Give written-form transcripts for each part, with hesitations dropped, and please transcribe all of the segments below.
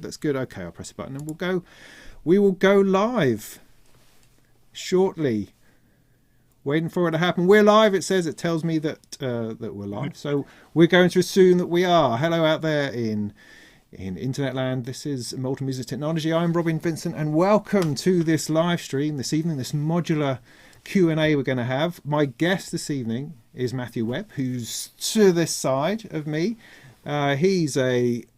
That's good. Okay, I'll press a button and we will go live shortly. Waiting for it to happen. We're live. It says, it tells me that that we're live. So we're going to assume that we are. Hello out there in internet land. This is Molten Music Technology. I'm Robin Vincent, and welcome to this live stream this evening, this modular Q&A we're going to have. My guest this evening is Matthew Webb, who's to this side of me. I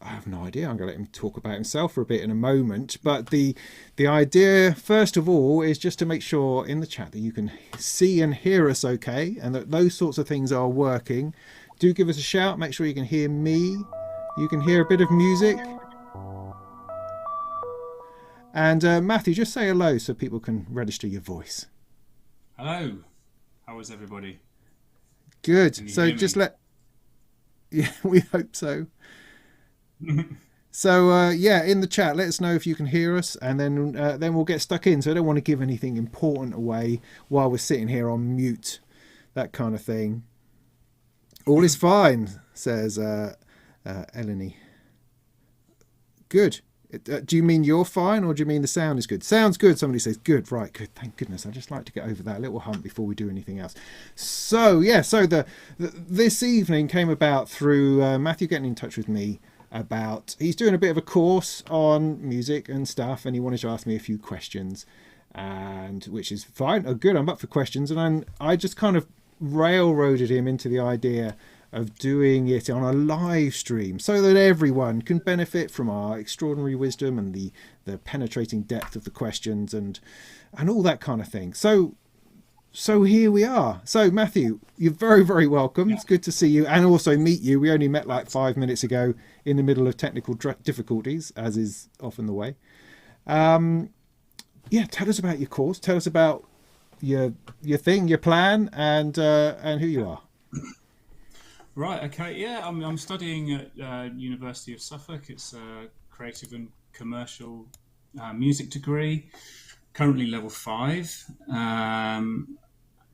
have no idea. I'm going to let him talk about himself for a bit in a moment. But the idea, first of all, is just to make sure in the chat that you can see and hear us okay, and that those sorts of things are working. Do give us a shout. Make sure you can hear me. You can hear a bit of music. And Matthew, just say hello so people can register your voice. Hello. How is everybody? Good. So just let... Yeah, we hope so. So yeah, in the chat, let us know if you can hear us, and then we'll get stuck in. So I don't want to give anything important away while we're sitting here on mute, that kind of thing. All is fine, says Eleni. Good. Do you mean you're fine, or do you mean the sound is good? Sounds good. Somebody says good. Right, good. Thank goodness. I just like to get over that little hump before we do anything else. So yeah, so this evening came about through Matthew getting in touch with me about, he's doing a bit of a course on music and stuff, and he wanted to ask me a few questions, and which is fine. Oh, good. I'm up for questions, and I just kind of railroaded him into the idea of doing it on a live stream so that everyone can benefit from our extraordinary wisdom and the penetrating depth of the questions and all that kind of thing. So here we are. So Matthew, you're very, very welcome. Yeah. It's good to see you and also meet you. We only met like 5 minutes ago in the middle of technical difficulties, as is often the way. Yeah, tell us about your course. Tell us about your thing, your plan, and who you are. Right, okay, yeah, I'm studying at University of Suffolk. It's a creative and commercial music degree, currently level 5.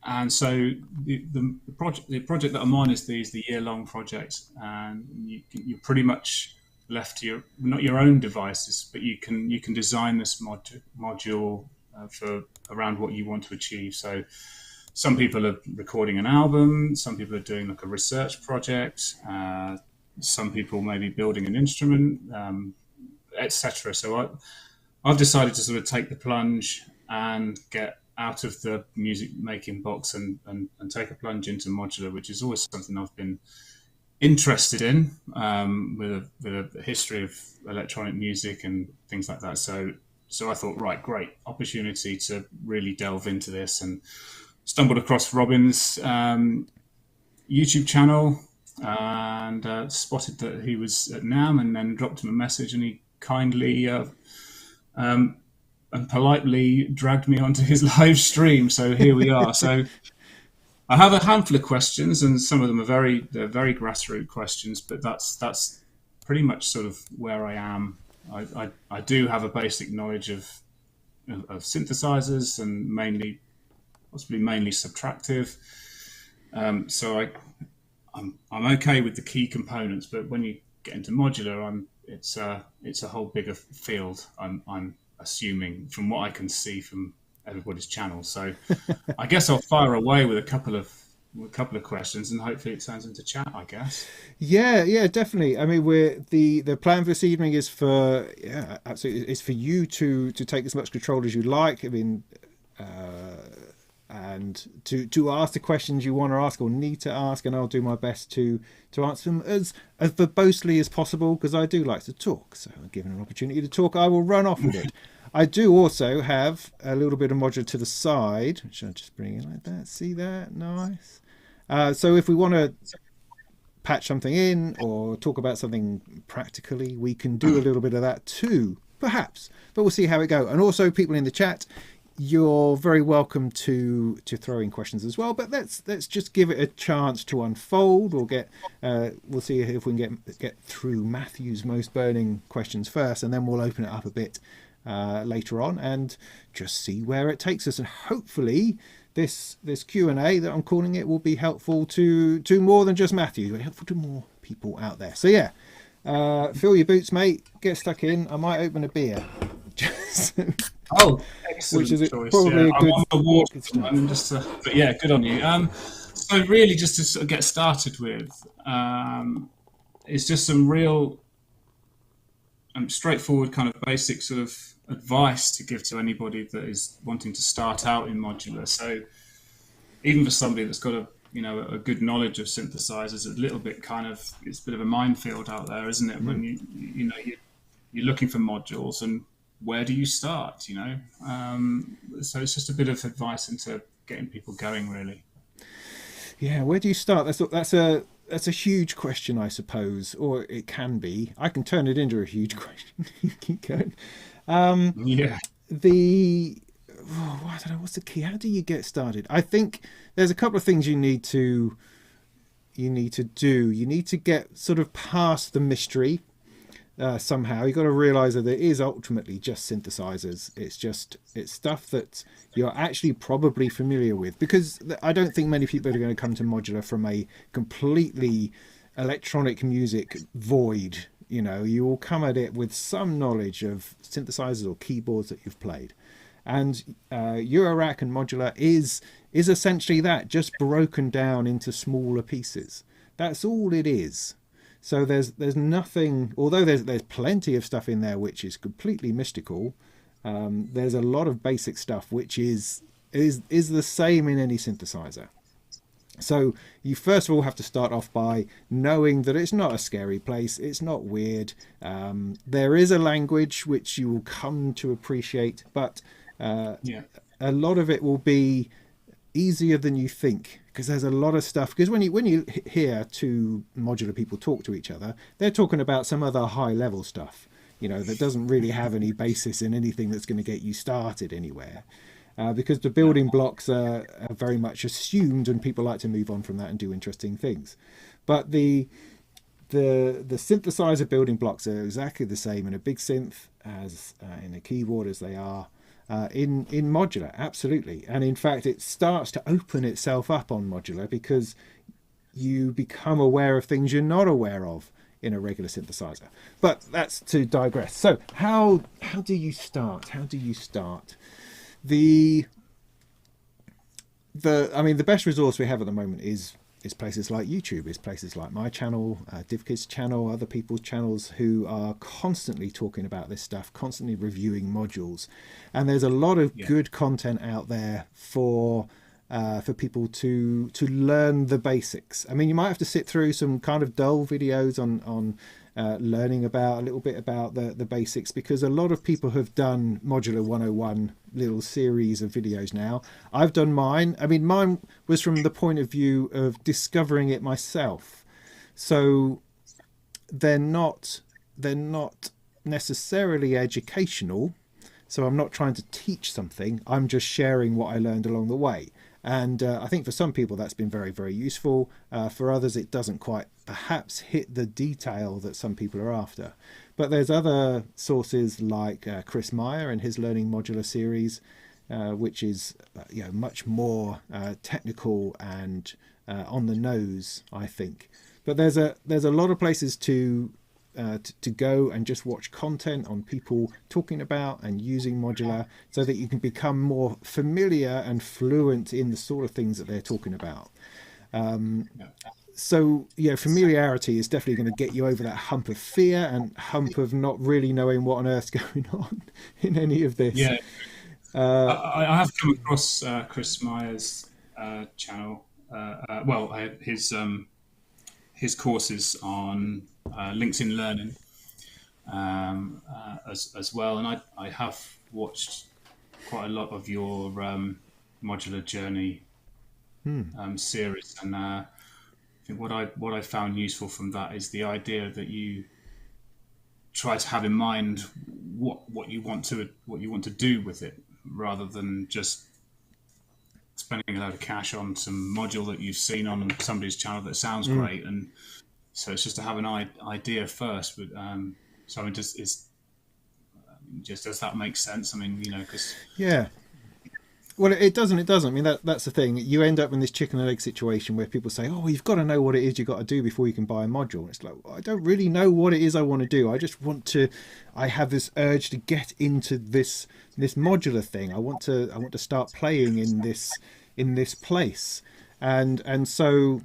And so the project that I'm on is the year-long project, and you're pretty much left to not your own devices, but you can design this module for around what you want to achieve. So some people are recording an album, some people are doing like a research project, some people may be building an instrument, etc. So I've decided to sort of take the plunge and get out of the music making box and take a plunge into modular, which is always something I've been interested in, with a history of electronic music and things like that. So I thought, right, great opportunity to really delve into this, and stumbled across Robin's YouTube channel and spotted that he was at NAMM, and then dropped him a message, and he kindly and politely dragged me onto his live stream. So here we are. So I have a handful of questions, and some of them are very grassroots questions, but that's pretty much sort of where I am. I do have a basic knowledge of synthesizers, and possibly mainly subtractive. So I'm okay with the key components, but when you get into modular, it's a whole bigger field. I'm assuming from what I can see from everybody's channel. So I guess I'll fire away with a couple of questions, and hopefully it turns into chat, I guess. Yeah, definitely. I mean, the plan for this evening is absolutely, it's for you to take as much control as you like. I mean, and to ask the questions you want to ask or need to ask, and I'll do my best to answer them as verbosely as possible, because I do like to talk. So given an opportunity to talk, I will run off with it. I do also have a little bit of modular to the side, which I'll just bring in like that. See that? Nice. So if we want to patch something in or talk about something practically, we can do a little bit of that too, perhaps. But we'll see how it goes. And also, people in the chat, you're very welcome to throw in questions as well, but let's just give it a chance to unfold. We'll see if we can get through Matthew's most burning questions first, and then we'll open it up a bit later on and just see where it takes us. And hopefully this Q&A that I'm calling it will be helpful to more than just Matthew, helpful to more people out there. So yeah, Fill your boots, mate. Get stuck in. I might open a beer. Just- Oh, which excellent is choice. probably Yeah, a I'm good, on the water good at the start. moment, but yeah, good on you. So really, just to sort of get started with, it's just some real straightforward kind of basic sort of advice to give to anybody that is wanting to start out in modular. So even for somebody that's got a good knowledge of synthesizers, a little bit kind of it's a bit of a minefield out there, isn't it? When you're looking for modules and where do you start? So it's just a bit of advice into getting people going, really. Yeah, where do you start? That's a huge question, I suppose, or it can be. I can turn it into a huge question. Keep going. Yeah, The I don't know what's the key. How do you get started? I think there's a couple of things you need to do. You need to get sort of past the mystery somehow. You've got to realize that it is ultimately just synthesizers. It's stuff that you're actually probably familiar with, because I don't think many people are going to come to modular from a completely electronic music void. You will come at it with some knowledge of synthesizers or keyboards that you've played. And Eurorack and Modular is essentially that, just broken down into smaller pieces. That's all it is. So there's nothing. Although there's plenty of stuff in there which is completely mystical. There's a lot of basic stuff which is the same in any synthesizer. So you first of all have to start off by knowing that it's not a scary place. It's not weird. There is a language which you will come to appreciate, but yeah, a lot of it will be easier than you think, because there's a lot of stuff. Because when you hear two modular people talk to each other, they're talking about some other high level stuff, that doesn't really have any basis in anything that's going to get you started anywhere. Because the yeah, building blocks are very much assumed, and people like to move on from that and do interesting things. But the synthesizer building blocks are exactly the same in a big synth as in a keyboard as they are in modular, absolutely. And in fact, it starts to open itself up on modular, because you become aware of things you're not aware of in a regular synthesizer. But that's to digress. So how do you start? How do you start? The the best resource we have at the moment is places like YouTube, is places like my channel, DivKid's channel, other people's channels who are constantly talking about this stuff, constantly reviewing modules, and there's a lot of yeah. good content out there for people to learn the basics. I mean, you might have to sit through some kind of dull videos on learning about a little bit about the basics, because a lot of people have done Modular 101 little series of videos now. I've done mine. I mean, mine was from the point of view of discovering it myself. So they're not necessarily educational. So I'm not trying to teach something. I'm just sharing what I learned along the way. And I think for some people that's been very, very useful. For others, it doesn't quite perhaps hit the detail that some people are after. But there's other sources like Chris Meyer and his Learning Modular series, which is much more technical and on the nose, I think. But there's a lot of places to go and just watch content on people talking about and using modular, so that you can become more familiar and fluent in the sort of things that they're talking about. Yeah. So familiarity is definitely going to get you over that hump of fear and hump of not really knowing what on earth's going on in any of this. Yeah. I have come across Chris Meyer's channel. His courses on links in learning as well, and I have watched quite a lot of your modular journey series, and I think what I found useful from that is the idea that you try to have in mind what you want to do with it, rather than just spending a load of cash on some module that you've seen on somebody's channel that sounds Mm. great. And so it's just to have an idea first. But so it just does that make sense? I mean, because Yeah. Well, it doesn't. It doesn't. I mean, that's the thing. You end up in this chicken and egg situation where people say, "Oh, you've got to know what it is you've got to do before you can buy a module." It's like, well, I don't really know what it is I want to do. I just want to. I have this urge to get into this modular thing. I want to start playing in this place, and so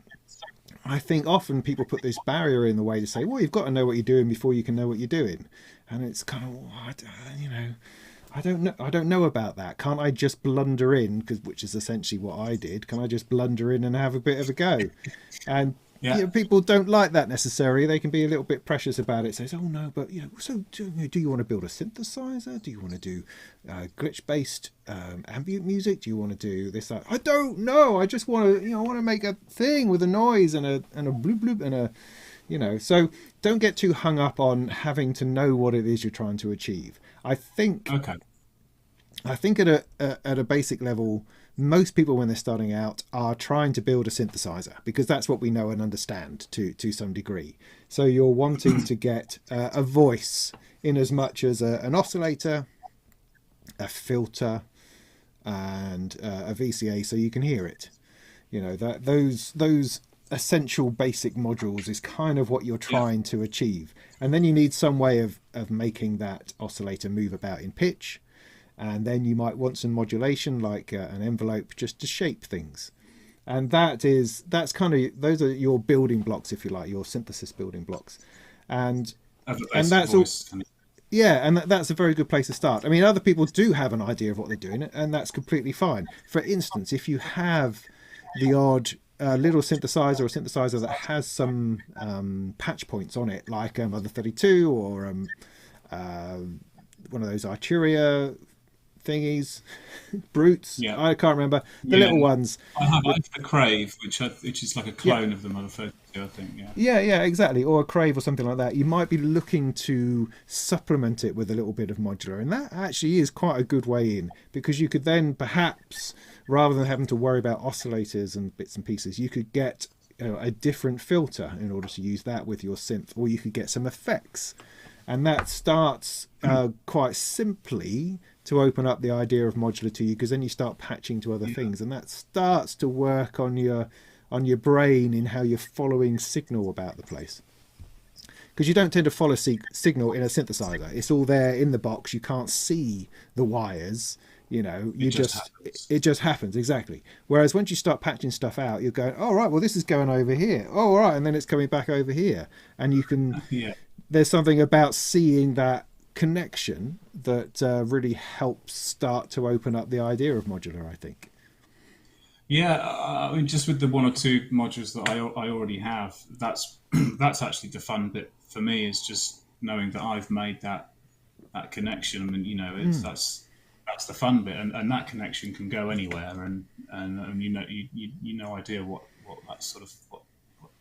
I think often people put this barrier in the way to say, "Well, you've got to know what you're doing before you can know what you're doing," and it's kind of, you know. I don't know. I don't know about that. Can't I just blunder in? Which is essentially what I did. Can I just blunder in and have a bit of a go? And Yeah. people don't like that necessarily. They can be a little bit precious about it. Says, "Oh no, but so do you want to build a synthesizer? Do you want to do glitch-based ambient music? Do you want to do this? That? I don't know. I just want to, I want to make a thing with a noise and a bloop bloop and a, So don't get too hung up on having to know what it is you're trying to achieve. I think at a basic level, most people when they're starting out are trying to build a synthesizer because that's what we know and understand to some degree. So you're wanting to get a voice in as much as an oscillator, a filter, and a VCA, so you can hear it. That those essential basic modules is kind of what you're trying to achieve, and then you need some way of making that oscillator move about in pitch, and then you might want some modulation like an envelope just to shape things, and that's kind of, those are your building blocks, if you like, your synthesis building blocks, and that's all. Yeah, and that's a very good place to start. I mean, other people do have an idea of what they're doing, and that's completely fine. For instance, if you have the odd little synthesizer or synthesizer that has some patch points on it, like Mother 32 or one of those Arturia thingies, brutes. Yeah. I can't remember the little ones. I have the Crave, which is like a clone of the Mother 32, I think. Yeah, exactly. Or a Crave or something like that. You might be looking to supplement it with a little bit of modular, and that actually is quite a good way in, because you could then perhaps, rather than having to worry about oscillators and bits and pieces, you could get a different filter in order to use that with your synth, or you could get some effects, and that starts quite simply to open up the idea of modular to you, because then you start patching to other things, and that starts to work on your brain in how you're following signal about the place. Because you don't tend to follow signal in a synthesizer. It's all there in the box. You can't see the wires. It just happens, exactly. Whereas once you start patching stuff out, you're going, oh right, well this is going over here. Oh all right, and then it's coming back over here, and you can. There's something about seeing that connection that really helps start to open up the idea of modular, I think. Yeah, I mean, just with the one or two modules that I already have, that's actually the fun bit for me, is just knowing that I've made that connection. I mean, that's the fun bit, and that connection can go anywhere, and you no idea what that sort of what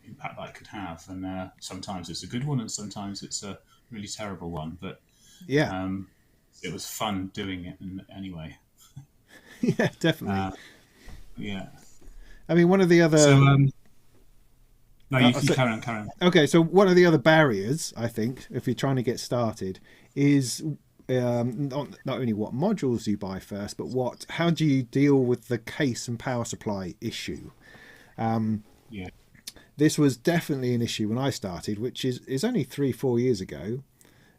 impact that could have, and sometimes it's a good one, and sometimes it's a really terrible one, but it was fun doing it anyway. Yeah, definitely. Yeah. I mean, one of the other. So, no, you can carry on. Okay, so one of the other barriers, I think, if you're trying to get started, is not only what modules you buy first, but how do you deal with the case and power supply issue? This was definitely an issue when I started, which is only 3-4 years ago.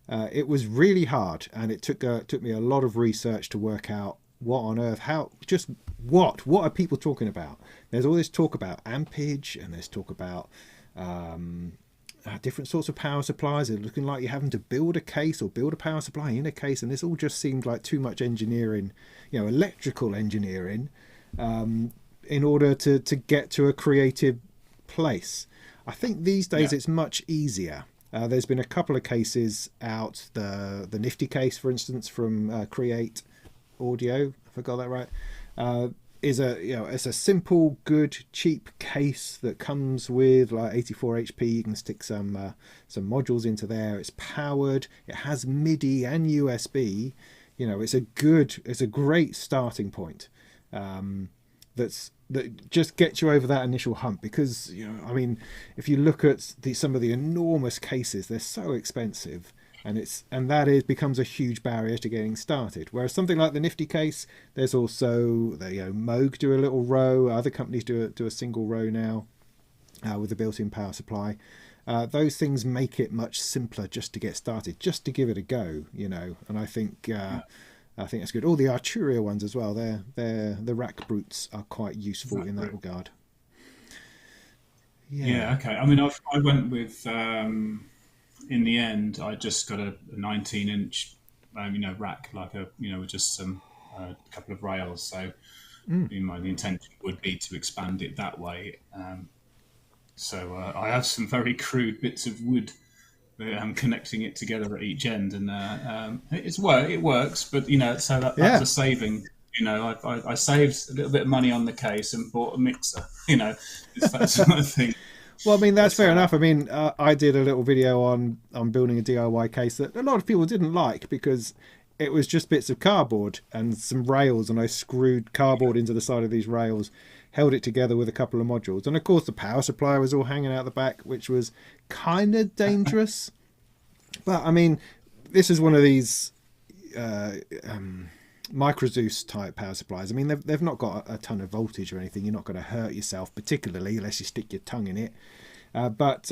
It was really hard, and it took me a lot of research to work out what on earth, what are people talking about. There's all this talk about ampage, and there's talk about different sorts of power supplies. It's looking like you're having to build a case or build a power supply in a case, and this all just seemed like too much engineering, electrical engineering, in order to get to a creative place. I think these days it's much easier. There's been a couple of cases out. The Nifty case, for instance, from Create Audio, if I got that right, is it's a simple, good, cheap case that comes with like 84 HP. You can stick some modules into there. It's powered. It has MIDI and USB. It's a great starting point. That just gets you over that initial hump, because I mean, if you look at some of the enormous cases, they're so expensive, and that is becomes a huge barrier to getting started. Whereas something like the Nifty case, there's also Moog do a little row, other companies do a single row now with a built-in power supply. Those things make it much simpler just to get started, just to give it a go, And I think that's good. All the Arturia ones as well. The rack brutes are quite useful in that regard. Yeah. Okay. I mean, I went with. In the end, I just got a 19-inch, rack, like with just some couple of rails. So, the intention would be to expand it that way. So I have some very crude bits of wood that I'm connecting it together at each end, and it works. But so that's a saving. I saved a little bit of money on the case and bought a mixer. It's that sort of thing. Well, I mean, that's fair enough. I mean, I did a little video on building a DIY case that a lot of people didn't like because it was just bits of cardboard and some rails, and I screwed cardboard into the side of these rails, held it together with a couple of modules. And of course, the power supply was all hanging out the back, which was kind of dangerous. But I mean, this is one of these Micro Zeus type power supplies. I mean, they've not got a ton of voltage or anything. You're not going to hurt yourself particularly unless you stick your tongue in it. But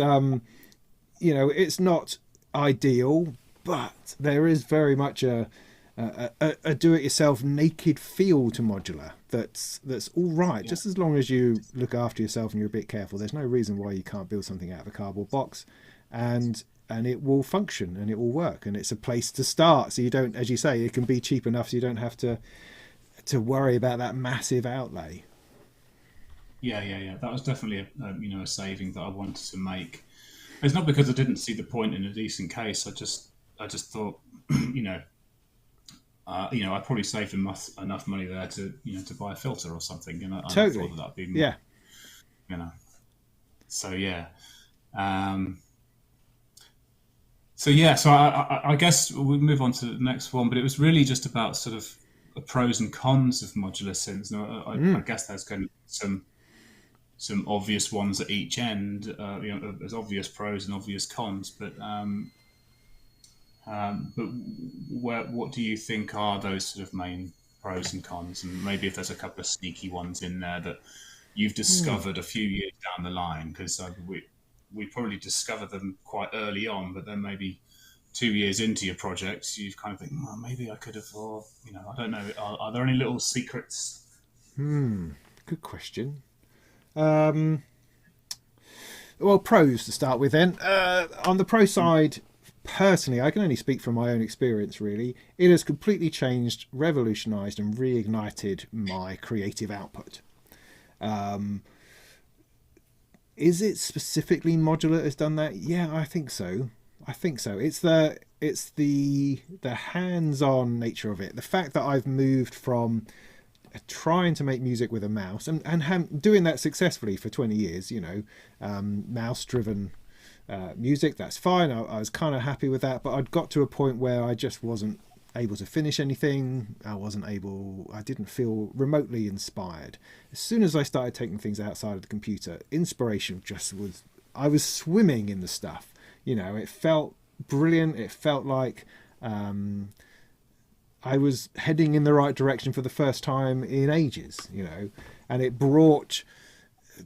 it's not ideal. But there is very much a do-it-yourself naked feel to modular that's all right. Yeah. Just as long as you look after yourself and you're a bit careful, there's no reason why you can't build something out of a cardboard box, and it will function and it will work, and it's a place to start. So you don't, as you say, it can be cheap enough so you don't have to worry about that massive outlay. Yeah. That was definitely a saving that I wanted to make. It's not because I didn't see the point in a decent case. I just thought, I probably saved enough money there to buy a filter or something. I totally. thought that'd be more, So yeah. So I guess we'll move on to the next one, but it was really just about sort of the pros and cons of modular synths. I guess there's going to be some obvious ones at each end. There's obvious pros and obvious cons, but what do you think are those sort of main pros and cons? And maybe if there's a couple of sneaky ones in there that you've discovered a few years down the line, because we probably discovered them quite early on, but then maybe 2 years into your project, you kind of think, well, maybe I could have, or, I don't know. Are there any little secrets? Good question. Well, pros to start with then. On the pro side, personally, I can only speak from my own experience, really. It has completely changed, revolutionised and reignited my creative output. Is it specifically modular has done that? Yeah, I think so. It's the hands-on nature of it. The fact that I've moved from trying to make music with a mouse and doing that successfully for 20 years, mouse-driven music, that's fine. I was kind of happy with that, but I'd got to a point where I just wasn't able to finish anything. I didn't feel remotely inspired. As soon as I started taking things outside of the computer, inspiration I was swimming in the stuff. It felt brilliant. It felt like I was heading in the right direction for the first time in ages, and it brought,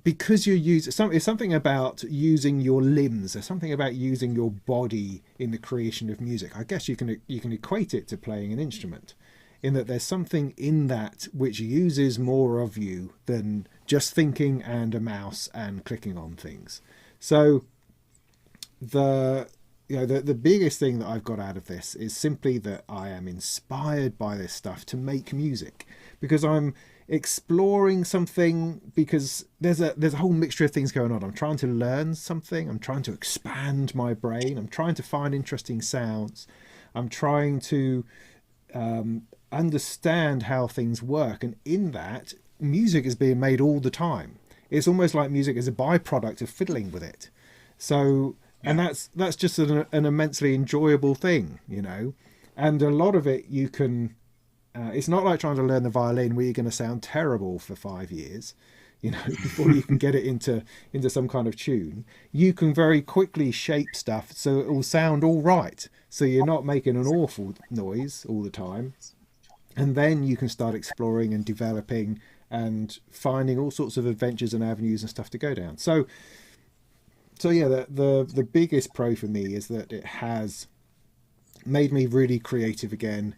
because it's something about using your limbs. There's something about using your body in the creation of music. I guess you can equate it to playing an instrument, in that there's something in that which uses more of you than just thinking and a mouse and clicking on things. So the biggest thing that I've got out of this is simply that I am inspired by this stuff to make music, because I'm exploring something, because there's a whole mixture of things going on. I'm trying to learn something. I'm trying to expand my brain. I'm trying to find interesting sounds. I'm trying to understand how things work. And in that, music is being made all the time. It's almost like music is a byproduct of fiddling with it. So, and that's just an immensely enjoyable thing, and a lot of it you can, it's not like trying to learn the violin where you're going to sound terrible for 5 years. you know, before you can get it into some kind of tune, you can very quickly shape stuff so it will sound all right. So you're not making an awful noise all the time. And then you can start exploring and developing and finding all sorts of adventures and avenues and stuff to go down. So yeah, the biggest pro for me is that it has made me really creative again,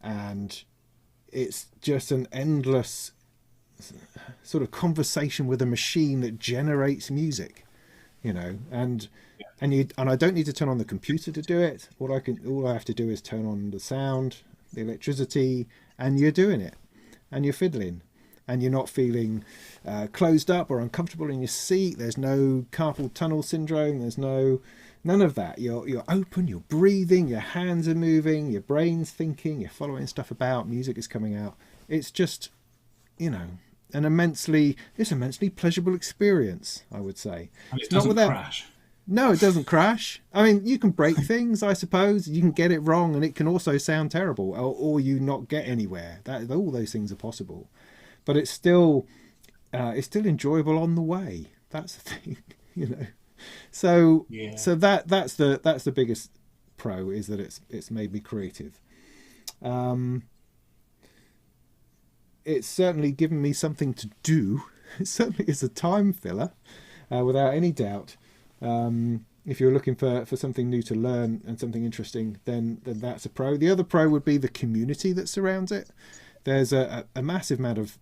and it's just an endless sort of conversation with a machine that generates music, you know, and I don't need to turn on the computer to do it. All I have to do is turn on the sound, the electricity, and you're doing it, and you're fiddling, and you're not feeling closed up or uncomfortable in your seat. There's no carpal tunnel syndrome. There's none of that. You're open, you're breathing, your hands are moving, your brain's thinking, you're following stuff about, music is coming out. It's just, you know, an immensely pleasurable experience, I would say. And it doesn't crash. No, it doesn't crash. I mean, you can break things, I suppose. You can get it wrong, and it can also sound terrible, or you not get anywhere. All those things are possible, but it's still enjoyable on the way. That's the thing, you know. So Yeah. so that's the biggest pro, is that it's made me creative. It's certainly given me something to do. It certainly is a time filler, without any doubt. If you're looking for something new to learn and something interesting, then that's a pro. The other pro would be the community that surrounds it. There's a massive amount of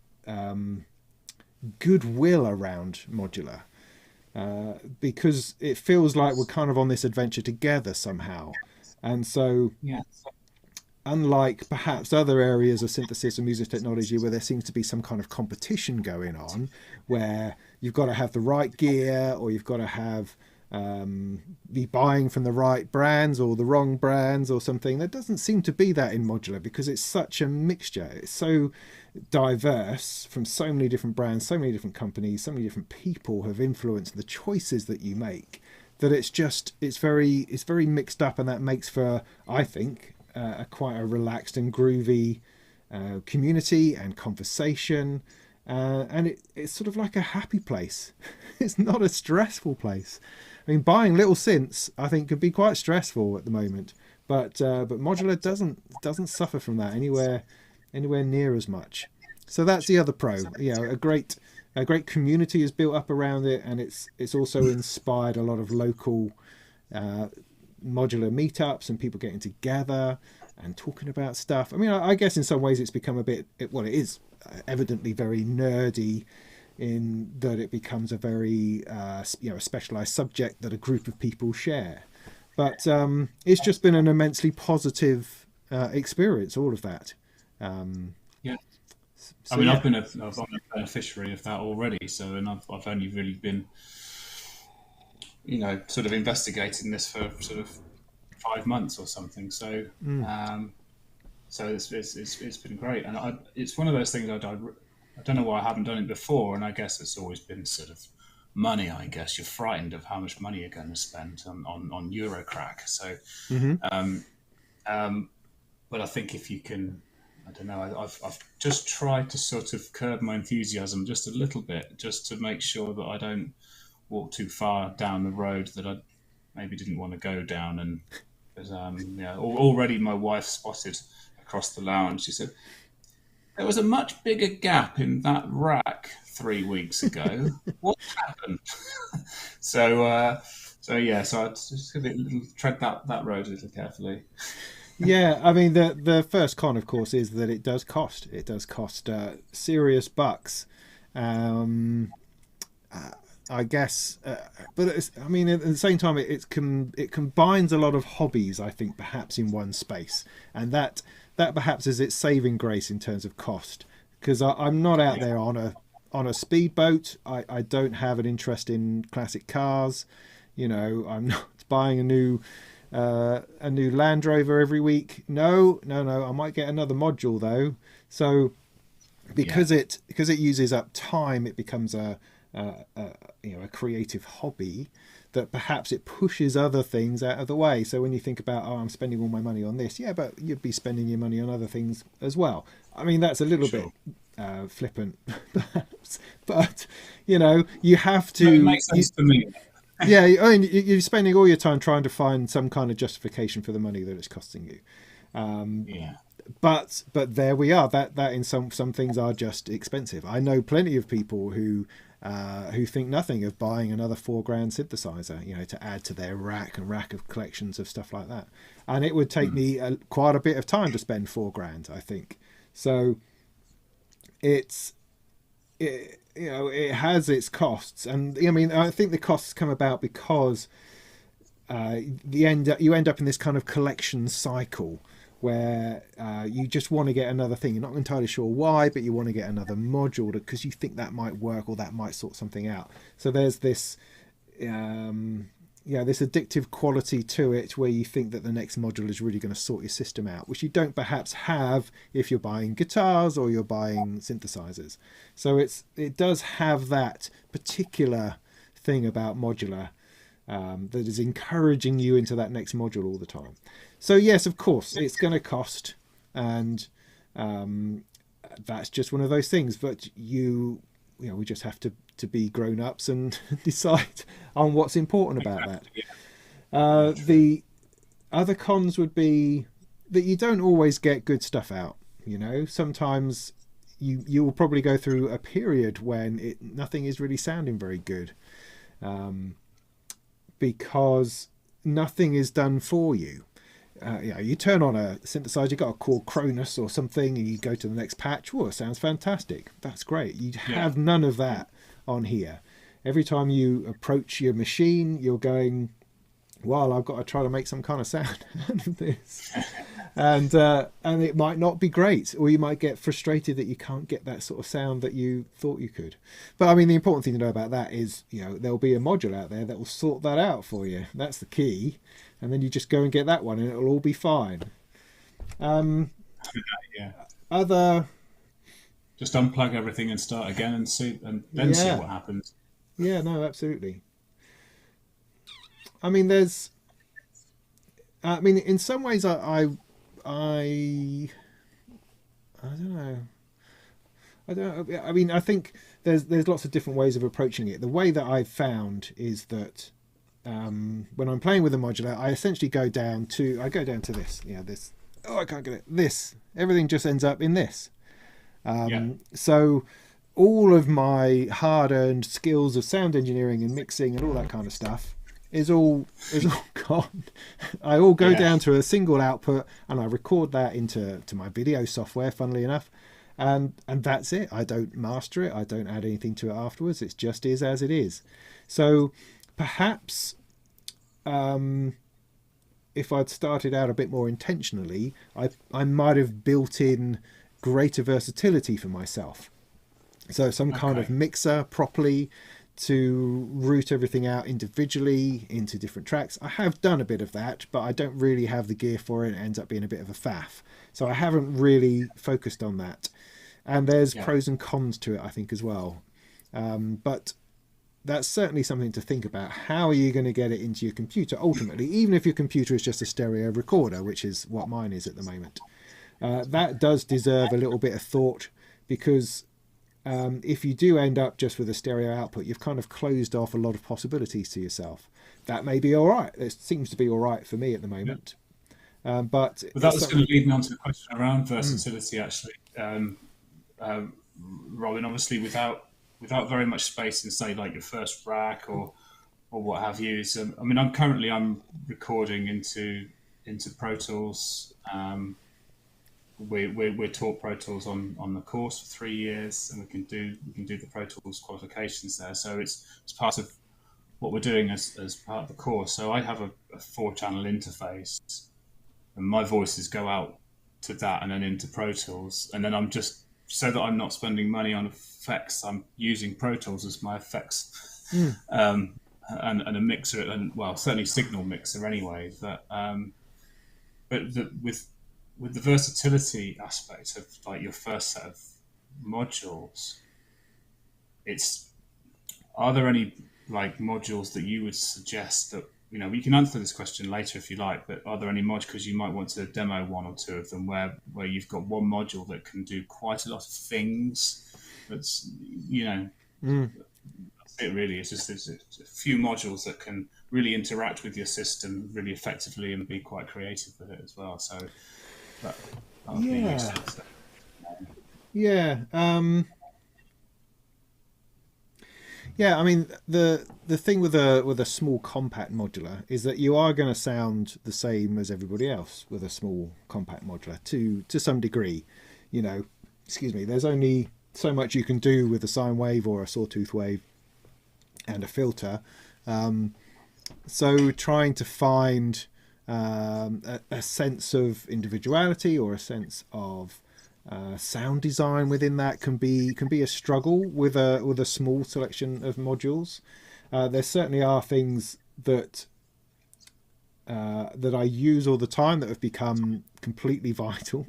goodwill around Modular, because it feels like we're kind of on this adventure together somehow. And so, Yeah. unlike perhaps other areas of synthesis and music technology where there seems to be some kind of competition going on, where you've got to have the right gear, or you've got to have be buying from the right brands or the wrong brands or something, there doesn't seem to be that in Modular, because it's such a mixture. It's so diverse, from so many different brands, so many different companies, so many different people have influenced the choices that you make, that it's very mixed up, and that makes for, I think, quite a relaxed and groovy community and conversation, and it's sort of like a happy place. It's not a stressful place. I mean, buying little synths, I think, can be quite stressful at the moment, but Modular doesn't suffer from that anywhere near as much. So that's the other pro. You know, a great community is built up around it, and it's also inspired a lot of local Modular meetups and people getting together and talking about stuff. I mean, I guess in some ways it's become it is evidently very nerdy, in that it becomes a very a specialized subject that a group of people share. But it's just been an immensely positive experience, all of that. Yeah. So, I mean, yeah. I'm a beneficiary of that already. So, and I've only really been, sort of investigating this for sort of 5 months or something. So, so it's been great, and it's one of those things I don't know why I haven't done it before, and I guess it's always been sort of money. I guess you're frightened of how much money you're going to spend on Eurorack. So, but I think if you can, I don't know. I've just tried to sort of curb my enthusiasm just a little bit, just to make sure that I don't walk too far down the road that I maybe didn't want to go down. And because already my wife spotted across the lounge. She said, "There was a much bigger gap in that rack 3 weeks ago. What happened?" So I just tread that road a little carefully. Yeah, I mean, the first con, of course, is that it does cost. It does cost serious bucks. I guess, but I mean, at the same time, it combines a lot of hobbies, I think, perhaps in one space, and that perhaps is its saving grace in terms of cost. Because I'm not out there on a speedboat. I don't have an interest in classic cars. You know, I'm not buying a new Land Rover every week. No. I might get another module though. So because it uses up time, it becomes a creative hobby that perhaps it pushes other things out of the way. So when you think about, I'm spending all my money on this, yeah, but you'd be spending your money on other things as well. I mean, that's a little bit flippant, perhaps, but you have No, it to. makes sense to me. Yeah, I mean, you're spending all your time trying to find some kind of justification for the money that it's costing you. Yeah. But there we are. That in some things are just expensive. I know plenty of people who think nothing of buying another £4,000 synthesizer, to add to their rack of collections of stuff like that. And it would take me quite a bit of time to spend £4,000, I think. So it has its costs, and I mean, I think the costs come about because you end up in this kind of collection cycle where you just want to get another thing. You're not entirely sure why, but you want to get another module because you think that might work or that might sort something out. So there's this this addictive quality to it where you think that the next module is really going to sort your system out, which you don't perhaps have if you're buying guitars or you're buying synthesizers. So it does have that particular thing about modular that is encouraging you into that next module all the time. So yes, of course, it's going to cost, and that's just one of those things. But we just have to be grown-ups and decide on what's important about that. The other cons would be that you don't always get good stuff out. Sometimes you will probably go through a period when nothing is really sounding very good, because nothing is done for you. You turn on a synthesizer, you got a chord Cronus or something, and you go to the next patch. Oh, it sounds fantastic. That's great. You have none of that on here. Every time you approach your machine, you're going, well, I've got to try to make some kind of sound out of this. And it might not be great, or you might get frustrated that you can't get that sort of sound that you thought you could. But I mean, the important thing to know about that is, there'll be a module out there that will sort that out for you. That's the key. And then you just go and get that one and it'll all be fine. Other... Just unplug everything and start again and see what happens. Yeah, no, absolutely. I mean, in some ways I don't know. I mean, I think there's lots of different ways of approaching it. The way that I've found is that when I'm playing with a modular, I essentially go down to this. This. Oh, I can't get it. This. Everything just ends up in this. So all of my hard-earned skills of sound engineering and mixing and all that kind of stuff is all gone. I all go down to a single output, and I record that into my video software, funnily enough, and that's it. I don't master it. I don't add anything to it afterwards. It just is as it is. So perhaps if I'd started out a bit more intentionally, I might have built in greater versatility for myself. So some kind of mixer properly to route everything out individually into different tracks. I have done a bit of that, but I don't really have the gear for it. It ends up being a bit of a faff. So I haven't really focused on that. And there's pros and cons to it, I think, as well. But that's certainly something to think about. How are you going to get it into your computer ultimately, even if your computer is just a stereo recorder, which is what mine is at the moment? That does deserve a little bit of thought, because if you do end up just with a stereo output, you've kind of closed off a lot of possibilities to yourself. That may be all right. It seems to be all right for me at the moment. But that was going to lead me on to the question around versatility, actually. Robin, obviously, without very much space in, say, like your first rack or what have you. So, I mean, I'm recording into Pro Tools. We're taught Pro Tools on the course for 3 years, and we can do the Pro Tools qualifications there. So it's part of what we're doing as part of the course. So I have a 4-channel interface, and my voices go out to that and then into Pro Tools, and then I'm just, so that I'm not spending money on effects, I'm using Pro Tools as my effects and a mixer, and certainly signal mixer anyway. But with the versatility aspect of like your first set of modules, are there any like modules that you would suggest that we can answer this question later if you like, but are there any modules you might want to demo one or two of them where you've got one module that can do quite a lot of things? That's, that's it really. It's just there's a few modules that can really interact with your system really effectively and be quite creative with it as well. So that would be useful. Yeah. Yeah, I mean the thing with a small compact modular is that you are going to sound the same as everybody else with a small compact modular to some degree. Excuse me. There's only so much you can do with a sine wave or a sawtooth wave and a filter. So trying to find a sense of individuality or a sense of sound design within that can be a struggle with a small selection of modules. There certainly are things that I use all the time that have become completely vital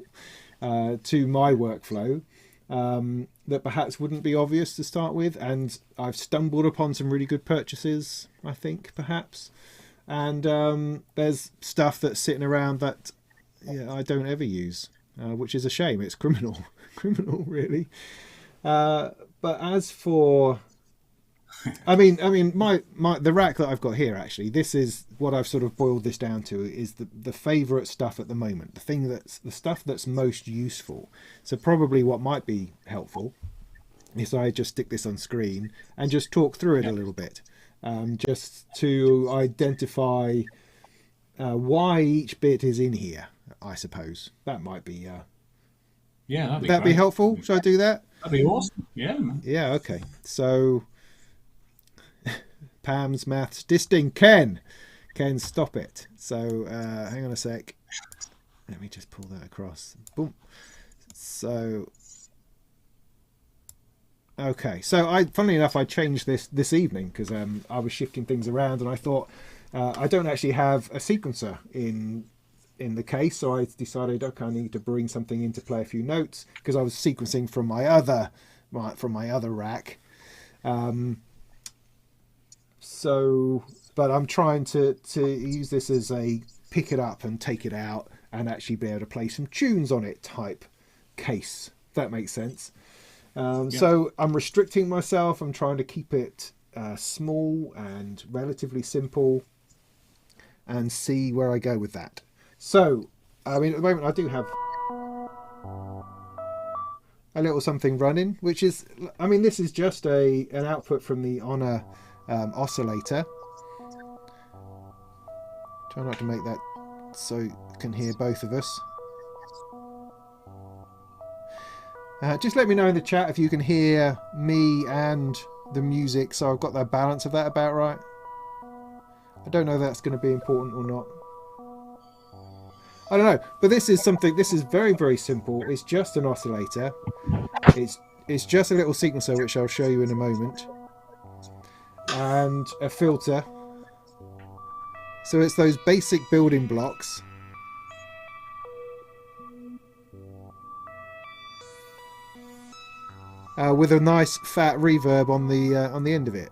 to my workflow, that perhaps wouldn't be obvious to start with, and I've stumbled upon some really good purchases, I think, perhaps. And there's stuff that's sitting around that I don't ever use. Which is a shame. It's criminal really. But as for, I mean, the rack that I've got here, actually, this is what I've sort of boiled this down to, is the favourite stuff at the moment, the stuff that's most useful. So probably what might be helpful is I just stick this on screen and just talk through it a little bit, just to identify why each bit is in here. I suppose that might be that'd be helpful. Should I do that? That'd be awesome. Yeah, okay. So Pam's maths distinct. Ken, stop it. So hang on a sec, let me just pull that across. Boom. So okay, so funnily enough, I changed this evening because I was shifting things around and I thought I don't actually have a sequencer in the case, so I decided, okay, I need to bring something in to play a few notes because I was sequencing from my other rack. But I'm trying to use this as a pick it up and take it out and actually be able to play some tunes on it type case, if that makes sense. So I'm restricting myself. I'm trying to keep it small and relatively simple and see where I go with that. So, I mean, at the moment I do have a little something running, which is, I mean, this is just an output from the Honor oscillator. Try not to make that so you can hear both of us. Just let me know in the chat if you can hear me and the music, so I've got the balance of that about right. I don't know if that's going to be important or not. I don't know, but this is very, very simple. It's just an oscillator. It's just a little sequencer, which I'll show you in a moment, and a filter. So it's those basic building blocks. With a nice fat reverb on the end of it.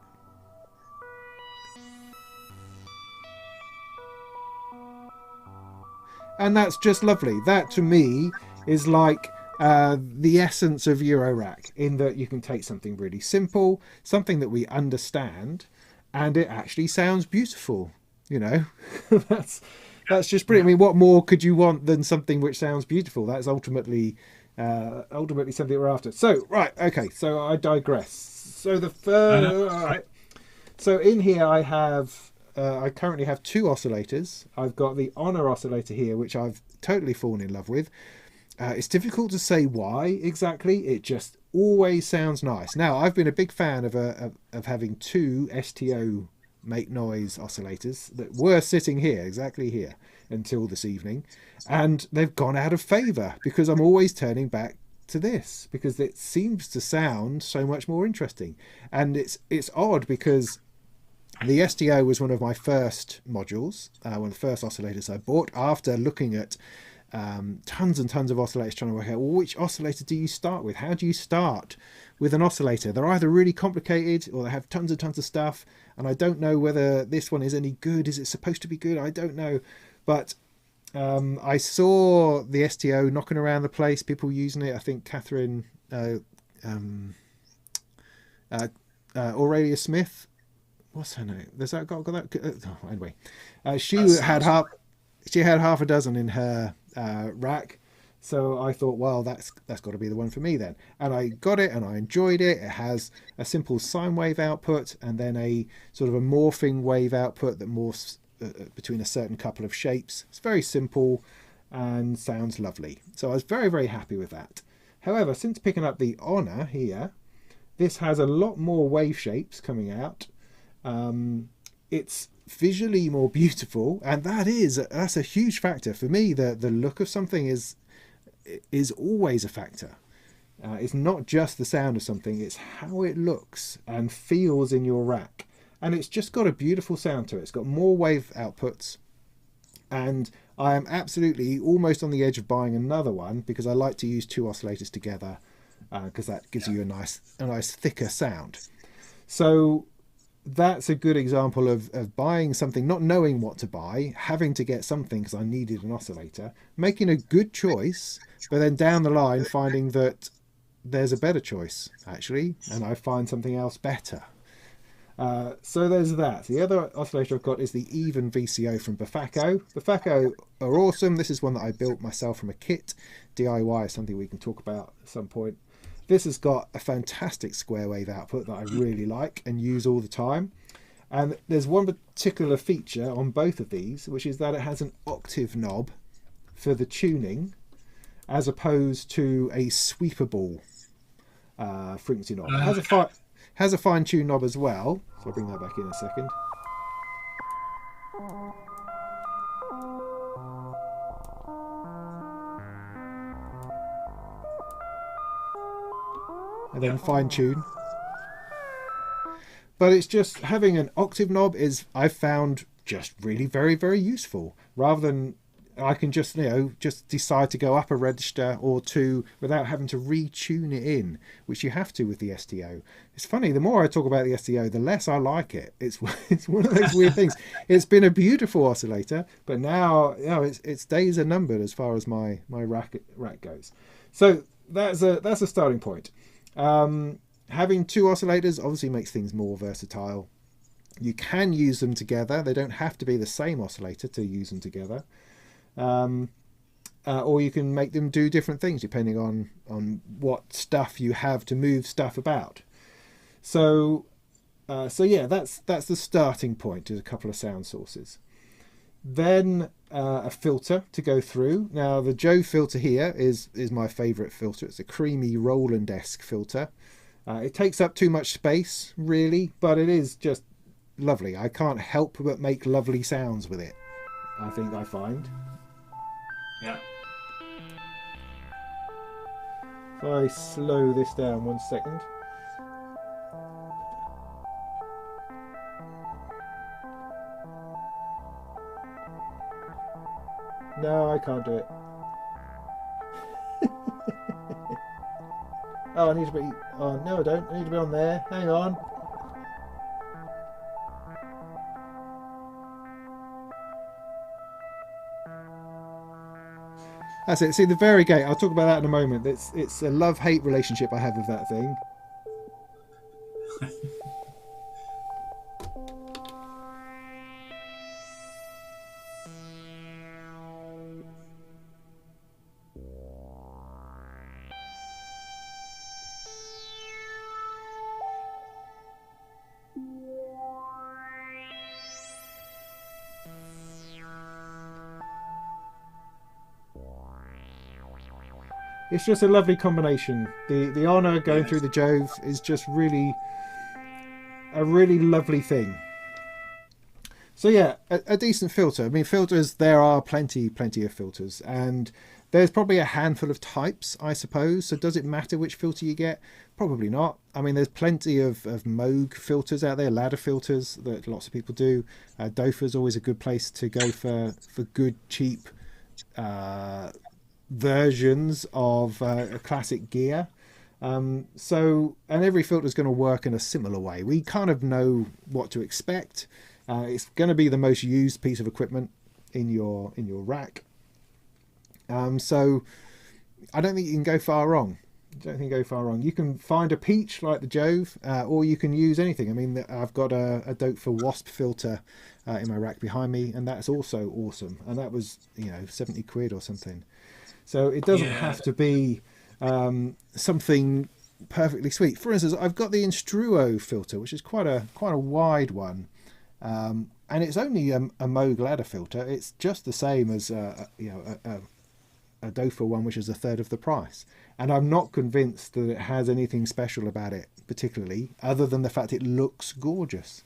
And that's just lovely. That to me is like the essence of Eurorack, in that you can take something really simple, something that we understand, and it actually sounds beautiful. That's just brilliant. I mean, what more could you want than something which sounds beautiful? That's ultimately something we're after. So right, okay. So I digress. So the first, all right. So in here I currently have two oscillators. I've got the Honor oscillator here, which I've totally fallen in love with. It's difficult to say why exactly. It just always sounds nice. Now, I've been a big fan of having two STO make noise oscillators that were sitting here, exactly here, until this evening. And they've gone out of favour because I'm always turning back to this because it seems to sound so much more interesting. And it's odd because the STO was one of my first modules, one of the first oscillators I bought after looking at tons and tons of oscillators trying to work out, well, which oscillator do you start with? How do you start with an oscillator? They're either really complicated or they have tons and tons of stuff, and I don't know whether this one is any good. Is it supposed to be good? I don't know. But I saw the STO knocking around the place, people using it. I think Catherine Aurelia Smith, what's her name? There's that got that? Oh, anyway, she had half a dozen in her rack, so I thought, well, that's got to be the one for me then. And I got it, and I enjoyed it. It has a simple sine wave output, and then a sort of a morphing wave output that morphs between a certain couple of shapes. It's very simple and sounds lovely. So I was very, very happy with that. However, since picking up the Honor here, this has a lot more wave shapes coming out. It's visually more beautiful, and that's a huge factor for me. The look of something is always a factor. It's not just the sound of something, it's how it looks and feels in your rack. And it's just got a beautiful sound to it. It's got more wave outputs, and I am absolutely almost on the edge of buying another one, because I like to use two oscillators together, because that gives you a nice thicker sound. So that's a good example of buying something, not knowing what to buy, having to get something because I needed an oscillator, making a good choice, but then down the line finding that there's a better choice actually, and I find something else better. So there's that. The other oscillator I've got is the Even VCO from Bafako. Bafako are awesome. This is one that I built myself from a kit. DIY is something we can talk about at some point. This has got a fantastic square wave output that I really like and use all the time. And there's one particular feature on both of these, which is that it has an octave knob for the tuning, as opposed to a sweepable frequency knob. It has a fine tune knob as well, so I'll bring that back in a second. And then fine tune. But it's just having an octave knob is, I've found, just really very, very useful. Rather than I can just, just decide to go up a register or two without having to retune it in, which you have to with the STO. It's funny, the more I talk about the STO, the less I like it. It's one of those weird things. It's been a beautiful oscillator, but now its days are numbered as far as my rack goes. So that's a starting point. Having two oscillators obviously makes things more versatile. You can use them together. They don't have to be the same oscillator to use them together. Or you can make them do different things depending on what stuff you have to move stuff about. So yeah, that's the starting point, is a couple of sound sources. Then a filter to go through. Now the Jove filter here is my favourite filter. It's a creamy Roland-esque filter. It takes up too much space really, but it is just lovely. I can't help but make lovely sounds with it, I find. Yeah. If I slow this down 1 second. No, I can't do it. Oh, I need to be... Oh, no, I don't. I need to be on there. Hang on. That's it. See, the variegate, I'll talk about that in a moment. It's a love-hate relationship I have with that thing. It's just a lovely combination. The Honor going through the Jove is just really a really lovely thing. So yeah, a decent filter. I mean, filters, there are plenty of filters, and there's probably a handful of types, I suppose. So does it matter which filter you get? Probably not. I mean, there's plenty of Moog filters out there, ladder filters that lots of people do. Dofer's always a good place to go for good, cheap versions of a classic gear. So, and every filter is going to work in a similar way. We kind of know what to expect. It's going to be the most used piece of equipment in your rack. So I don't think you can go far wrong. You can find a peach like the Jove, or you can use anything. I mean, I've got a Dope for Wasp filter in my rack behind me, and that's also awesome. And that was, 70 quid or something. So it doesn't have to be something perfectly sweet. For instance, I've got the Instruo filter, which is quite a wide one, and it's only a Moog ladder filter. It's just the same as a Dofa one, which is a third of the price. And I'm not convinced that it has anything special about it, particularly, other than the fact it looks gorgeous.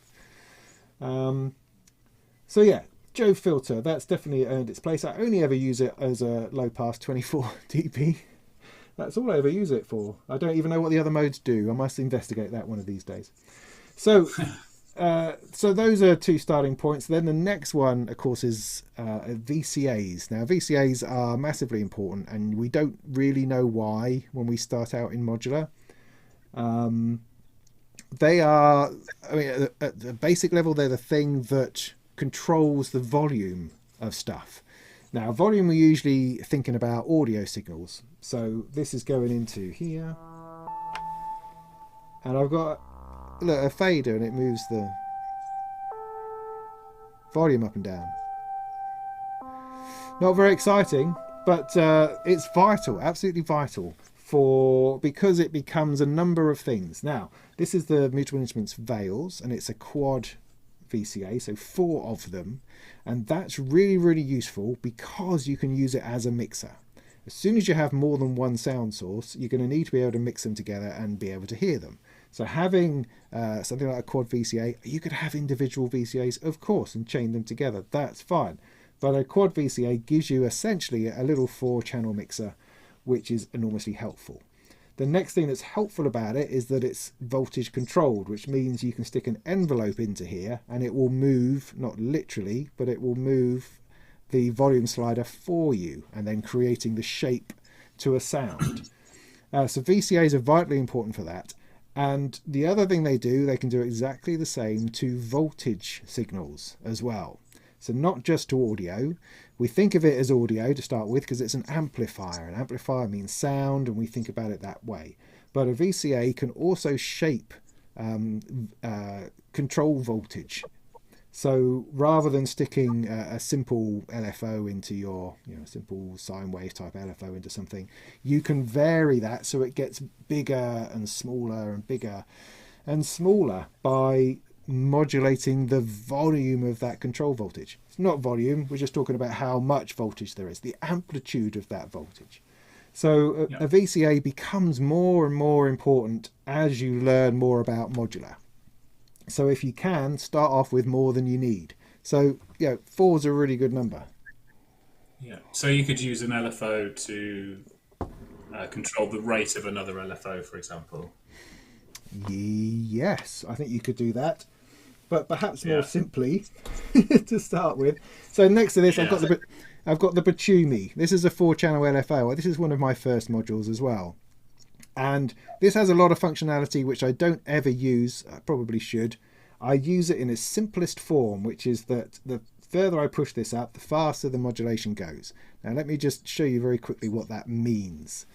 So yeah, Jove filter, that's definitely earned its place. I only ever use it as a low pass 24 dB. That's all I ever use it for. I don't even know what the other modes do. I must investigate that one of these days. So so those are two starting points. Then the next one, of course, is VCAs. Now, VCAs are massively important, and we don't really know why when we start out in modular. They are, I mean, at the basic level, they're the thing that controls the volume of stuff. Now, volume, we're usually thinking about audio signals. So this is going into here. And I've got, look, a fader, and it moves the volume up and down. Not very exciting, but it's vital, absolutely vital, because it becomes a number of things. Now, this is the Mutual Instruments Veils, and it's a quad VCA, so 4 of them, and that's really, really useful because you can use it as a mixer. As soon as you have more than one sound source, you're going to need to be able to mix them together and be able to hear them. So having something like a quad VCA, you could have individual VCAs, of course, and chain them together. That's fine. But a quad VCA gives you essentially a little 4-channel mixer, which is enormously helpful. The next thing that's helpful about it is that it's voltage controlled, which means you can stick an envelope into here and it will move, not literally, but it will move the volume slider for you, and then creating the shape to a sound. So VCAs are vitally important for that. And the other thing they can do exactly the same to voltage signals as well. So not just to audio. We think of it as audio to start with because it's an amplifier. An amplifier means sound, and we think about it that way. But a VCA can also shape control voltage. So rather than sticking a simple LFO into your, simple sine wave type LFO into something, you can vary that so it gets bigger and smaller and bigger and smaller by modulating the volume of that control voltage. It's not volume, we're just talking about how much voltage there is, the amplitude of that voltage. So a VCA becomes more and more important as you learn more about modular. So if you can, start off with more than you need. So, 4 is a really good number. Yeah. So you could use an LFO to control the rate of another LFO, for example. Yes, I think you could do that. But perhaps more simply, to start with. So next to this, I've got the Batumi. This is a 4-channel LFO. This is one of my first modules as well. And this has a lot of functionality which I don't ever use. I probably should. I use it in its simplest form, which is that the further I push this up, the faster the modulation goes. Now let me just show you very quickly what that means.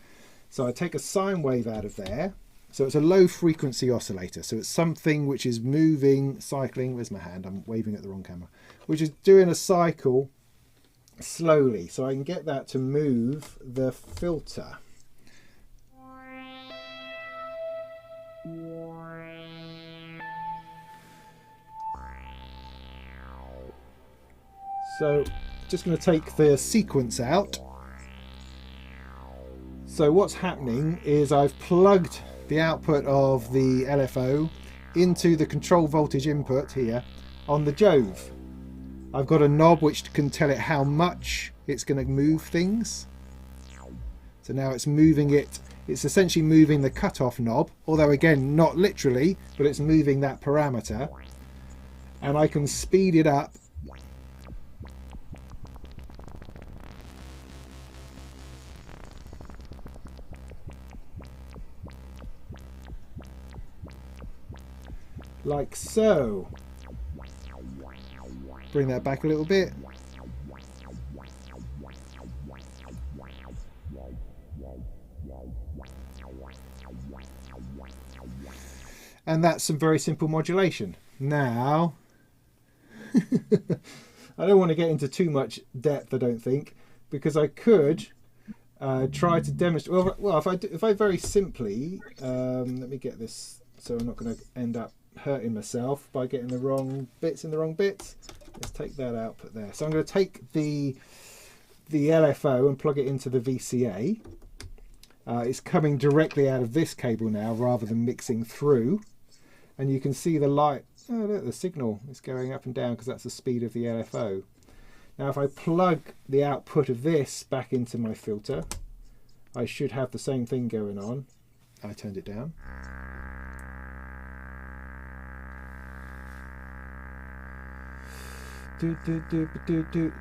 So I take a sine wave out of there. So it's a low frequency oscillator. So it's something which is moving, cycling. Where's my hand? I'm waving at the wrong camera. Which is doing a cycle slowly. So I can get that to move the filter. So just going to take the sequence out. So what's happening is I've plugged the output of the LFO into the control voltage input here on the Jove. I've got a knob which can tell it how much it's going to move things. So now it's moving it. It's essentially moving the cutoff knob, although again, not literally, but it's moving that parameter. And I can speed it up like so. Bring that back a little bit. And that's some very simple modulation. Now, I don't want to get into too much depth, I don't think, because I could try to demonstrate. Well, if I very simply, let me get this so I'm not going to end up hurting myself by getting the wrong bits in the wrong bits. Let's take that output there. So I'm going to take the LFO and plug it into the VCA. It's coming directly out of this cable now rather than mixing through. And you can see the light, oh look, the signal is going up and down because that's the speed of the LFO. Now if I plug the output of this back into my filter, I should have the same thing going on. I turned it down.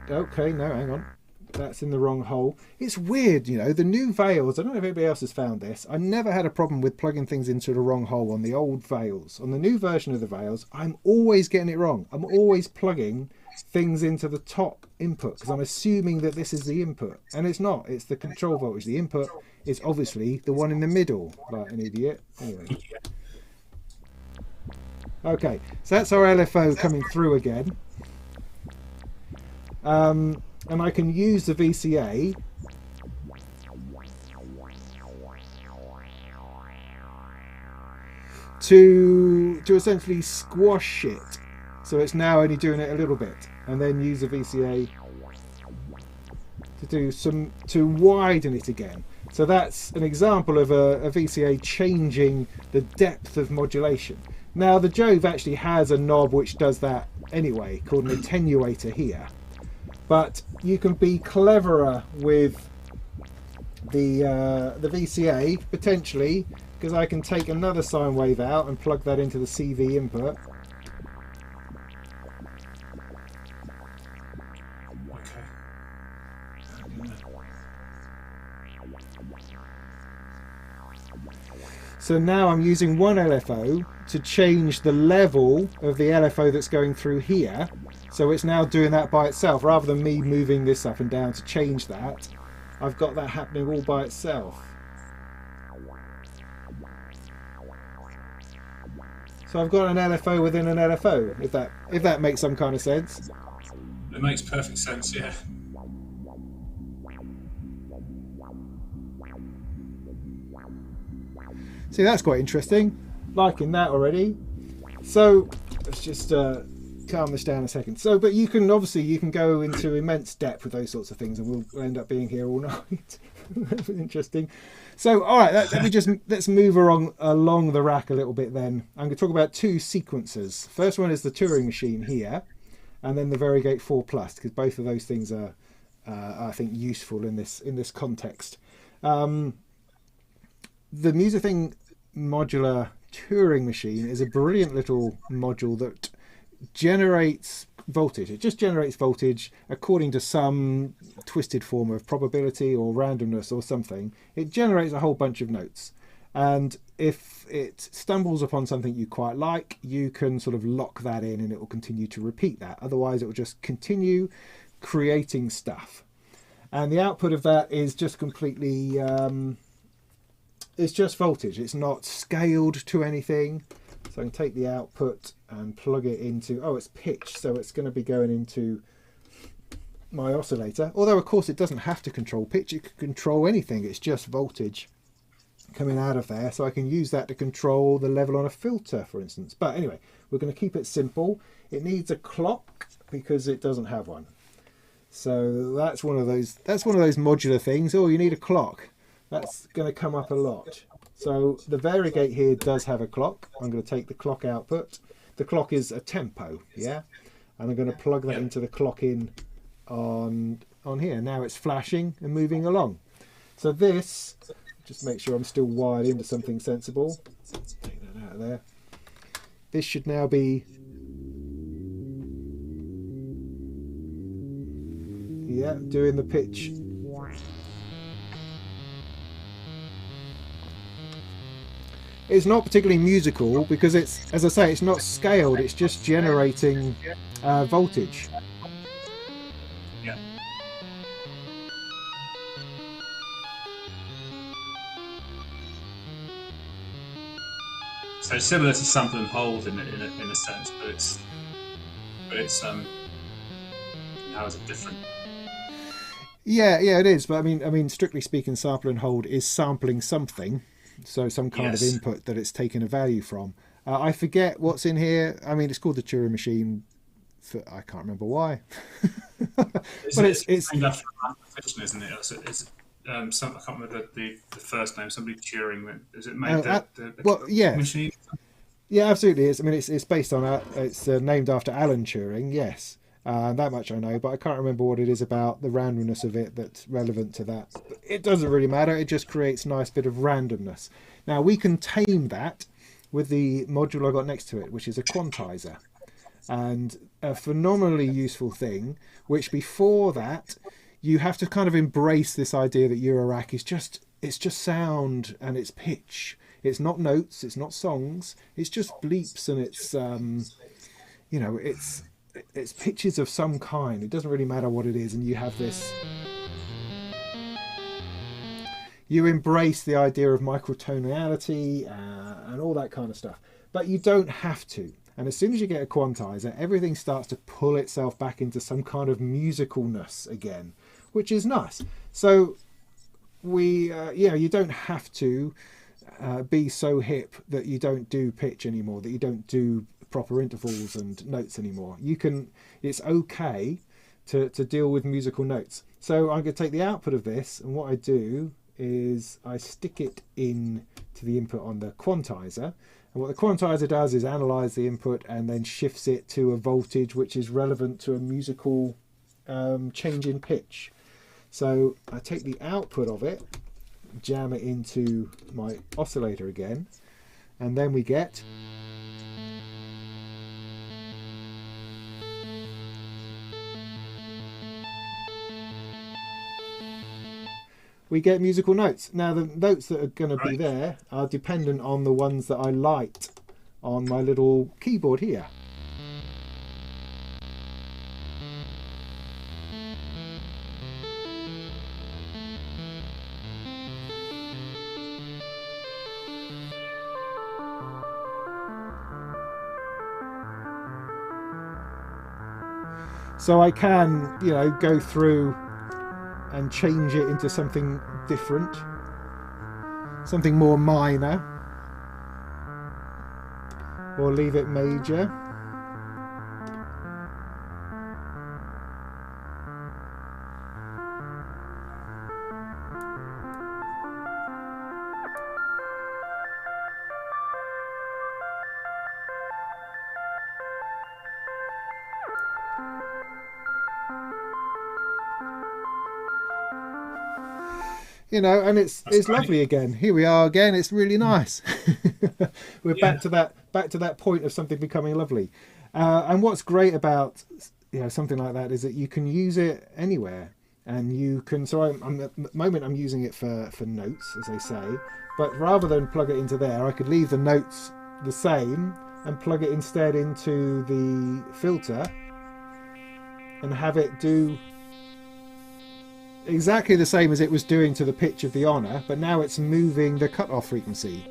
Okay, no, hang on. That's in the wrong hole. It's weird, you know, the new Veils, I don't know if anybody else has found this. I never had a problem with plugging things into the wrong hole on the old Veils. On the new version of the Veils, I'm always getting it wrong. I'm always plugging things into the top input because I'm assuming that this is the input. And it's not. It's the control voltage. The input is obviously the one in the middle, like an idiot. Anyway. Okay, so that's our LFO coming through again. And I can use the VCA to essentially squash it. So it's now only doing it a little bit, and then use the VCA to widen it again. So that's an example of a VCA changing the depth of modulation. Now the Jove actually has a knob which does that anyway, called an attenuator here. But you can be cleverer with the VCA, potentially, because I can take another sine wave out and plug that into the CV input. So now I'm using one LFO to change the level of the LFO that's going through here. So it's now doing that by itself, rather than me moving this up and down to change that. I've got that happening all by itself. So I've got an LFO within an LFO, if that makes some kind of sense. It makes perfect sense, yeah. See, that's quite interesting. Liking that already. So let's just calm this down a second. So, but you can go into immense depth with those sorts of things, and we'll end up being here all night. Interesting. So, all right, let's move along the rack a little bit. Then I'm going to talk about two sequencers. First one is the Turing machine here, and then the Variegate 4 Plus, because both of those things are, I think, useful in this context. The MusiThing modular Turing machine is a brilliant little module that generates voltage. It just generates voltage according to some twisted form of probability or randomness or something. It generates a whole bunch of notes, and if it stumbles upon something you quite like, you can sort of lock that in and it will continue to repeat that. Otherwise it will just continue creating stuff, and the output of that is just completely it's just voltage. It's not scaled to anything. So I can take the output and plug it into, it's pitch, so it's going to be going into my oscillator. Although of course it doesn't have to control pitch, it can control anything. It's just voltage coming out of there, so I can use that to control the level on a filter, for instance. But anyway, we're going to keep it simple. It needs a clock because it doesn't have one. So that's one of those modular things. Oh, you need a clock. That's going to come up a lot. So the Variegate here does have a clock. I'm going to take the clock output. The clock is a tempo, yeah? And I'm going to plug that into the clock in on here. Now it's flashing and moving along. So this, just make sure I'm still wired into something sensible. Take that out of there. This should now be, yeah, doing the pitch. it's not particularly musical because it's, as I say, it's not scaled. It's just generating voltage. Yeah. So it's similar to sample and hold in a sense, but it's how is it different? Yeah, it is. But I mean, strictly speaking, sample and hold is sampling something, so some kind of Yes. input that it's taken a value from. I forget what's in here. I mean, it's called the Turing machine. I can't remember why, but it's named after a mathematician, isn't it? I can't remember the first name. Somebody Turing. Is it made the well, yes, machine? yeah, absolutely. I mean, it's based on it's named after Alan Turing. Yes, that much I know, but I can't remember what it is about the randomness of it that's relevant to that. But it doesn't really matter. It just creates a nice bit of randomness. Now we can tame that with the module I got next to it, which is a quantizer, and a phenomenally useful thing. Which before that, you have to kind of embrace this idea that Eurorack is just sound and it's pitch. It's not notes, it's not songs, it's just bleeps, and it's it's pitches of some kind. It doesn't really matter what it is, and you have this. You embrace the idea of microtonality and all that kind of stuff, but you don't have to. And as soon as you get a quantizer, everything starts to pull itself back into some kind of musicalness again, which is nice. So you don't have to be so hip that you don't do pitch anymore, that you don't do proper intervals and notes anymore. It's okay to deal with musical notes. So I'm going to take the output of this, and what I do is I stick it in to the input on the quantizer. And what the quantizer does is analyze the input and then shifts it to a voltage which is relevant to a musical change in pitch. So I take the output of it, jam it into my oscillator again, and then we get musical notes. Now the notes that are going to be there are dependent on the ones that I light on my little keyboard here. So I can, go through and change it into something different, something more minor, or leave it major. And it's lovely again. Here we are again. It's really nice. We're back to that point of something becoming lovely. And what's great about something like that is that you can use it anywhere, and you can. So at the moment I'm using it for notes, as they say. But rather than plug it into there, I could leave the notes the same and plug it instead into the filter and have it do exactly the same as it was doing to the pitch of the honor, but now it's moving the cutoff frequency.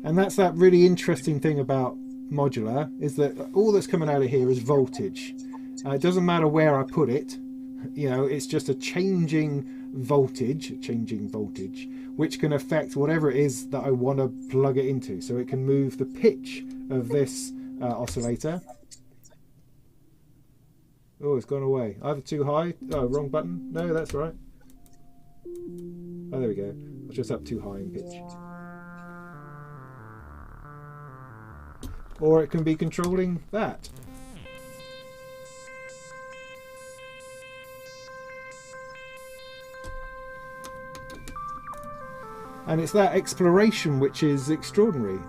And that's that really interesting thing about modular, is that all that's coming out of here is voltage. It doesn't matter where I put it, it's just a changing voltage, which can affect whatever it is that I want to plug it into. So it can move the pitch of this oscillator. Oh, it's gone away. Either too high. Oh, wrong button. No, that's right. Oh, there we go. I was just up too high in pitch. Or it can be controlling that. And it's that exploration which is extraordinary.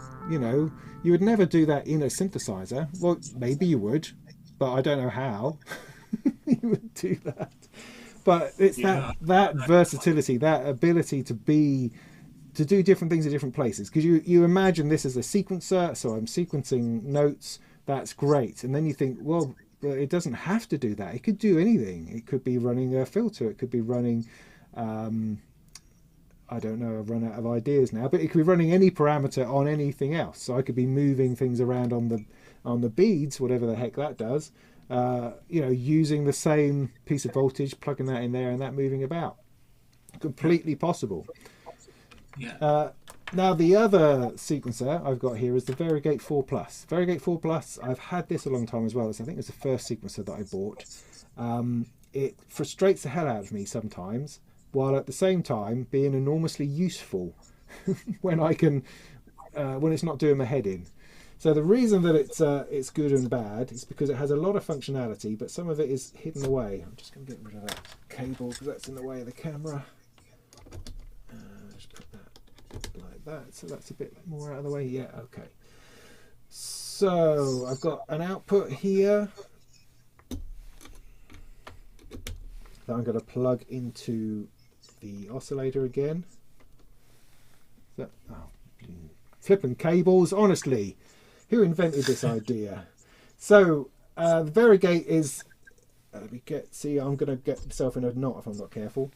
You would never do that in a synthesizer. Well, maybe you would, but I don't know how you would do that. But it's that versatility, that ability to do different things at different places. Because you imagine this as a sequencer, so I'm sequencing notes. That's great, and then you think, well, it doesn't have to do that. It could do anything. It could be running a filter. It could be running, I don't know, I've run out of ideas now, but it could be running any parameter on anything else. So I could be moving things around on the beads, whatever the heck that does, using the same piece of voltage, plugging that in there and that moving about. Completely possible. Yeah. Now the other sequencer I've got here is the Variegate 4 Plus. Variegate 4 Plus, I've had this a long time as well. I think it's the first sequencer that I bought. It frustrates the hell out of me sometimes, while at the same time being enormously useful when it's not doing my head in. So the reason that it's good and bad is because it has a lot of functionality, but some of it is hidden away. I'm just going to get rid of that cable because that's in the way of the camera. Just put that like that, so that's a bit more out of the way. Yeah, okay. So I've got an output here that I'm going to plug into the oscillator again. Flipping cables, honestly, who invented this idea? So the Variegate is, I'm going to get myself in a knot if I'm not careful.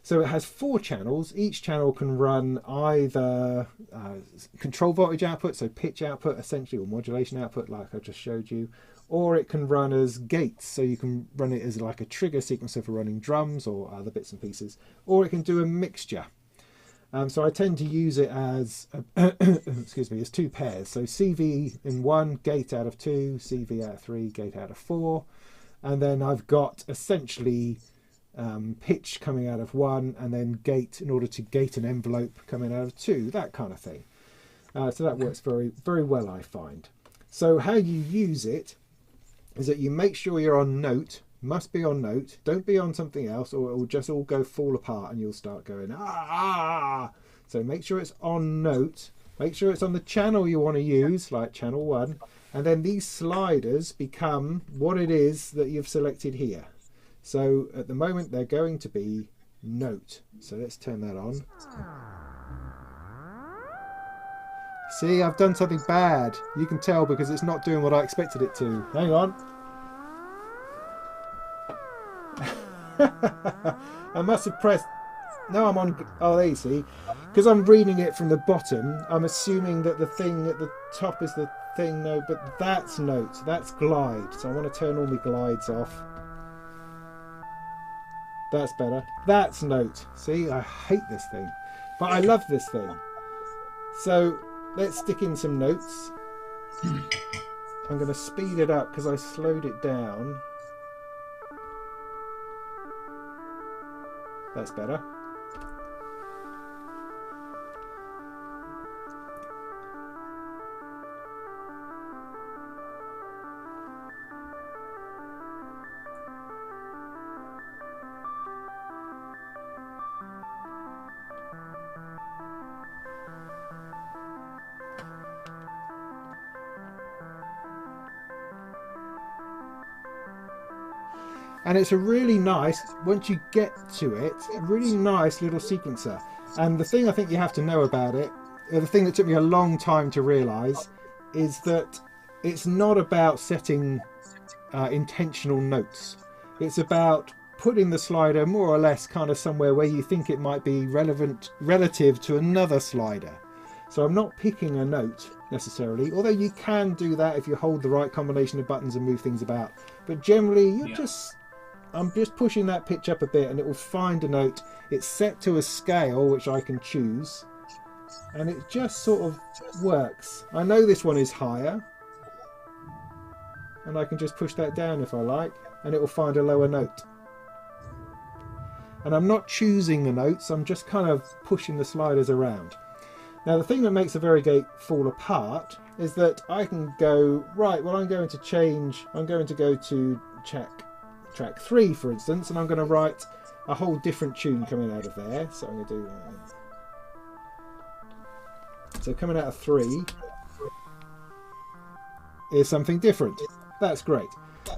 So it has 4 channels. Each channel can run either control voltage output, so pitch output essentially, or modulation output like I just showed you, or it can run as gates, so you can run it as like a trigger sequencer for running drums or other bits and pieces, or it can do a mixture. So I tend to use it as excuse me, as 2 pairs, so CV in 1, gate out of 2, CV out of 3, gate out of 4, and then I've got essentially pitch coming out of 1, and then gate in order to gate an envelope coming out of 2, that kind of thing. So that works very, very well, I find. So how you use it is that you make sure you're on note, must be on note, don't be on something else or it will just all fall apart and you'll start going ah. So make sure it's on note, make sure it's on the channel you want to use, like channel 1, and then these sliders become what it is that you've selected here. So at the moment they're going to be note. So let's turn that on. See, I've done something bad. You can tell because it's not doing what I expected it to. Hang on. I must have pressed... No, I'm on... Oh, there you see. Because I'm reading it from the bottom, I'm assuming that the thing at the top is the thing. No, but that's note. That's glide. So I want to turn all my glides off. That's better. That's note. See, I hate this thing. But I love this thing. So let's stick in some notes. I'm going to speed it up because I slowed it down. That's better. And it's a really nice, once you get to it, a really nice little sequencer. And the thing I think you have to know about it, the thing that took me a long time to realise, is that it's not about setting intentional notes. It's about putting the slider more or less kind of somewhere where you think it might be relevant relative to another slider. So I'm not picking a note necessarily, although you can do that if you hold the right combination of buttons and move things about. But generally, I'm just pushing that pitch up a bit and it will find a note. It's set to a scale which I can choose and it just sort of works. I know this one is higher and I can just push that down if I like and it will find a lower note. And I'm not choosing the notes, I'm just kind of pushing the sliders around. Now the thing that makes a Variegate fall apart is that I can go, right, well I'm going to go to track 3 for instance, and I'm going to write a whole different tune coming out of there. So I'm going to do so coming out of 3, is something different. That's great.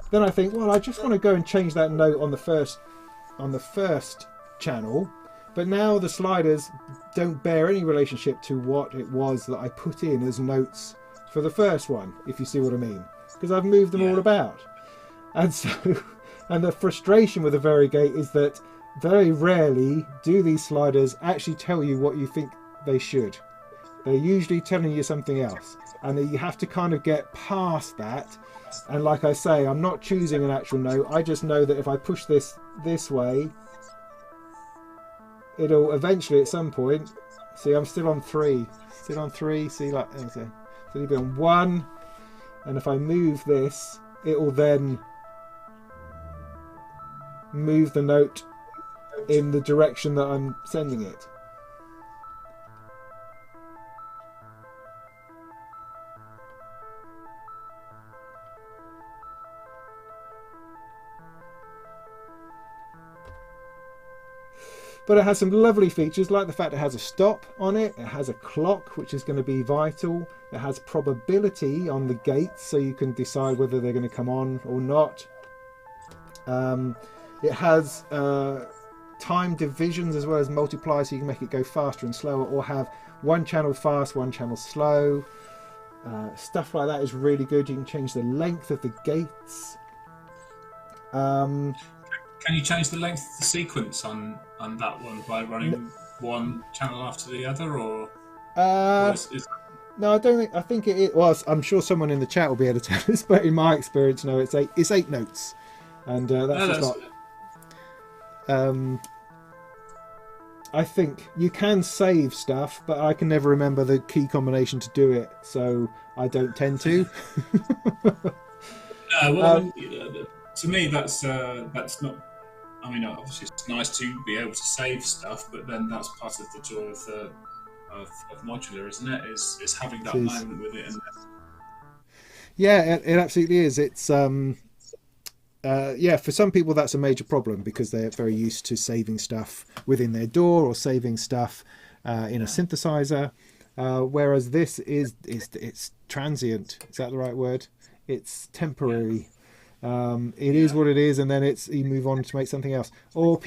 Then I think, well, I just want to go and change that note on the first channel, but now the sliders don't bear any relationship to what it was that I put in as notes for the first one, if you see what I mean, because I've moved them all about. And so, and the frustration with a variegate is that very rarely do these sliders actually tell you what you think they should. They're usually telling you something else, and you have to kind of get past that. And like I say, I'm not choosing an actual note. I just know that if I push this way, it'll eventually at some point, see, I'm still on 3, see, like, so it'll be on 1, and if I move this, it will then move the note in the direction that I'm sending it. But it has some lovely features, like the fact it has a stop on it, it has a clock, which is going to be vital, it has probability on the gates, so you can decide whether they're going to come on or not. It has time divisions as well as multiply, so you can make it go faster and slower, or have one channel fast, one channel slow. Stuff like that is really good. You can change the length of the gates. Can you change the length of the sequence on that one by running one channel after the other, or no, I don't think. I think it is. Well, I'm sure someone in the chat will be able to tell us, but in my experience, no, it's 8 notes, and that's just not. I think you can save stuff, but I can never remember the key combination to do it, so I don't tend to. To me, that's not. I mean, obviously, it's nice to be able to save stuff, but then that's part of the joy of modular, isn't it? Is having that moment with it. Yeah, it absolutely is. It's for some people that's a major problem because they're very used to saving stuff within their DAW or saving stuff in a synthesizer, whereas this it's transient. Is that the right word? It's temporary. It is what it is, and then you move on to make something else. Or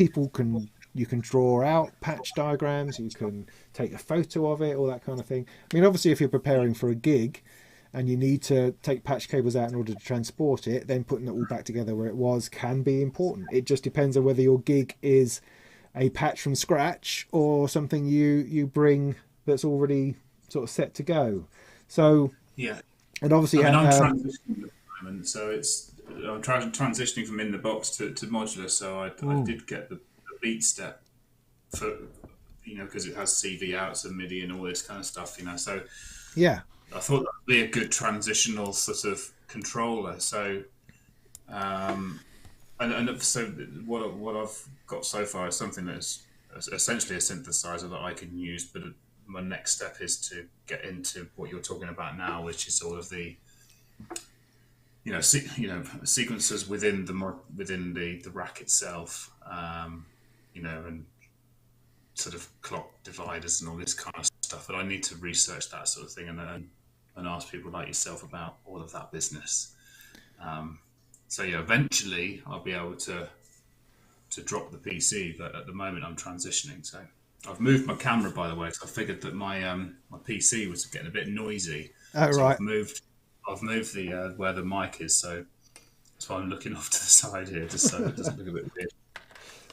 you can draw out patch diagrams, you can take a photo of it, all that kind of thing. I mean, obviously, if you're preparing for a gig and you need to take patch cables out in order to transport it, then putting it all back together where it was can be important. It just depends on whether your gig is a patch from scratch or something you bring that's already sort of set to go. So and obviously, I'm transitioning at the moment, so I'm transitioning from in the box to modular. So I did get the beat step for because it has CV outs and MIDI and all this kind of stuff. So I thought that would be a good transitional sort of controller. So so what I've got so far is something that's essentially a synthesizer that I can use, but my next step is to get into what you're talking about now, which is all of the sequences within the rack itself, and sort of clock dividers and all this kind of stuff. But I need to research that sort of thing and ask people like yourself about all of that business. Eventually I'll be able to drop the PC, but at the moment I'm transitioning. So I've moved my camera, by the way, because I figured that my PC was getting a bit noisy. Oh, so right. I've moved the where the mic is, so that's why I'm looking off to the side here, just so it doesn't look a bit weird.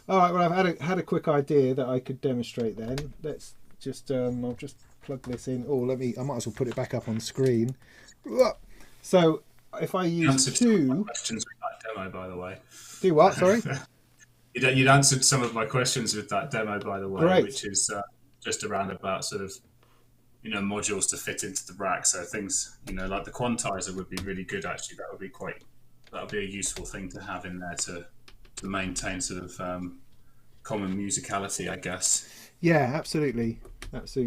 All right. Well, I've had a quick idea that I could demonstrate. Then let's just I'll just plug this in. I might as well put it back up on screen. So if I use two questions with that demo, by the way. Do what? Sorry. You'd answered some of my questions with that demo, by the way, Great. Which is just around about sort of modules to fit into the rack. So things like the Quantizer would be really good. Actually, that would be a useful thing to have in there to maintain sort of common musicality, I guess. Yeah, absolutely. So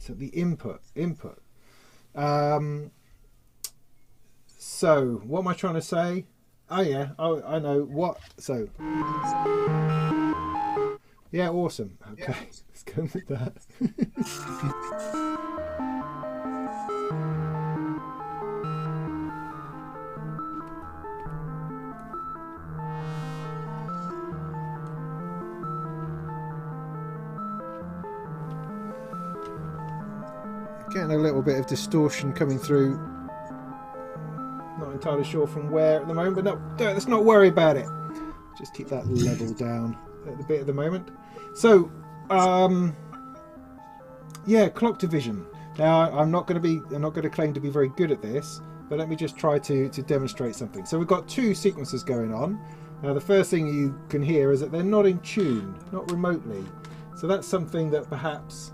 the input. So what am I trying to say? Oh yeah, I know what. So yeah, awesome. Okay, let's go with that. Getting a little bit of distortion coming through. Not entirely sure from where at the moment, but no, let's not worry about it. Just keep that level down a bit at the moment. So, yeah, clock division. Now, I'm not going to claim to be very good at this, but let me just try to demonstrate something. So we've got two sequences going on. Now, the first thing you can hear is that they're not in tune, not remotely. So that's something that perhaps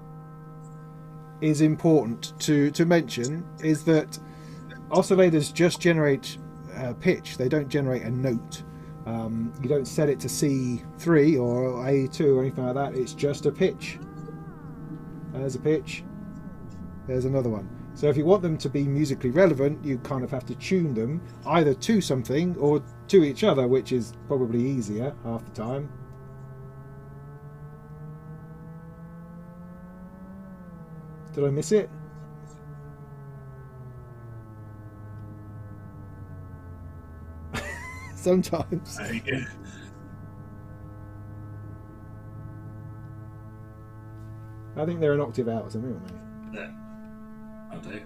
is important to mention, is that oscillators just generate pitch. They don't generate a note. You don't set it to C3 or A2 or anything like that. It's just a pitch. There's a pitch. There's another one. So if you want them to be musically relevant, you kind of have to tune them either to something or to each other, which is probably easier half the time. Did I miss it? Sometimes. Yeah. I think they're an octave out or something, aren't they? Yeah. I'll do.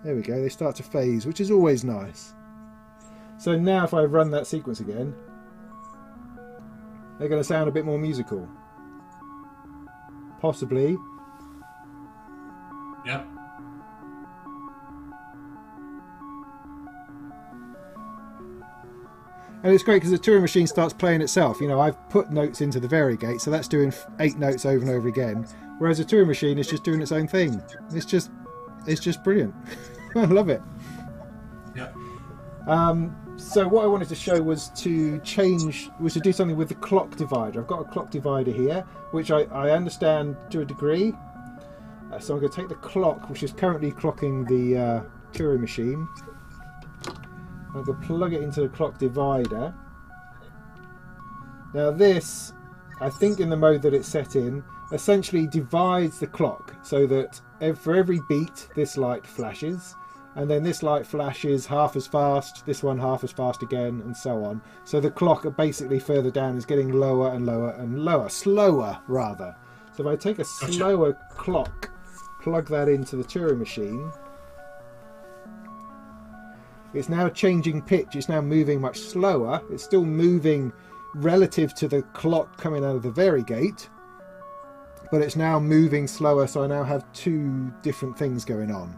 There we go, they start to phase, which is always nice. So now if I run that sequence again, they're going to sound a bit more musical. Possibly. Yep. And it's great because the Turing machine starts playing itself. You know, I've put notes into the varigate, so that's doing 8 notes over and over again. Whereas a Turing machine is just doing its own thing. It's just brilliant. I love it. Yeah. So what I wanted to show was to do something with the clock divider. I've got a clock divider here, which I understand to a degree. So I'm going to take the clock, which is currently clocking the Turing machine. I'm going to plug it into the clock divider. Now this, I think in the mode that it's set in, essentially divides the clock so that for every beat this light flashes, and then this light flashes half as fast, this one half as fast again, and so on. So the clock basically further down is getting lower and lower and lower, slower rather. So if I take a slower clock, plug that into the Turing machine, it's now changing pitch. It's now moving much slower. It's still moving relative to the clock coming out of the varigate, but it's now moving slower, so I now have 2 different things going on.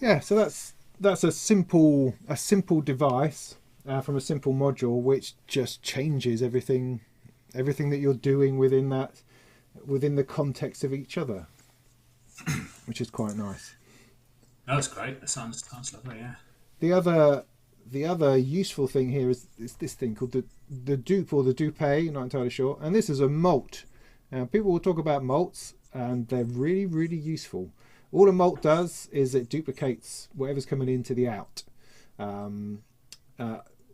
Yeah, so that's a simple device from a simple module, which just changes everything that you're doing within the context of each other, which is quite nice. That's great. That sounds lovely. Yeah. The other useful thing here is this thing called the dupe or the dupe. Not entirely sure. And this is a mult. Now people will talk about mults, and they're really, really useful. All a mult does is it duplicates whatever's coming into the out.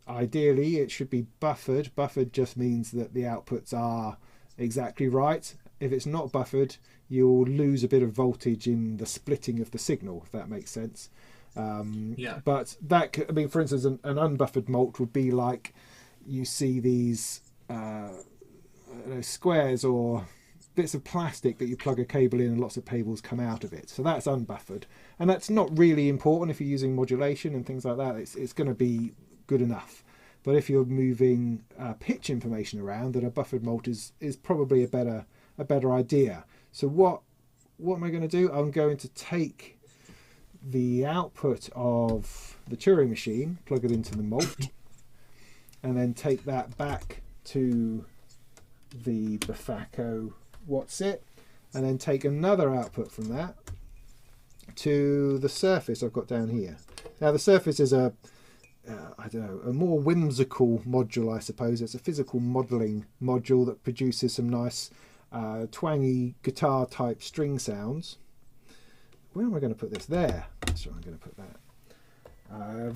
Ideally, it should be buffered. Buffered just means that the outputs are exactly right. If it's not buffered, you'll lose a bit of voltage in the splitting of the signal, if that makes sense. Yeah. But that, I mean, for instance, an unbuffered mult would be like you see these squares or bits of plastic that you plug a cable in and lots of cables come out of it. So that's unbuffered, and that's not really important if you're using modulation and things like that. It's going to be good enough. But if you're moving pitch information around, then a buffered mult is probably a better idea. So what am I going to do? I'm going to take the output of the Turing machine, plug it into the mult, and then take that back to the Bufacco what's it, and then take another output from that to the surface I've got down here. Now the surface is a I don't know, a more whimsical module, I suppose. It's a physical modelling module that produces some nice twangy guitar type string sounds. Where am I going to put this? There. That's where I'm going to put that.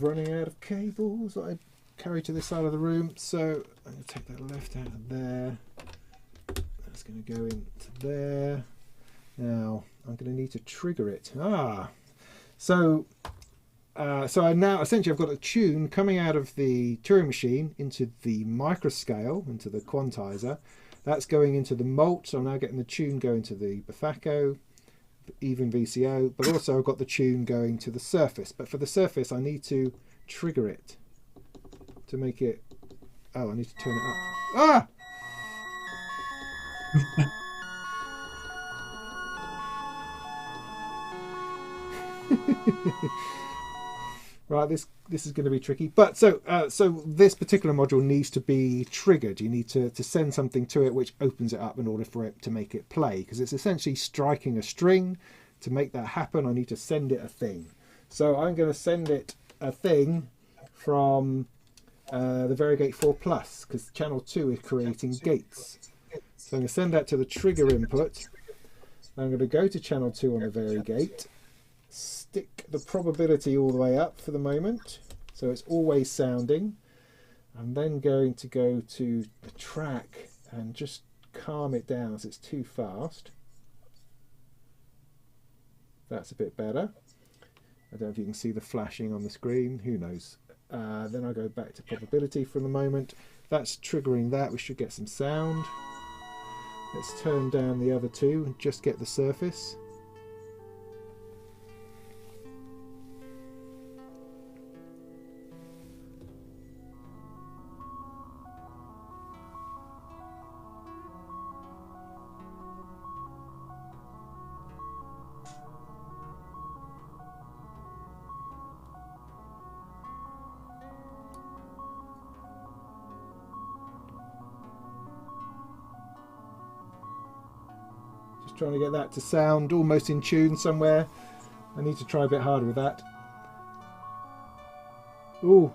Running out of cables that I carry to this side of the room, so I'm going to take that left out of there. That's going to go into there. Now I'm going to need to trigger it. So I now essentially I've got a tune coming out of the Turing machine into the microscale, into the quantizer. That's going into the mult, so I'm now getting the tune going to the Bufacco, even VCO, but also I've got the tune going to the surface. But for the surface I need to trigger it to make it... Oh, I need to turn it up. Right, this is going to be tricky. But so this particular module needs to be triggered. You need to send something to it which opens it up in order for it to make it play, because it's essentially striking a string. To make that happen, I need to send it a thing. So I'm going to send it a thing from the Variegate 4 Plus, because channel 2 is creating gates. So I'm going to send that to the trigger input. I'm going to go to channel 2 on the Variegate, stick the probability all the way up for the moment, so it's always sounding. I'm then going to go to the track and just calm it down so it's too fast. That's a bit better. I don't know if you can see the flashing on the screen, who knows. Then I go back to probability for the moment. That's triggering that. We should get some sound. Let's turn down the other two and just get the surface. Trying to get that to sound almost in tune somewhere. I need to try a bit harder with that. Ooh.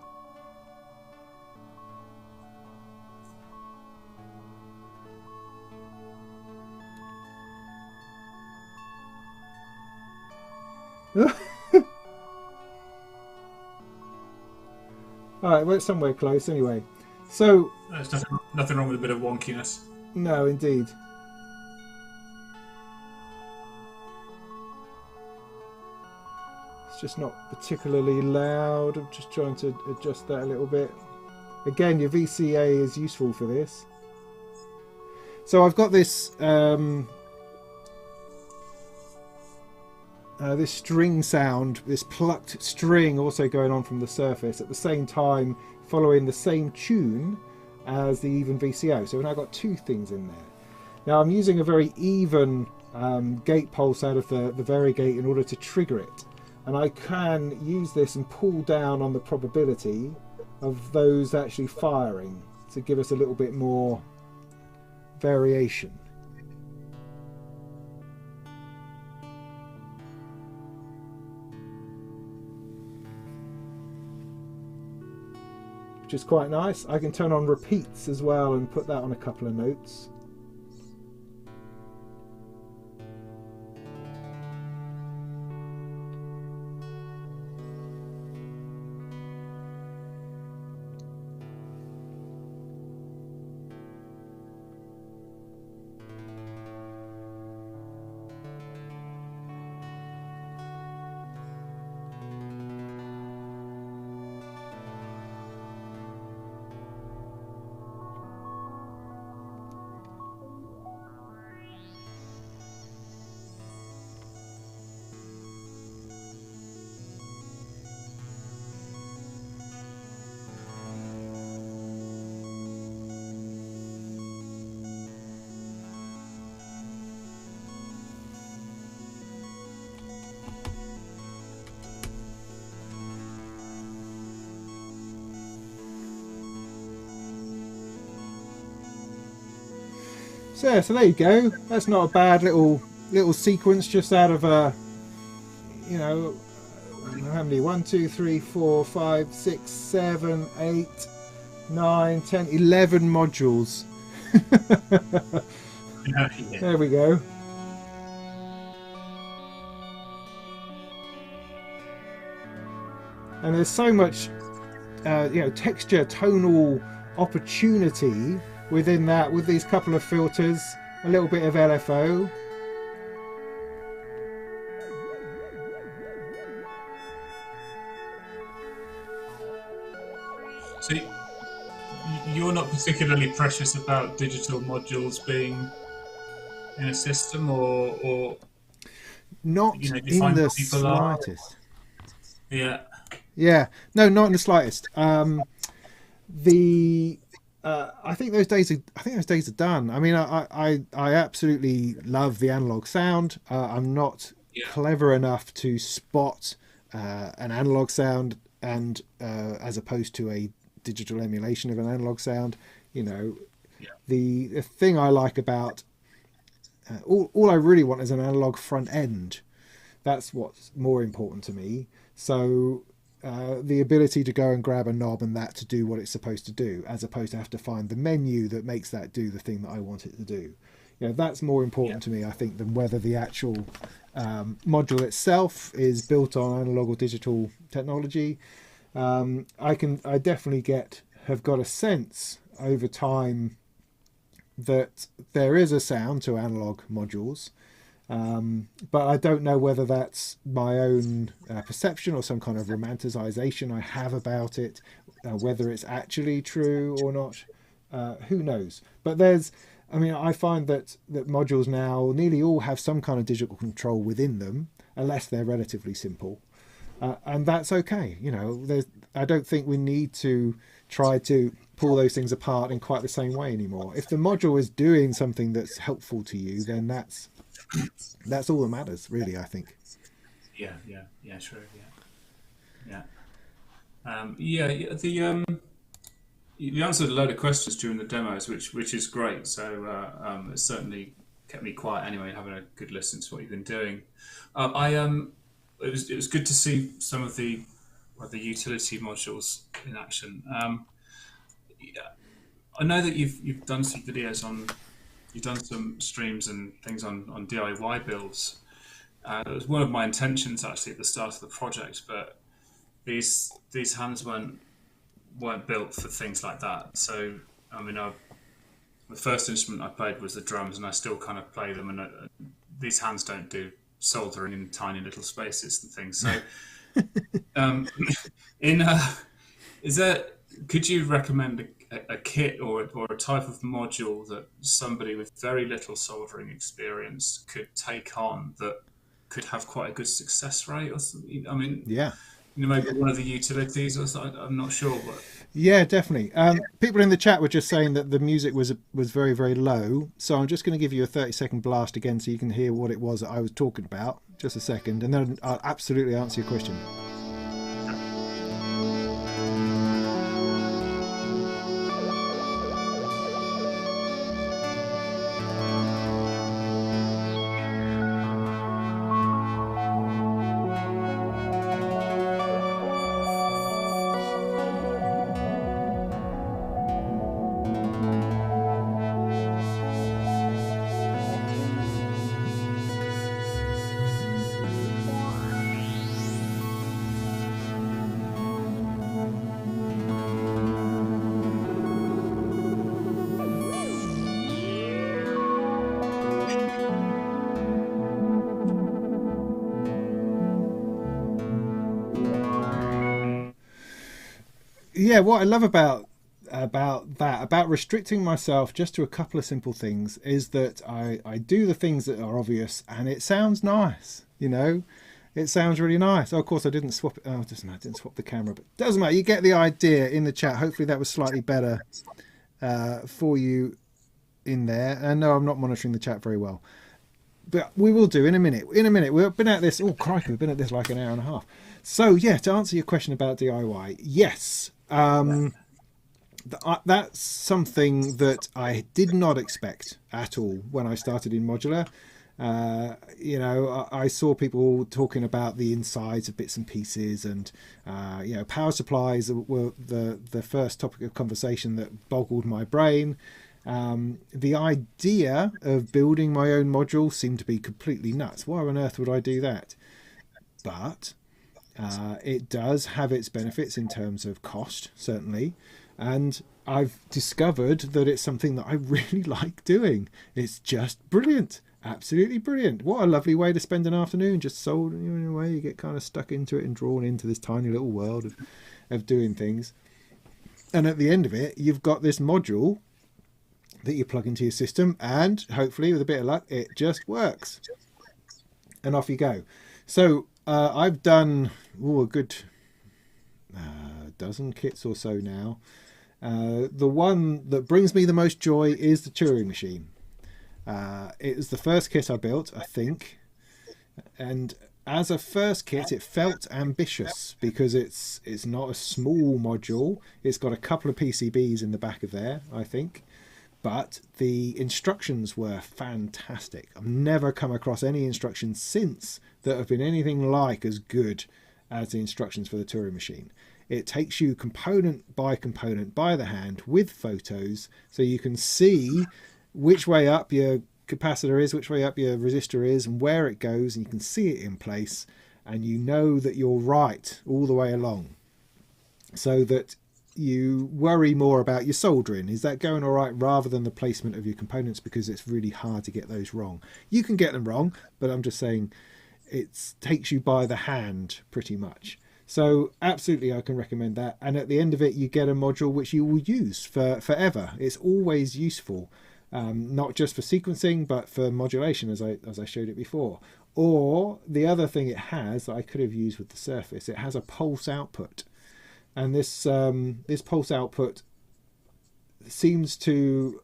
Alright, well, it's somewhere close anyway. So there's nothing wrong with a bit of wonkiness. No, indeed. Just not particularly loud. I'm just trying to adjust that a little bit. Again, your VCA is useful for this. So I've got this this string sound, this plucked string also going on from the surface at the same time, following the same tune as the even VCO. So we've now got two things in there. Now I'm using a very even gate pulse out of the Variegate in order to trigger it. And I can use this and pull down on the probability of those actually firing to give us a little bit more variation. Which is quite nice. I can turn on repeats as well and put that on a couple of notes. So yeah, so there you go. That's not a bad little sequence just out of you know, how many? 1, 2, 3, 4, 5, 6, 7, 8, 9, 10, 11 modules. Yeah. There we go. And there's so much, texture, tonal opportunity within that, with these couple of filters, a little bit of LFO. So you're not particularly precious about digital modules being in a system, or Not do you in find the people are? slightest. Yeah. Yeah, no, not in the slightest. The I think those days are done. I mean, I absolutely love the analog sound. I'm not Yeah. clever enough to spot an analog sound, and as opposed to a digital emulation of an analog sound. You know, Yeah. the thing I like about all I really want is an analog front end. That's what's more important to me. So the ability to go and grab a knob and that to do what it's supposed to do, as opposed to have to find the menu that makes that do the thing that I want it to do. That's more important to me, I think, than whether the actual module itself is built on analog or digital technology. I definitely have got a sense over time that there is a sound to analog modules. But I don't know whether that's my own perception or some kind of romanticization I have about it, whether it's actually true or not. Who knows? But I find that modules now nearly all have some kind of digital control within them, unless they're relatively simple. And that's okay. I don't think we need to try to pull those things apart in quite the same way anymore. If the module is doing something that's helpful to you, then that's all that matters, really, I think. Yeah, sure, yeah. You answered a load of questions during the demos, which is great. So it certainly kept me quiet anyway, having a good listen to what you've been doing. It was good to see some of the utility modules in action. Yeah, I know that you've done some videos you've done some streams and things on DIY builds. It was one of my intentions actually at the start of the project, but these hands weren't built for things like that. So I mean, the first instrument I played was the drums, and I still kind of play them. And these hands don't do soldering in tiny little spaces and things. So, in is there? Could you recommend a kit or a type of module that somebody with very little soldering experience could take on that could have quite a good success rate, or something? I mean, Yeah. maybe one of the utilities or something. I'm not sure, but Yeah, definitely. People in the chat were just saying that the music was very, very low. So I'm just going to give you a 30-second blast again so you can hear what it was that I was talking about. Just a second, and then I'll absolutely answer your question. Yeah, what I love about restricting myself just to a couple of simple things is that I do the things that are obvious and it sounds nice, it sounds really nice. Oh, of course I didn't swap it. Oh, it doesn't matter, I didn't swap the camera, but doesn't matter, you get the idea in the chat. Hopefully that was slightly better for you in there. And no, I'm not monitoring the chat very well, but we will do in a minute. We've been at this, oh crikey, we've been at this like an hour and a half. So yeah, to answer your question about DIY, yes. That's something that I did not expect at all when I started in modular. I saw people talking about the insides of bits and pieces, and power supplies were the first topic of conversation that boggled my brain. The idea of building my own module seemed to be completely nuts. Why on earth would I do that? But it does have its benefits in terms of cost, certainly. And I've discovered that it's something that I really like doing. It's just brilliant. Absolutely brilliant. What a lovely way to spend an afternoon, just soldering away. You get kind of stuck into it and drawn into this tiny little world of doing things. And at the end of it, you've got this module that you plug into your system, and hopefully with a bit of luck, it just works. And off you go. So I've done a good dozen kits or so now. The one that brings me the most joy is the Turing machine. It was the first kit I built, I think, and as a first kit it felt ambitious because it's not a small module. It's got a couple of PCBs in the back of there, I think, but the instructions were fantastic. I've never come across any instructions since that have been anything like as good as the instructions for the Turing machine. It takes you component by the hand with photos, so you can see which way up your capacitor is, which way up your resistor is, and where it goes, and you can see it in place, and you know that you're right all the way along, so that you worry more about your soldering. Is that going all right, rather than the placement of your components, because it's really hard to get those wrong. You can get them wrong, but I'm just saying it takes you by the hand pretty much. So absolutely, I can recommend that. And at the end of it, you get a module which you will use for forever. It's always useful, not just for sequencing, but for modulation, as I showed it before. Or the other thing it has that I could have used with the Surface, it has a pulse output, and this pulse output seems to,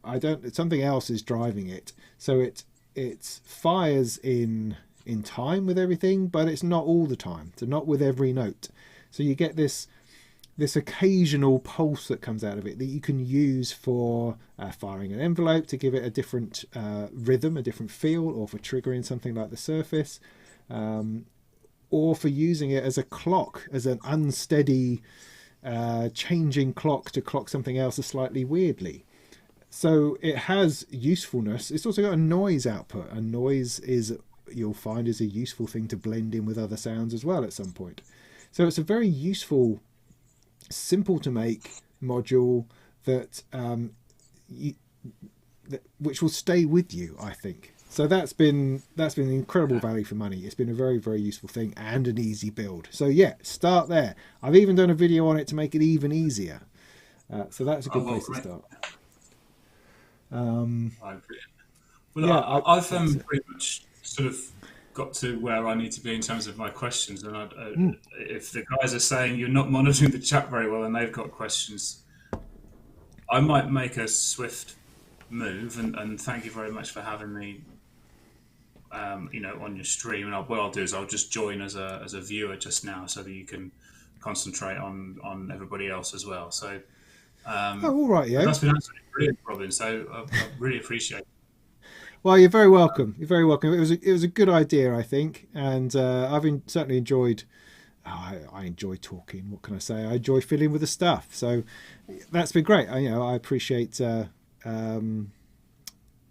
something else is driving it. So it fires in time with everything, but it's not all the time. So not with every note. So you get this occasional pulse that comes out of it that you can use for firing an envelope to give it a different rhythm, a different feel, or for triggering something like the Surface, or for using it as a clock, as an unsteady changing clock to clock something else slightly weirdly. So it has usefulness. It's also got a noise output. And noise you'll find is a useful thing to blend in with other sounds as well at some point. So it's a very useful, simple to make module that which will stay with you, I think. So that's been an incredible value for money. It's been a very, very useful thing and an easy build. So yeah, start there. I've even done a video on it to make it even easier. So that's a good place to start. I've pretty much sort of got to where I need to be in terms of my questions, and if the guys are saying you're not monitoring the chat very well and they've got questions, I might make a swift move, and thank you very much for having me on your stream. And what I'll do is I'll just join as a viewer just now, so that you can concentrate on everybody else as well. So all right, yeah, that's been absolutely brilliant, Robin, so I really appreciate it. Well, you're very welcome. You're very welcome. It was a good idea, I think, and I've certainly enjoyed. I enjoy talking. What can I say? I enjoy filling with the stuff. So that's been great. I appreciate. I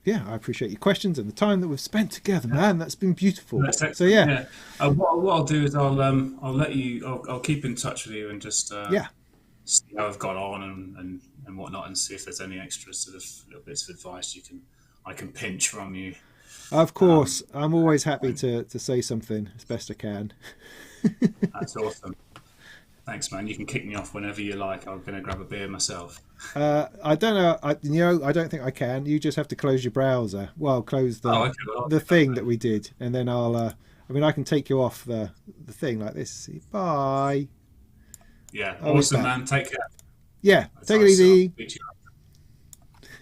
appreciate your questions and the time that we've spent together, man. That's been beautiful. So yeah. What I'll do is I'll let you. I'll keep in touch with you and just see how I've got on and whatnot, and see if there's any extra sort of little bits of advice I can pinch from you. Of course, I'm always happy to say something as best I can. That's awesome. Thanks, man. You can kick me off whenever you like. I'm going to grab a beer myself. I don't know. I don't think I can. You just have to close your browser. Well, close the thing that we did, and then I'll. I can take you off the thing like this. Bye. Yeah, awesome, man. Take care. Yeah, take it easy.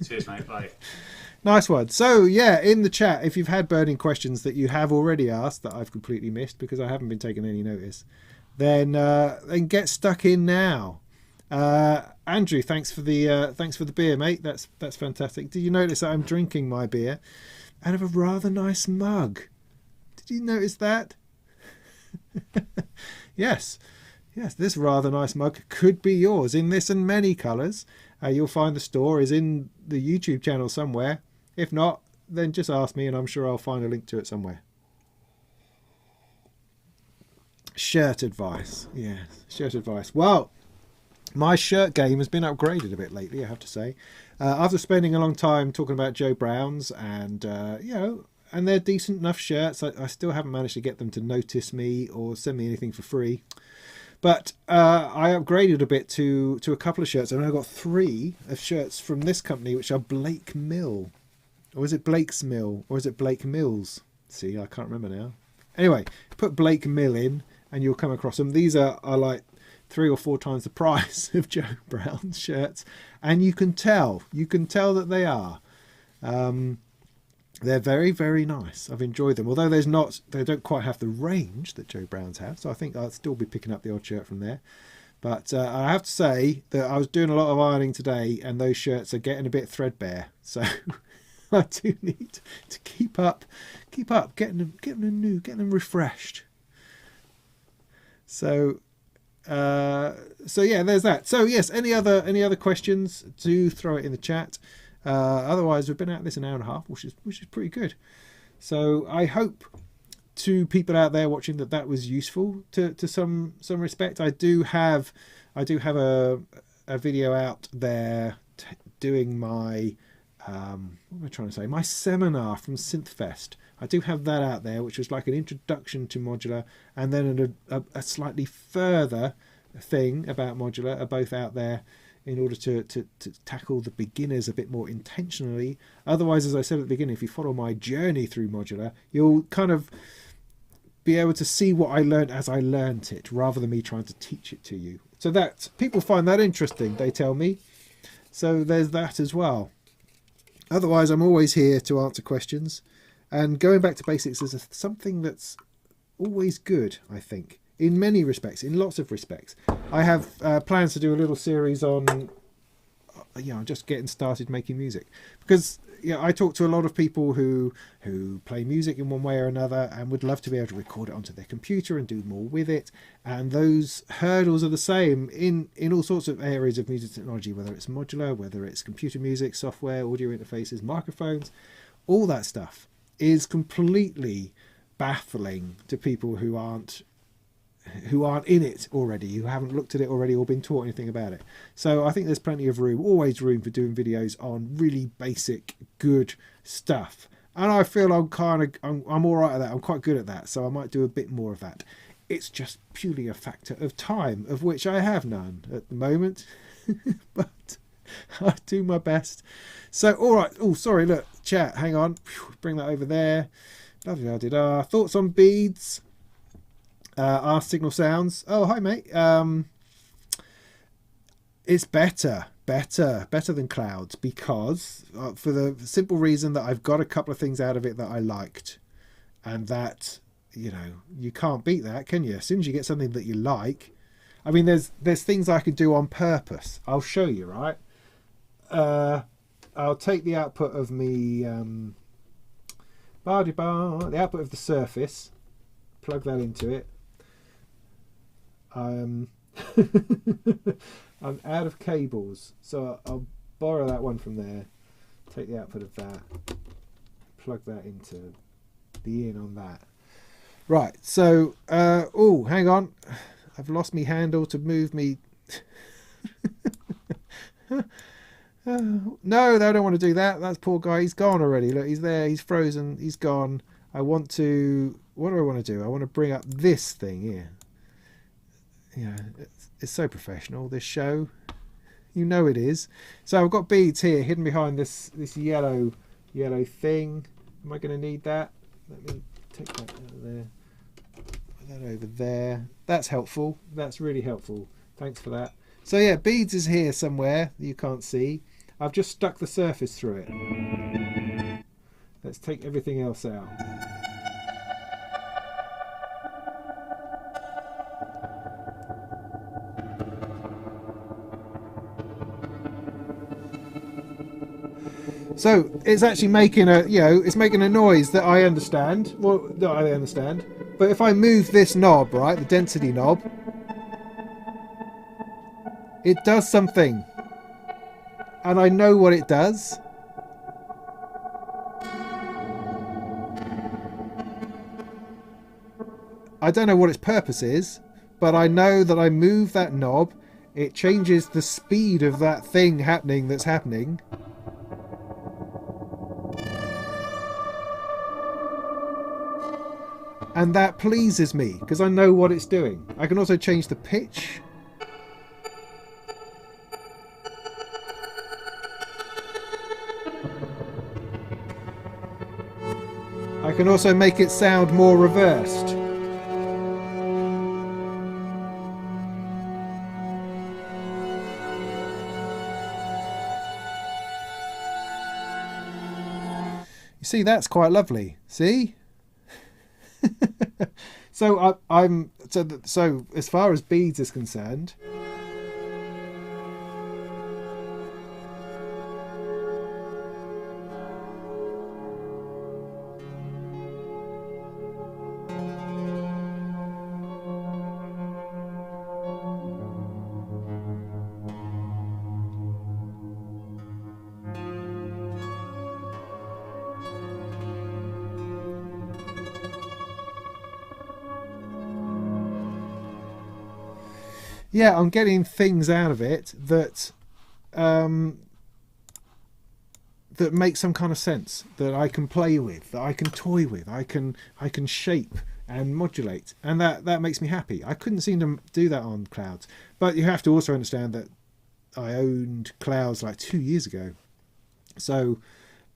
Cheers, mate. Bye. Nice one. So yeah, in the chat, if you've had burning questions that you have already asked that I've completely missed because I haven't been taking any notice, then get stuck in now. Andrew, thanks for the beer, mate. That's fantastic. Did you notice that I'm drinking my beer out of a rather nice mug? Did you notice that? Yes, this rather nice mug could be yours in this and many colours. You'll find the store is in the YouTube channel somewhere. If not, then just ask me and I'm sure I'll find a link to it somewhere. Shirt advice. Yes, shirt advice. Well, my shirt game has been upgraded a bit lately, I have to say. After spending a long time talking about Joe Brown's and, and they're decent enough shirts, I still haven't managed to get them to notice me or send me anything for free. But I upgraded a bit to a couple of shirts. And I've got 3 of shirts from this company, which are Blake Mill. Or is it Blake's Mill? Or is it Blake Mills? See, I can't remember now. Anyway, put Blake Mill in and you'll come across them. These are like 3 or 4 times the price of Joe Brown's shirts. And you can tell that they are. They're very, very nice. I've enjoyed them. Although they don't quite have the range that Joe Brown's have. So I think I'll still be picking up the odd shirt from there. But I have to say that I was doing a lot of ironing today and those shirts are getting a bit threadbare. So I do need to keep up, getting them new, getting them refreshed. So yeah, there's that. So yes, any other questions, do throw it in the chat. Otherwise, we've been at this an hour and a half, which is pretty good. So I hope to people out there watching that was useful to some respect. I do have a video out there doing my what am I trying to say? My seminar from SynthFest. I do have that out there, which was like an introduction to Modular, and then a slightly further thing about Modular are both out there in order to tackle the beginners a bit more intentionally. Otherwise, as I said at the beginning, if you follow my journey through Modular, you'll kind of be able to see what I learned as I learnt it, rather than me trying to teach it to you. So that people find that interesting, they tell me. So there's that as well. Otherwise, I'm always here to answer questions. And going back to basics is something that's always good, I think, in many respects, in lots of respects. I have plans to do a little series on, just getting started making music. Because I talk to a lot of people who play music in one way or another and would love to be able to record it onto their computer and do more with it. And those hurdles are the same in all sorts of areas of music technology, whether it's modular, whether it's computer music, software, audio interfaces, microphones, all that stuff is completely baffling to people who aren't in it already, who haven't looked at it already or been taught anything about it. So I think there's plenty of room, always room for doing videos on really basic, good stuff. And I feel I'm all right at that. I'm quite good at that. So I might do a bit more of that. It's just purely a factor of time, of which I have none at the moment. But I do my best. So, all right. Oh, sorry. Look, chat. Hang on. Bring that over there. Da-da-da-da-da. Thoughts on beads? Our signal sounds. Oh, hi, mate. It's better than clouds, because for the simple reason that I've got a couple of things out of it that I liked, and that you can't beat that, can you? As soon as you get something that you like, I mean, there's things I could do on purpose. I'll show you, right? I'll take the output of me the output of the Surface, plug that into it. I'm out of cables, so I'll borrow that one from there, take the output of that, plug that into the in on that. Right, so oh, hang on, I've lost me handle to move me. No, they don't want to do that. That's poor guy. He's gone already. Look, he's there. He's frozen. He's gone. What do I want to do? I want to bring up this thing here. It's so professional, this show. You know it is. So I've got beads here hidden behind this yellow thing. Am I going to need that? Let me take that out of there. Put that over there. That's helpful. That's really helpful. Thanks for that. So yeah, beads is here somewhere that you can't see. I've just stuck the Surface through it. Let's take everything else out. So it's actually making a, it's making a noise that I understand. Well, that I understand. But if I move this knob, right, the density knob, it does something. And I know what it does. I don't know what its purpose is, but I know that I move that knob, it changes the speed of that thing happening that's happening. And that pleases me, because I know what it's doing. I can also change the pitch. I can also make it sound more reversed. You see, that's quite lovely. See? So so as far as beads is concerned, yeah, I'm getting things out of it that that make some kind of sense, that I can play with, that I can toy with, I can shape and modulate, and that makes me happy. I couldn't seem to do that on clouds, but you have to also understand that I owned clouds like 2 years ago, so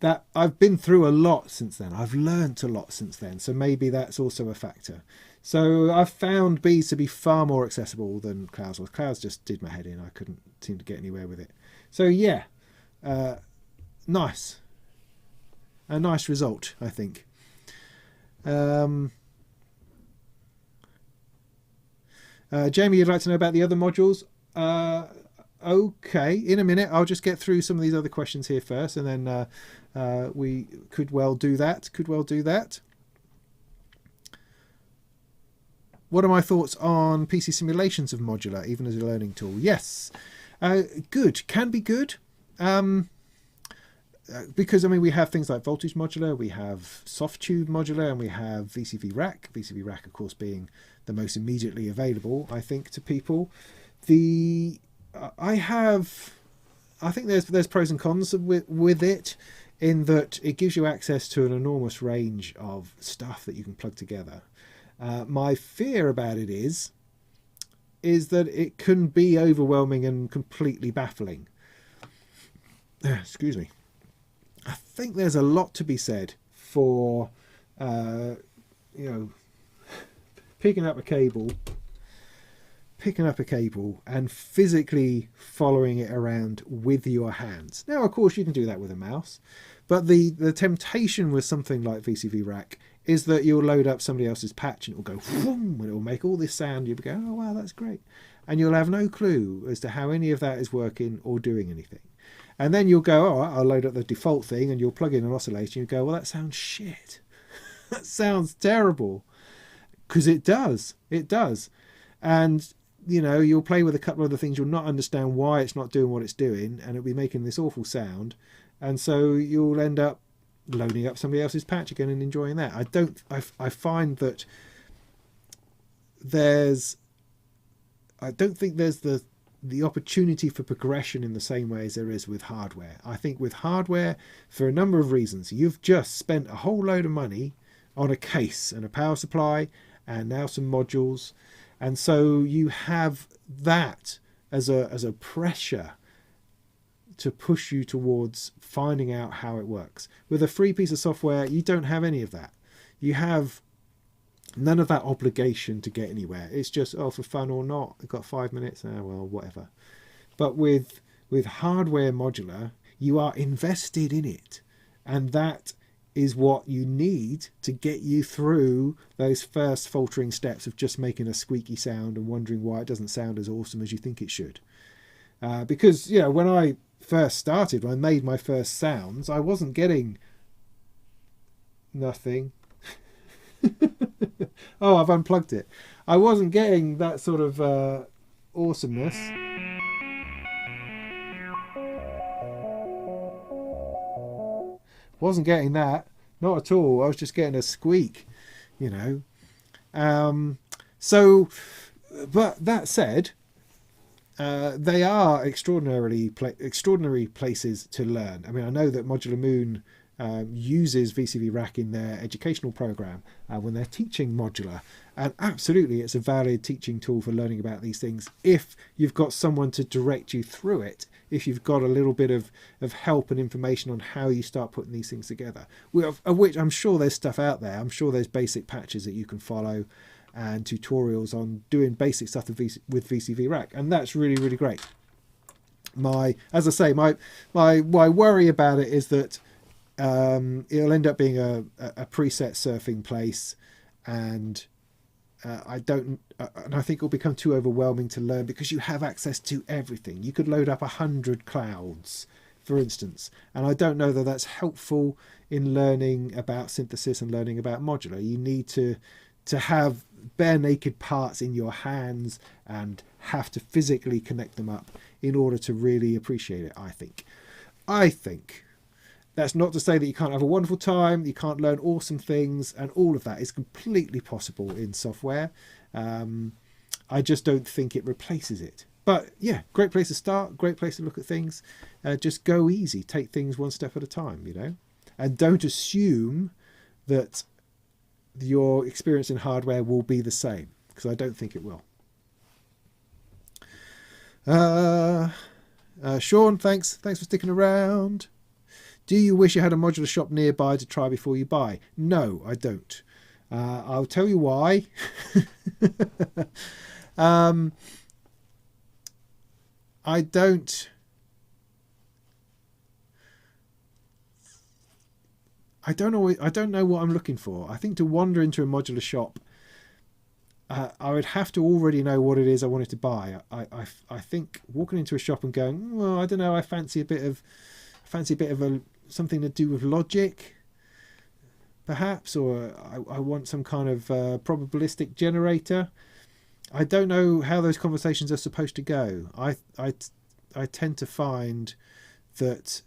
that I've been through a lot since then. I've learnt a lot since then, so maybe that's also a factor. So I've found beads to be far more accessible than clouds was. Clouds just did my head in. I couldn't seem to get anywhere with it. So yeah, nice. A nice result, I think. Jamie, you'd like to know about the other modules? Okay, in a minute. I'll just get through some of these other questions here first, and then we could well do that. What are my thoughts on PC simulations of modular, even as a learning tool? Yes, good. Can be good. Because, I mean, we have things like voltage modular, we have soft tube modular, and we have VCV rack. VCV rack, of course, being the most immediately available, I think, to people. I think there's pros and cons with it, in that it gives you access to an enormous range of stuff that you can plug together. My fear about it is that it can be overwhelming and completely baffling. Excuse me. I think there's a lot to be said for, picking up a cable and physically following it around with your hands. Now, of course, you can do that with a mouse, but the temptation with something like VCV Rack is that you'll load up somebody else's patch and it will go whoom, and it will make all this sound. You'll go, oh wow, that's great, and you'll have no clue as to how any of that is working or doing anything. And then you'll go, all right, I'll load up the default thing, and you'll plug in an oscillator and you go, well, that sounds shit. That sounds terrible. Because it does. And, you'll play with a couple of the things, you'll not understand why it's not doing what it's doing, and it'll be making this awful sound. And so you'll end up loading up somebody else's patch again and enjoying that. I find that I don't think there's the opportunity for progression in the same way as there is with hardware. I think with hardware, for a number of reasons, you've just spent a whole load of money on a case and a power supply and now some modules, and so you have that as a pressure to push you towards finding out how it works. With a free piece of software, you don't have any of that. You have none of that obligation to get anywhere. It's just, oh, for fun or not, I've got 5 minutes, well, whatever. But with hardware modular, you are invested in it, and that is what you need to get you through those first faltering steps of just making a squeaky sound and wondering why it doesn't sound as awesome as you think it should. Because when I first started, when I made my first sounds, I wasn't getting nothing. Oh, I've unplugged it. I wasn't getting that sort of awesomeness. Wasn't getting that. Not at all. I was just getting a squeak, you know. So, but that said, they are extraordinary places to learn. I mean, I know that Modular Moon uses VCV Rack in their educational program when they're teaching modular, and absolutely it's a valid teaching tool for learning about these things if you've got someone to direct you through it, if you've got a little bit of help and information on how you start putting these things together, of which I'm sure there's stuff out there. I'm sure there's basic patches that you can follow and tutorials on doing basic stuff with VCV Rack, and that's really, really great. As I say, my worry about it is that it'll end up being a preset surfing place, and I think it'll become too overwhelming to learn because you have access to everything. You could load up 100 clouds, for instance, and I don't know that that's helpful in learning about synthesis and learning about modular. You need to have bare naked parts in your hands and have to physically connect them up in order to really appreciate it, I think. That's not to say that you can't have a wonderful time, you can't learn awesome things, and all of that is completely possible in software. I just don't think it replaces it. But yeah, great place to start, great place to look at things. Just go easy, take things one step at a time, you know. And don't assume that your experience in hardware will be the same, because I don't think it will. Sean, thanks for sticking around. Do you wish you had a modular shop nearby to try before you buy? No, I don't. I'll tell you why. I don't know what I'm looking for. I think to wander into a modular shop, I would have to already know what it is I wanted to buy. I think walking into a shop and going, well, I don't know, I fancy a bit of something to do with logic, perhaps, or I want some kind of probabilistic generator. I don't know how those conversations are supposed to go. I tend to find that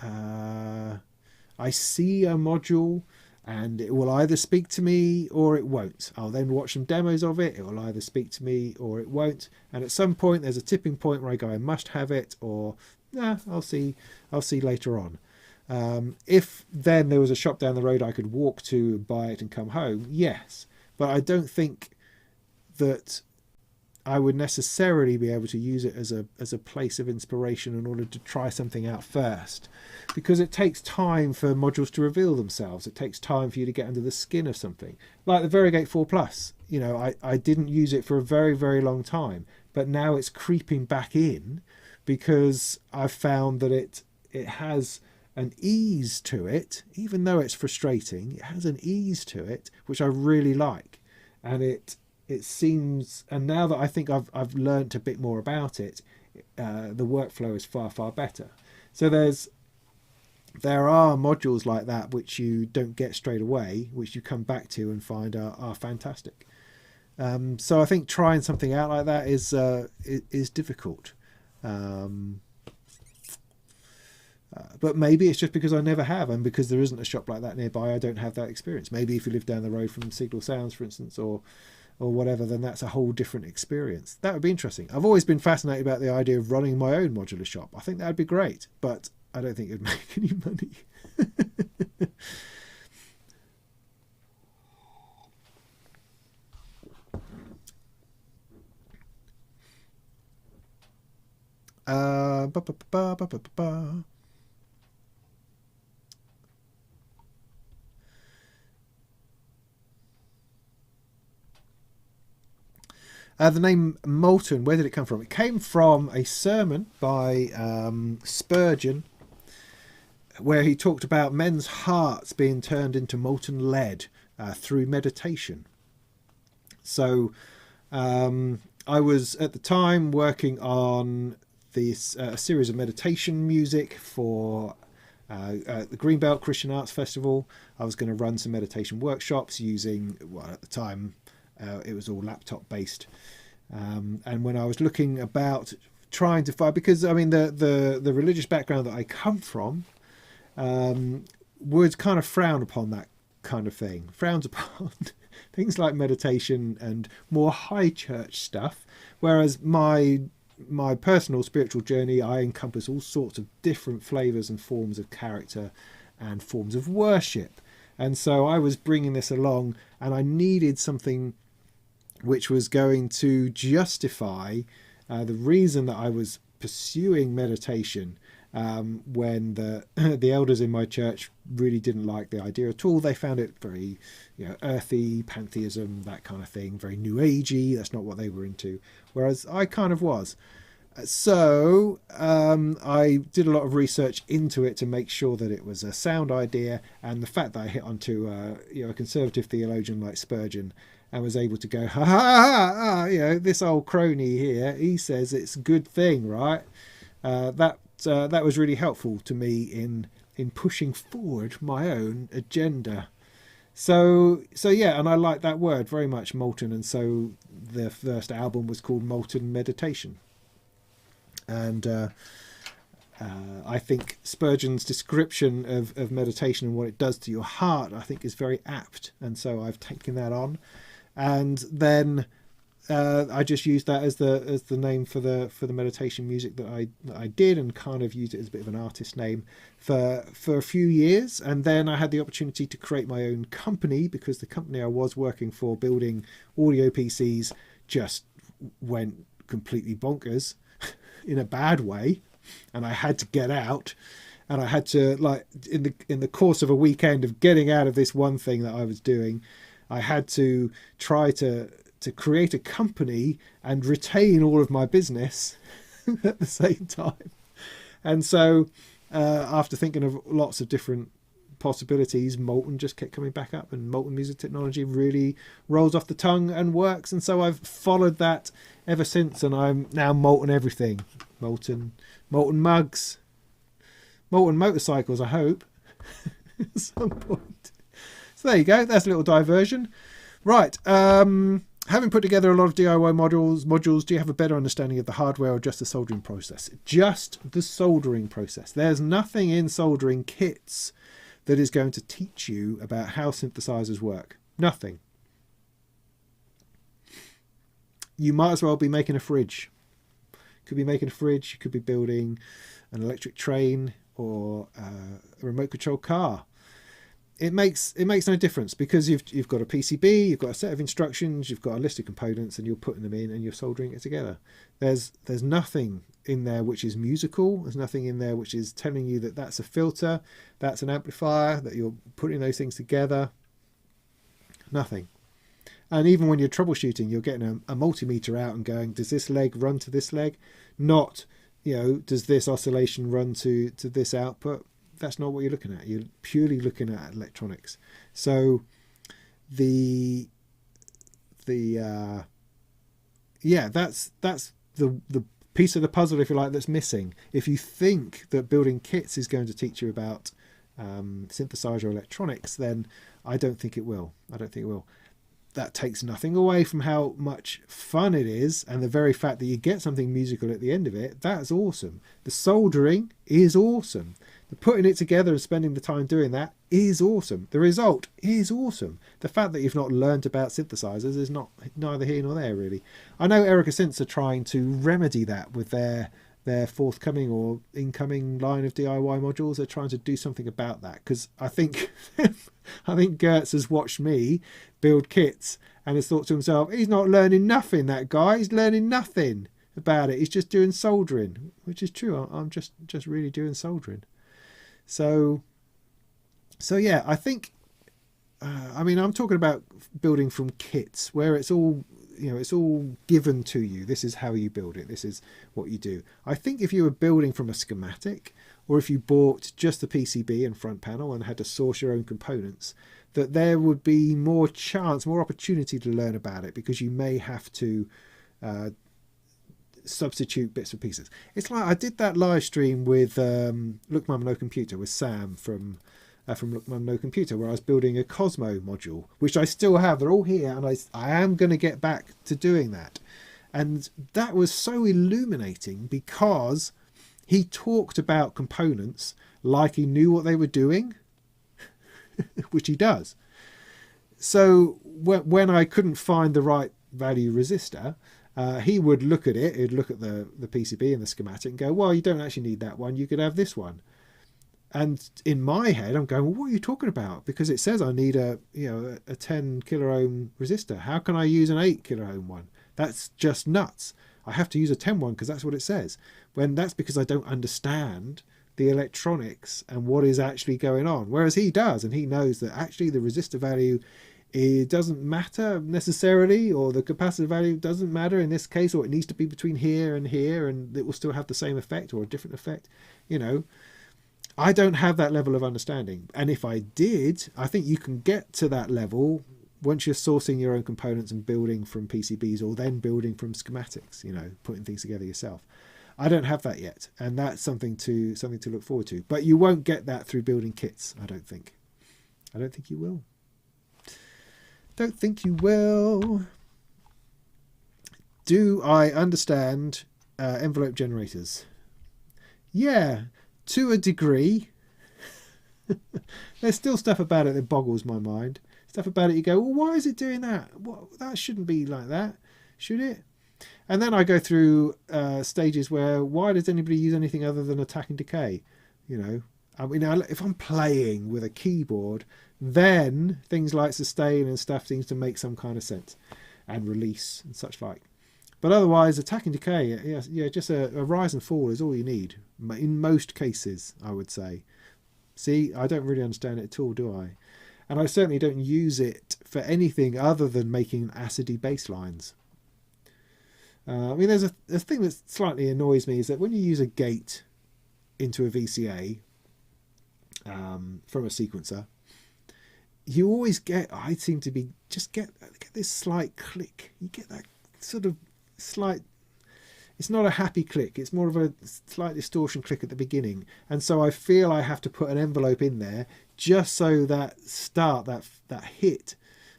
I see a module and it will either speak to me or it won't. I'll then watch some demos of it. It will either speak to me or it won't. And at some point there's a tipping point where I go, I must have it, or nah, I'll see later on. If then there was a shop down the road I could walk to, buy it and come home, yes. But I don't think that I would necessarily be able to use it as a place of inspiration in order to try something out first, because it takes time for modules to reveal themselves. It takes time for you to get under the skin of something. Like the Variegate 4 Plus, you know, I didn't use it for a very, very long time, but now it's creeping back in because I've found that it has an ease to it, even though it's frustrating. It has an ease to it which I really like, and it seems, and now that I think I've learned a bit more about it, the workflow is far, far better. So there are modules like that which you don't get straight away, which you come back to and find are fantastic. So I think trying something out like that is difficult. But maybe it's just because I never have, and because there isn't a shop like that nearby, I don't have that experience. Maybe if you live down the road from Signal Sounds, for instance, or whatever, then that's a whole different experience. That would be interesting. I've always been fascinated about the idea of running my own modular shop. I think that would be great, but I don't think it would make any money. The name Molten, where did it come from? It came from a sermon by Spurgeon, where he talked about men's hearts being turned into molten lead through meditation. So I was at the time working on this series of meditation music for the Greenbelt Christian Arts Festival. I was going to run some meditation workshops using, well, at the time, it was all laptop based. And when I was looking about trying to find, because I mean the religious background that I come from would kind of frown upon that kind of thing, frowns upon things like meditation and more high church stuff, whereas my personal spiritual journey, I encompass all sorts of different flavors and forms of character and forms of worship. And so I was bringing this along, and I needed something which was going to justify the reason that I was pursuing meditation, when the elders in my church really didn't like the idea at all. They found it very, earthy, pantheism, that kind of thing, very new agey. That's not what they were into, whereas I kind of was. So I did a lot of research into it to make sure that it was a sound idea, and the fact that I hit onto a conservative theologian like Spurgeon and was able to go, ha ha ha, this old crony here, he says it's a good thing, right? That was really helpful to me in pushing forward my own agenda. So yeah, and I like that word very much, Molten, and so the first album was called Molten Meditation. And I think Spurgeon's description of meditation and what it does to your heart, I think, is very apt, and so I've taken that on. And then I just used that as the name for the meditation music that I did, and kind of used it as a bit of an artist name for a few years. And then I had the opportunity to create my own company, because the company I was working for building audio PCs just went completely bonkers in a bad way, and I had to get out. And I had to, like, in the course of a weekend of getting out of this one thing that I was doing, I had to try to create a company and retain all of my business at the same time. And so after thinking of lots of different possibilities, Molten just kept coming back up, and Molten Music Technology really rolls off the tongue and works. And so I've followed that ever since, and I'm now Molten everything. Molten mugs, Molten motorcycles, I hope, at some point. So there you go. That's a little diversion. Right. Having put together a lot of DIY modules, do you have a better understanding of the hardware or just the soldering process? Just the soldering process. There's nothing in soldering kits that is going to teach you about how synthesizers work. Nothing. You might as well be making a fridge. Could be making a fridge. You could be building an electric train or a remote control car. It makes no difference, because you've got a PCB, you've got a set of instructions, you've got a list of components, and you're putting them in and you're soldering it together. There's nothing in there which is musical. There's nothing in there which is telling you that that's a filter, that's an amplifier, that you're putting those things together. Nothing. And even when you're troubleshooting, you're getting a multimeter out and going, does this leg run to this leg? Not, does this oscillation run to this output? That's not what you're looking at. You're purely looking at electronics. So that's the piece of the puzzle, if you like, that's missing. If you think that building kits is going to teach you about synthesizer electronics, then I don't think it will. That takes nothing away from how much fun it is, and the very fact that you get something musical at the end of it, that's awesome. The soldering is awesome. The putting it together and spending the time doing that is awesome. The result is awesome. The fact that you've not learned about synthesizers is neither here nor there, really. I know Erica Synths are trying to remedy that with their forthcoming or incoming line of DIY modules. They're trying to do something about that, because I think Gertz has watched me build kits and has thought to himself, he's not learning nothing, that guy. He's learning nothing about it. He's just doing soldering, which is true. I'm just really doing soldering. So yeah, I think, I'm talking about building from kits where it's all, it's all given to you. This is how you build it. This is what you do. I think if you were building from a schematic, or if you bought just the PCB and front panel and had to source your own components, that there would be more chance, more opportunity to learn about it, because you may have to substitute bits for pieces. It's like I did that live stream with Look Mum No Computer with Sam from Look Mum No Computer, where I was building a Cosmo module, which I still have. They're all here, and I am going to get back to doing that. And that was so illuminating because he talked about components like he knew what they were doing, which he does. So when I couldn't find the right value resistor, he would look at it, he'd look at the PCB and the schematic and go, well, you don't actually need that one, you could have this one. And in my head, I'm going, well, what are you talking about? Because it says I need a 10 kilo ohm resistor. How can I use an 8 kilo ohm one? That's just nuts. I have to use a 10 one because that's what it says. When that's because I don't understand the electronics and what is actually going on. Whereas he does, and he knows that actually the resistor value, it doesn't matter necessarily, or the capacitor value doesn't matter in this case, or it needs to be between here and here, and it will still have the same effect or a different effect. I don't have that level of understanding. And if I did, I think you can get to that level once you're sourcing your own components and building from PCBs, or then building from schematics, putting things together yourself. I don't have that yet, and that's something to look forward to. But you won't get that through building kits, I don't think. I don't think you will. Don't think you will. Do I understand envelope generators? Yeah, to a degree. There's still stuff about it that boggles my mind. Stuff about it you go, well, why is it doing that? That shouldn't be like that, should it? And then I go through stages where, why does anybody use anything other than attack and decay? If I'm playing with a keyboard, then things like sustain and stuff seems to make some kind of sense, and release and such like. But otherwise, attack and decay, just a rise and fall is all you need in most cases, I would say. See, I don't really understand it at all, do I? And I certainly don't use it for anything other than making acidy bass lines. There's a thing that slightly annoys me is that when you use a gate into a VCA from a sequencer, you always get, I seem to be, just get this slight click. You get that sort of slight, it's not a happy click, it's more of a slight distortion click at the beginning. And so I feel I have to put an envelope in there just so that that hit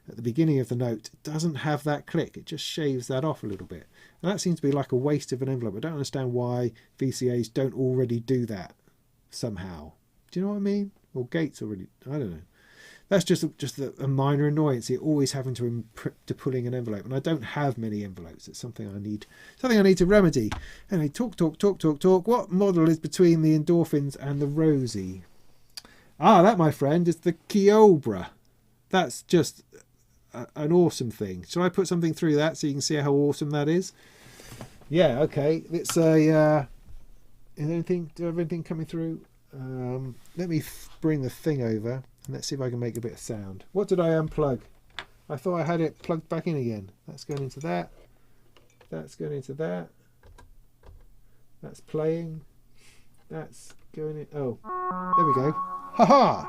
at the beginning of the note doesn't have that click. It just shaves that off a little bit. And that seems to be like a waste of an envelope. I don't understand why VCAs don't already do that somehow. Do you know what I mean? Or gates already, I don't know. That's just a minor annoyance. You're always having to pulling an envelope, and I don't have many envelopes. It's something I need to remedy. Anyway, talk. What model is between the endorphins and the Rosie? That, my friend, is the Kyobra. That's just an awesome thing. Shall I put something through that so you can see how awesome that is? Yeah, okay. It's a. Do I have anything coming through? Let me bring the thing over. And let's see if I can make a bit of sound. What did I unplug? I thought I had it plugged back in again. That's going into that. That's going into that. That's playing. That's going in. Oh, there we go. Ha ha!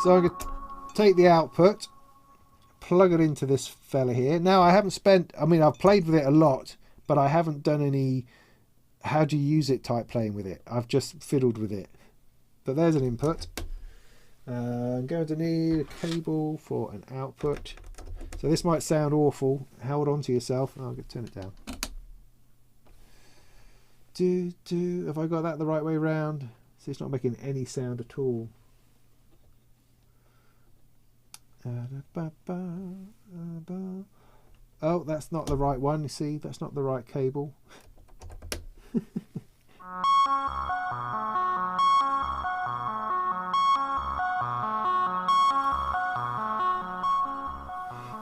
So I'm going to take the output, plug it into this fella here. Now I haven't I've played with it a lot, but I haven't done any how do you use it type playing with it. I've just fiddled with it. But there's an input. I'm going to need a cable for an output. So this might sound awful. Hold on to yourself. I'll turn it down. Have I got that the right way round? So it's not making any sound at all. Oh, that's not the right one. You see, that's not the right cable.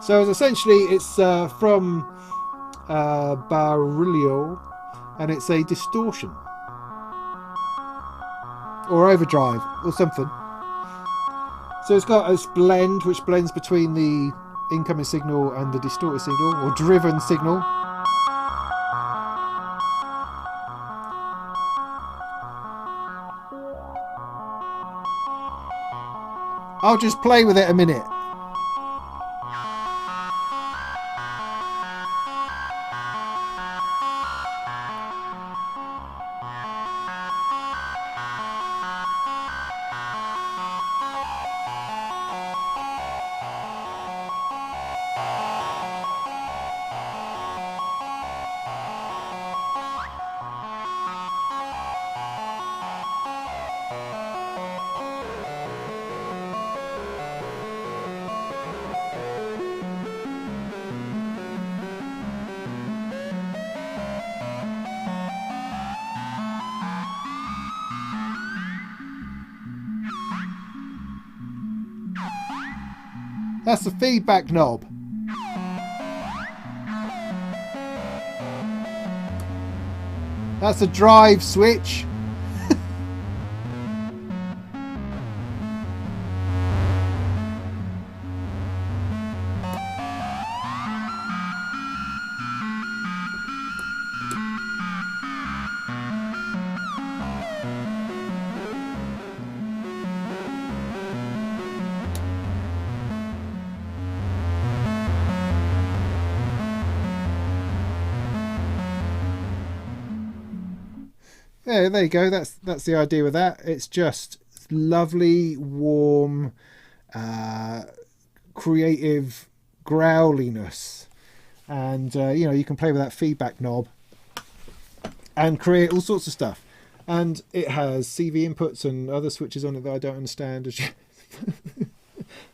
So essentially it's from Barilio, and it's a distortion or overdrive or something. So it's got this blend which blends between the incoming signal and the distorted signal or driven signal. I'll just play with it a minute. That's the feedback knob. That's a drive switch. Yeah, there you go. That's the idea with that. It's just lovely, warm, creative growliness, and you can play with that feedback knob and create all sorts of stuff. And it has CV inputs and other switches on it that I don't understand.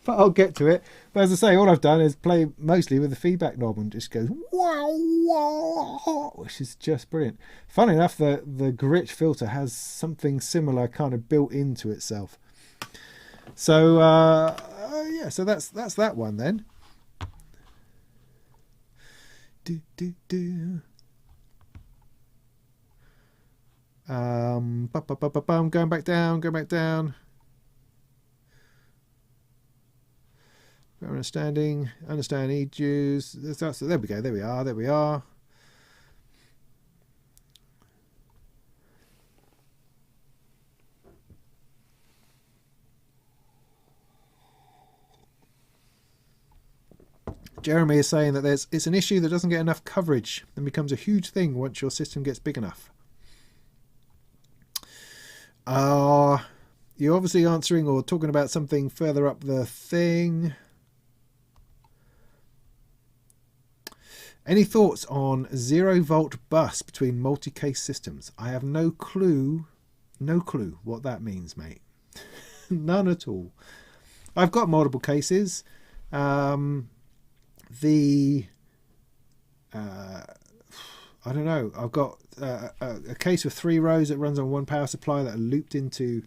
But I'll get to it. But as I say, all I've done is play mostly with the feedback knob and just goes wow, wow, which is just brilliant. Funny enough, the grit filter has something similar kind of built into itself. So yeah, so that's that one then. Going back down. Understand E-Juice. There we go. There we are. Jeremy is saying that it's an issue that doesn't get enough coverage and becomes a huge thing once your system gets big enough. You're obviously answering or talking about something further up the thing. Any thoughts on 0-volt bus between multi-case systems? I have no clue what that means, mate. None at all. I've got multiple cases. I don't know. I've got a case with 3 rows that runs on one power supply that are looped into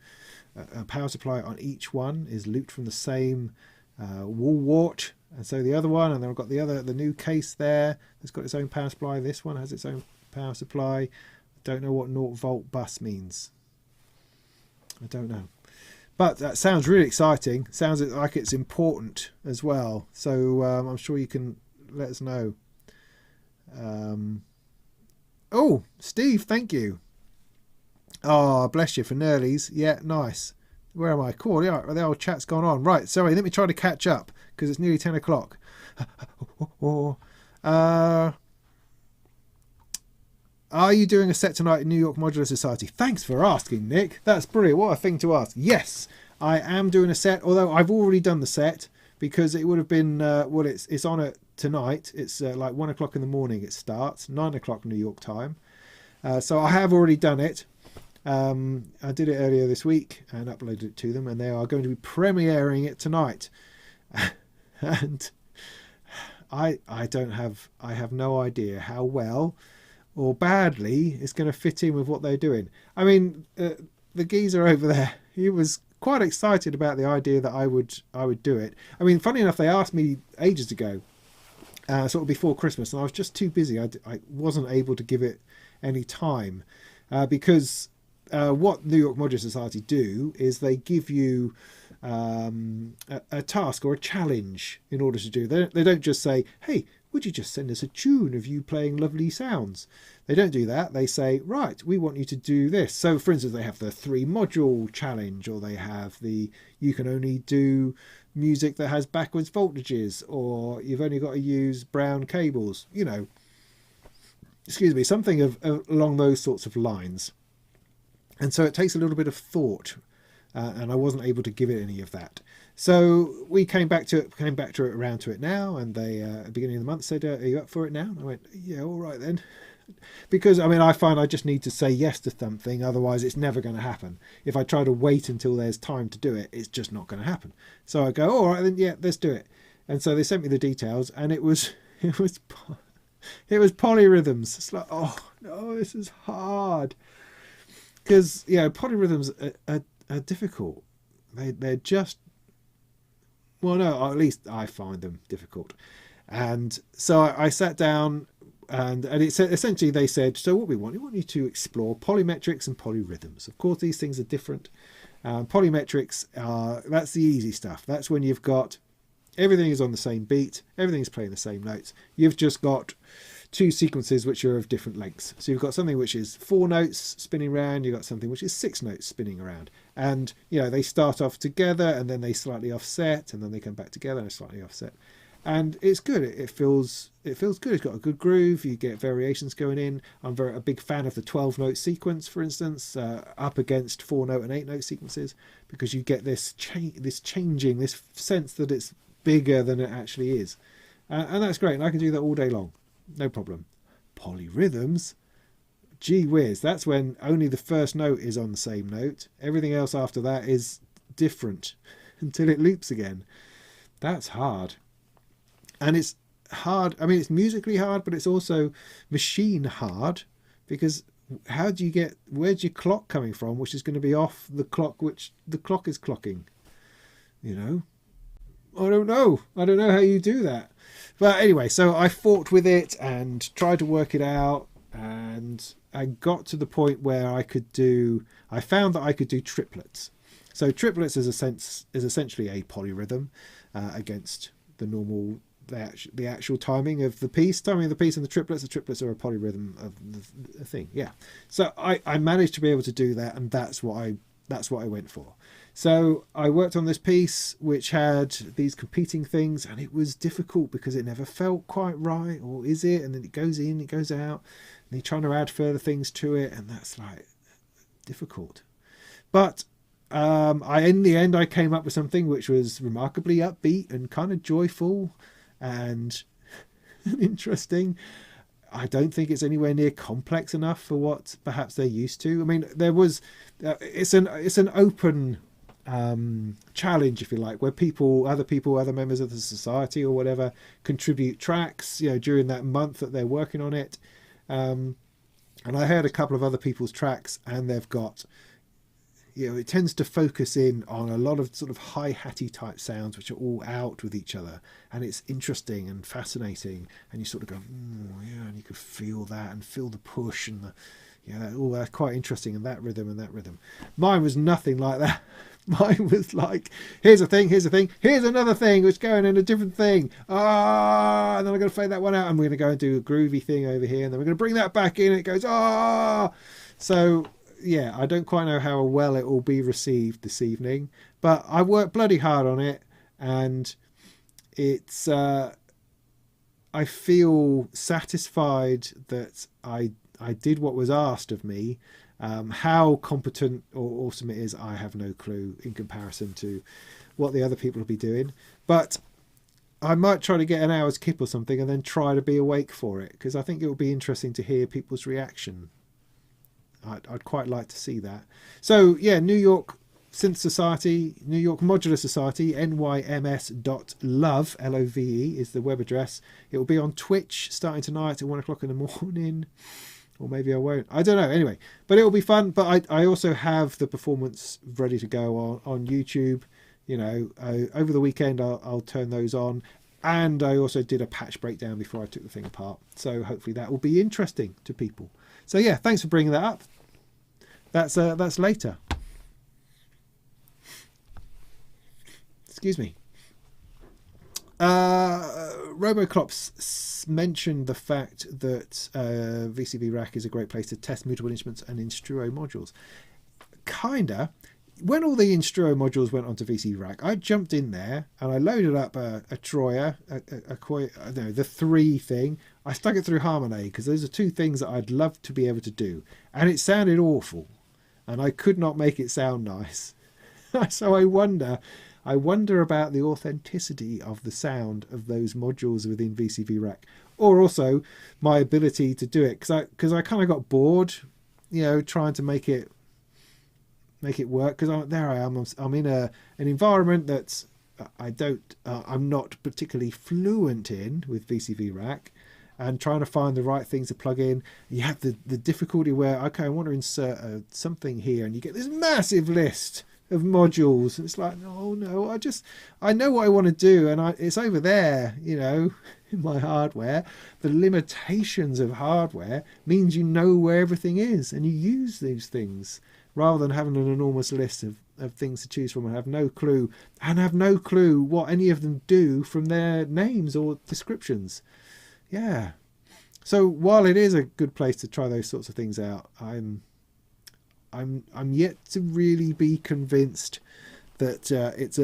a power supply on each one is looped from the same wall wart. And so the other one, and then I've got the new case there that's got its own power supply. This one has its own power supply. I don't know what 0-volt bus means. I don't know. But that sounds really exciting. Sounds like it's important as well. So I'm sure you can let us know. Oh, Steve, thank you. Oh, bless you for Nerlies. Yeah, nice. Where am I? Cool. Yeah, the old chat's gone on. Right, sorry, let me try to catch up because it's nearly 10 o'clock. Are you doing a set tonight in New York Modular Society? Thanks for asking, Nick. That's brilliant. What a thing to ask. Yes, I am doing a set, although I've already done the set because it would have been, it's on it tonight. It's like 1 o'clock in the morning it starts, 9 o'clock New York time. So I have already done it. I did it earlier this week and uploaded it to them, and they are going to be premiering it tonight. And I have no idea how well or badly it's going to fit in with what they're doing. I mean, the geezer over there, he was quite excited about the idea that I would do it. I mean, funny enough, they asked me ages ago, sort of before Christmas, and I was just too busy. I wasn't able to give it any time because what New York Modular Society do is they give you a task or a challenge in order to do. They don't just say, hey, would you just send us a tune of you playing lovely sounds? They don't do that. They say, right, we want you to do this. So for instance, they have the 3 module challenge, or they have the you can only do music that has backwards voltages, or you've only got to use brown cables, excuse me, something along those sorts of lines. And so it takes a little bit of thought, and I wasn't able to give it any of that. So we came back to it around to it now, and they at the beginning of the month said, are you up for it now? And I went, yeah, all right then. Because, I mean, I find I just need to say yes to something, otherwise it's never going to happen. If I try to wait until there's time to do it, it's just not going to happen. So I go, all right then, yeah, let's do it. And so they sent me the details, and it was polyrhythms. It's like, oh no, this is hard. Because, polyrhythms are difficult. They're just Well, no, or at least I find them difficult. And so I sat down, and it said, essentially they said, so what we want you to explore polymetrics and polyrhythms. Of course, these things are different. Polymetrics are, that's the easy stuff. That's when you've got everything is on the same beat, everything's playing the same notes. You've just got two sequences which are of different lengths. So you've got something which is 4 notes spinning around, you've got something which is 6 notes spinning around. And, you know, they start off together and then they slightly offset and then they come back together and slightly offset. And it's good. It feels good. It's got a good groove. You get variations going in. I'm a big fan of the 12-note sequence, for instance, up against 4-note and 8-note sequences, because you get this changing, this sense that it's bigger than it actually is. And that's great. And I can do that all day long. No problem. Polyrhythms, gee whiz, that's when only the first note is on the same note. Everything else after that is different until it loops again. That's hard. And it's hard. I mean, it's musically hard, but it's also machine hard, because how do you get, where's your clock coming from, which is going to be off the clock which the clock is clocking? You know, I don't know how you do that. But anyway, so I fought with it and tried to work it out, and I got to the point where I found that I could do triplets. So triplets is essentially a polyrhythm against the normal, the actual timing of the piece. Timing of the piece and the triplets are a polyrhythm of the thing. Yeah. So I managed to be able to do that, and that's what I went for. So I worked on this piece which had these competing things, and it was difficult because it never felt quite right, or is it? And then it goes in, it goes out, and you're trying to add further things to it, and that's like difficult. But in the end I came up with something which was remarkably upbeat and kind of joyful and interesting. I don't think it's anywhere near complex enough for what perhaps they're used to. I mean, there was it's an open challenge, if you like, where other members of the society or whatever contribute tracks, you know, during that month that they're working on it. And I heard a couple of other people's tracks, and they've got, you know, it tends to focus in on a lot of sort of hi-hatty type sounds which are all out with each other, and it's interesting and fascinating, and you sort of go, yeah, and you could feel that and feel the push and the, yeah, all that's quite interesting, and that rhythm and that rhythm. Mine was nothing like that. Mine was like, here's a thing, here's another thing which going in a different thing. And then I'm going to fade that one out, and we're going to go and do a groovy thing over here, and then we're going to bring that back in, and it goes, So yeah, I don't quite know how well it will be received this evening, but I worked bloody hard on it, and it's I feel satisfied that I did what was asked of me. How competent or awesome it is, I have no clue in comparison to what the other people will be doing, but I might try to get an hour's kip or something and then try to be awake for it, because I think it will be interesting to hear people's reaction. I'd quite like to see that. So yeah, New York Synth Society, New York Modular Society, nyms.love, LOVE is the web address. It will be on Twitch starting tonight at 1 o'clock in the morning. Or maybe I won't. I don't know. Anyway, but it will be fun. But I also have the performance ready to go on YouTube. You know, over the weekend I'll turn those on. And I also did a patch breakdown before I took the thing apart. So hopefully that will be interesting to people. So yeah, thanks for bringing that up. That's later. Excuse me. Roboclops mentioned the fact that VCV Rack is a great place to test mutable instruments and Instruo modules. Kinda. When all the Instruo modules went onto VCV Rack, I jumped in there and I loaded up a Troyer, the 3 thing. I stuck it through Harmony because those are 2 things that I'd love to be able to do, and it sounded awful, and I could not make it sound nice. So I wonder about the authenticity of the sound of those modules within VCV Rack, or also my ability to do it, because I kind of got bored, you know, trying to make it work, because I'm in an environment that's I'm not particularly fluent in with VCV Rack, and trying to find the right things to plug in. You have the difficulty where, okay, I want to insert something here, and you get this massive list of modules. It's like, oh no, I know what I want to do, and it's over there, you know, in my hardware. The limitations of hardware means you know where everything is, and you use these things rather than having an enormous list of things to choose from and have no clue what any of them do from their names or descriptions. Yeah. So while it is a good place to try those sorts of things out, I'm yet to really be convinced that it's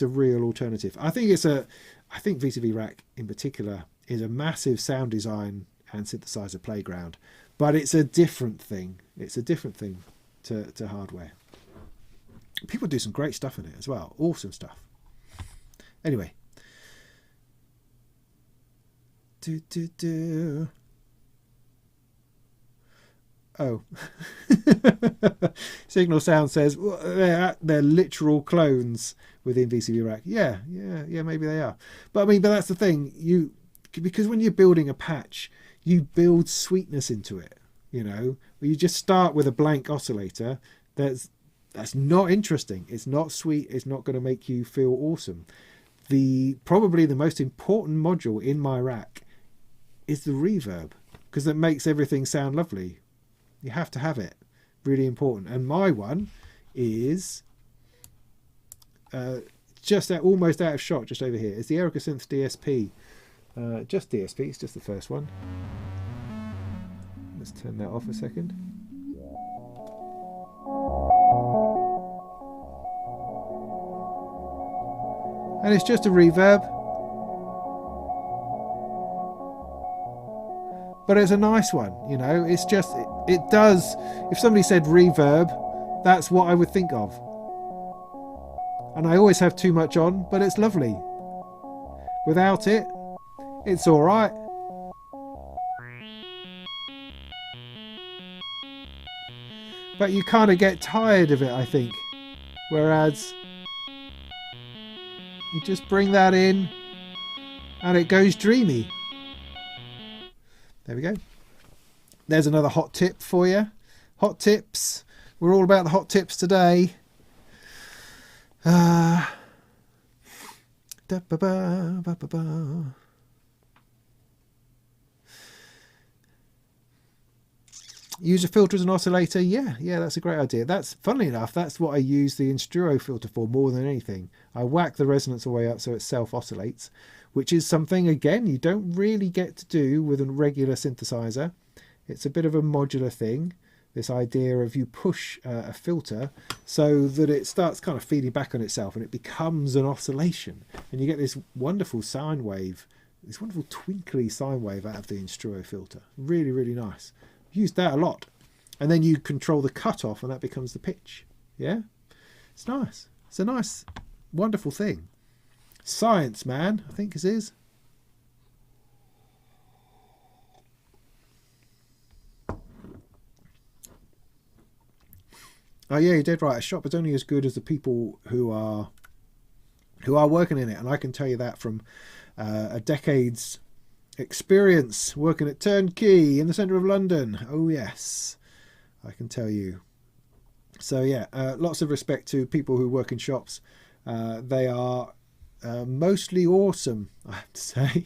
a real alternative. I think VCV Rack in particular is a massive sound design and synthesizer playground, but it's a different thing. It's a different thing to hardware. People do some great stuff in it as well. Awesome stuff. Anyway. Oh. Signal Sound says, well, they're literal clones within VCV Rack. Yeah, maybe they are. But that's the thing. Because when you're building a patch, you build sweetness into it. You know, you just start with a blank oscillator. That's not interesting. It's not sweet. It's not going to make you feel awesome. Probably the most important module in my rack is the reverb, because it makes everything sound lovely. You have to have it. Really important. And my one is almost out of shot, just over here. It's the Erica Synth DSP. Just DSP. It's just the first one. Let's turn that off a second. And it's just a reverb, but it's a nice one, you know. It's just it does. If somebody said reverb, that's what I would think of. And I always have too much on, but it's lovely. Without it, it's all right. But you kind of get tired of it, I think. Whereas you just bring that in and it goes dreamy. There we go. There's another hot tip for you. Hot tips. We're all about the hot tips today. Use a filter as an oscillator. Yeah, that's a great idea. That's, funnily enough, that's what I use the Instruo filter for more than anything. I whack the resonance all the way up so it self-oscillates, which is something, again, you don't really get to do with a regular synthesizer. It's a bit of a modular thing, this idea of you push a filter so that it starts kind of feeding back on itself and it becomes an oscillation. And you get this wonderful sine wave, this wonderful twinkly sine wave out of the Instruo filter. Really, really nice. Used that a lot. And then you control the cutoff and that becomes the pitch. Yeah? It's nice. It's a nice, wonderful thing. Science, man, I think it is. Oh yeah, you did right. A shop is only as good as the people who are working in it. And I can tell you that from a decade's experience working at Turnkey in the centre of London. Oh yes, I can tell you. So yeah, lots of respect to people who work in shops. They are mostly awesome, I have to say.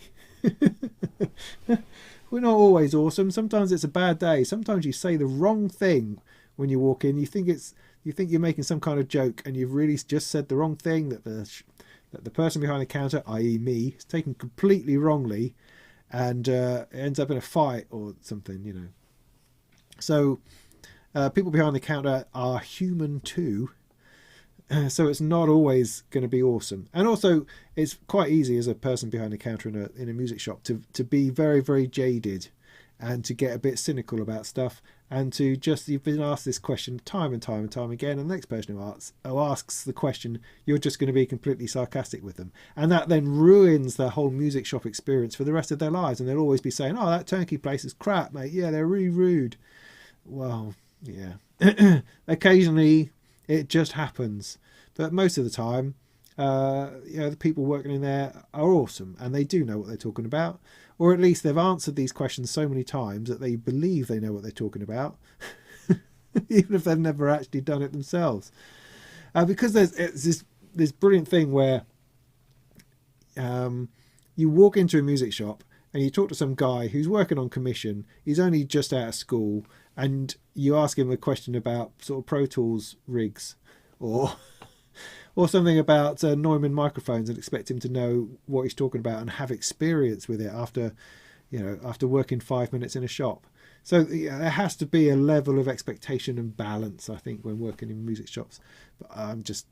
We're not always awesome. Sometimes it's a bad day. Sometimes you say the wrong thing when you walk in. You think you're making some kind of joke, and you've really just said the wrong thing that the person behind the counter, i.e. me, is taken completely wrongly. And it ends up in a fight or something, you know. So people behind the counter are human too. So it's not always going to be awesome. And also, it's quite easy as a person behind the counter in a music shop to be very, very jaded and to get a bit cynical about stuff, and to just, you've been asked this question time and time and time again, and the next person who asks the question, you're just going to be completely sarcastic with them, and that then ruins their whole music shop experience for the rest of their lives. And they'll always be saying, oh, that Turnkey place is crap, mate. Yeah, they're really rude. Well, yeah. Occasionally it just happens, but most of the time the people working in there are awesome, and they do know what they're talking about. Or at least they've answered these questions so many times that they believe they know what they're talking about, even if they've never actually done it themselves. Because it's this brilliant thing where you walk into a music shop and you talk to some guy who's working on commission. He's only just out of school, and you ask him a question about sort of Pro Tools rigs, or something about Neumann microphones, and expect him to know what he's talking about and have experience with it after working 5 minutes in a shop. So there has to be a level of expectation and balance, I think, when working in music shops. But I'm just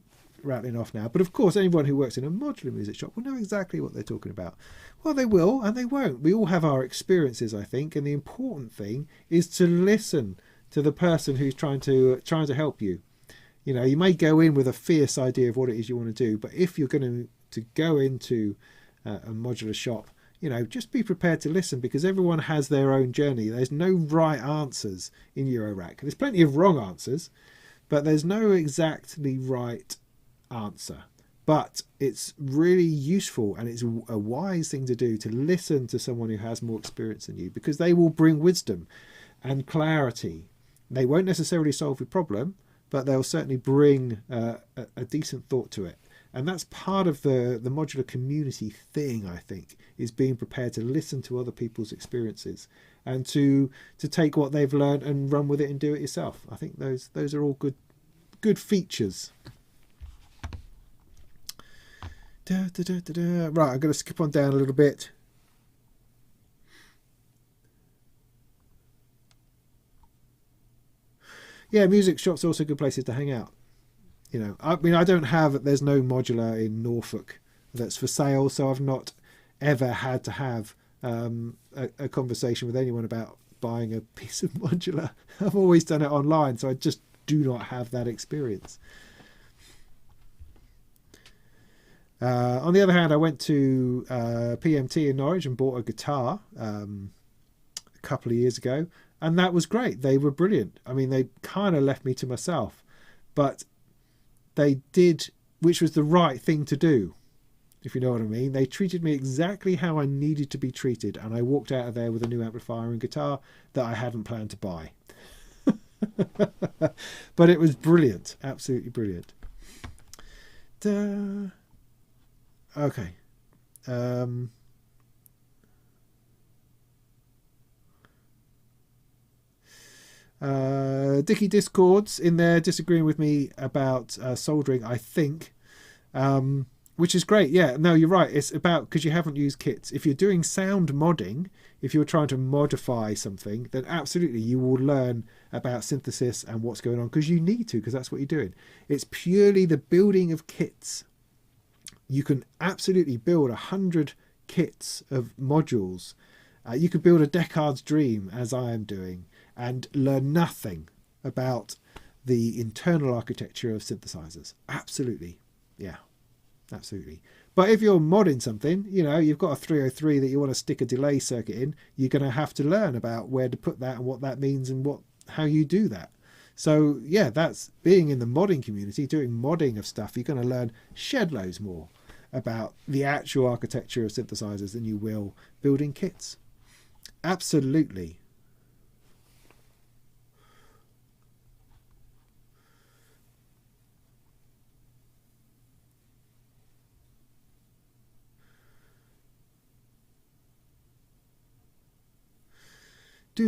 rattling off now. But of course, anyone who works in a modular music shop will know exactly what they're talking about. Well, they will and they won't. We all have our experiences, I think, and the important thing is to listen to the person who's trying to help you. You know, you may go in with a fierce idea of what it is you want to do, but if you're going to go into a modular shop, you know, just be prepared to listen, because everyone has their own journey. There's no right answers in Eurorack. There's plenty of wrong answers, but there's no exactly right answer. But it's really useful, and it's a wise thing to do, to listen to someone who has more experience than you, because they will bring wisdom and clarity. They won't necessarily solve your problem, but they'll certainly bring a decent thought to it. And that's part of the modular community thing, I think, is being prepared to listen to other people's experiences and to take what they've learned and run with it and do it yourself. I think those are all good features. Right, I'm going to skip on down a little bit. Yeah, music shops are also good places to hang out. You know, I mean, there's no modular in Norfolk that's for sale, so I've not ever had to have a conversation with anyone about buying a piece of modular. I've always done it online, so I just do not have that experience. On the other hand, I went to PMT in Norwich and bought a guitar a couple of years ago, and that was great. They were brilliant. I mean, they kind of left me to myself, but they did, which was the right thing to do, if you know what I mean. They treated me exactly how I needed to be treated, and I walked out of there with a new amplifier and guitar that I hadn't planned to buy. But it was brilliant, absolutely brilliant. Okay. Dicky Discord's in there disagreeing with me about soldering, I think, which is great. Yeah, no, you're right. It's about, because you haven't used kits. If you're doing sound modding, if you're trying to modify something, then absolutely you will learn about synthesis and what's going on, because you need to, because that's what you're doing. It's purely the building of kits. You can absolutely build 100 kits of modules. You could build a Descartes' dream, as I am doing, and learn nothing about the internal architecture of synthesizers. Absolutely. Yeah, absolutely. But if you're modding something, you know, you've got a 303 that you want to stick a delay circuit in, you're going to have to learn about where to put that and what that means and how you do that. So yeah, that's being in the modding community, doing modding of stuff. You're going to learn shed loads more about the actual architecture of synthesizers than you will building kits. Absolutely.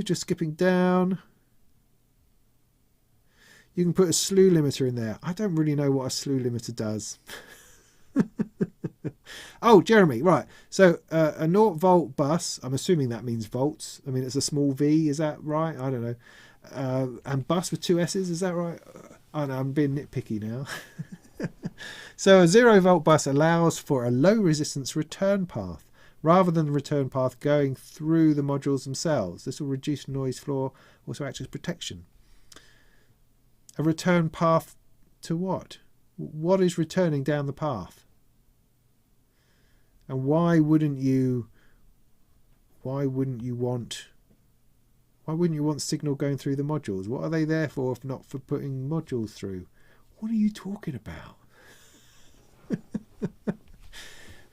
Just skipping down. You can put a slew limiter in there. I don't really know what a slew limiter does. Oh, Jeremy, right. So a 0 volt bus, I'm assuming that means volts. I mean, it's a small V, is that right? I don't know. And bus with 2 S's, is that right? I know, I'm being nitpicky now. So a 0 volt bus allows for a low resistance return path, rather than the return path going through the modules themselves. This will reduce noise floor, also act as protection. A return path to what? What is returning down the path? And why wouldn't you want signal going through the modules? What are they there for if not for putting modules through? What are you talking about?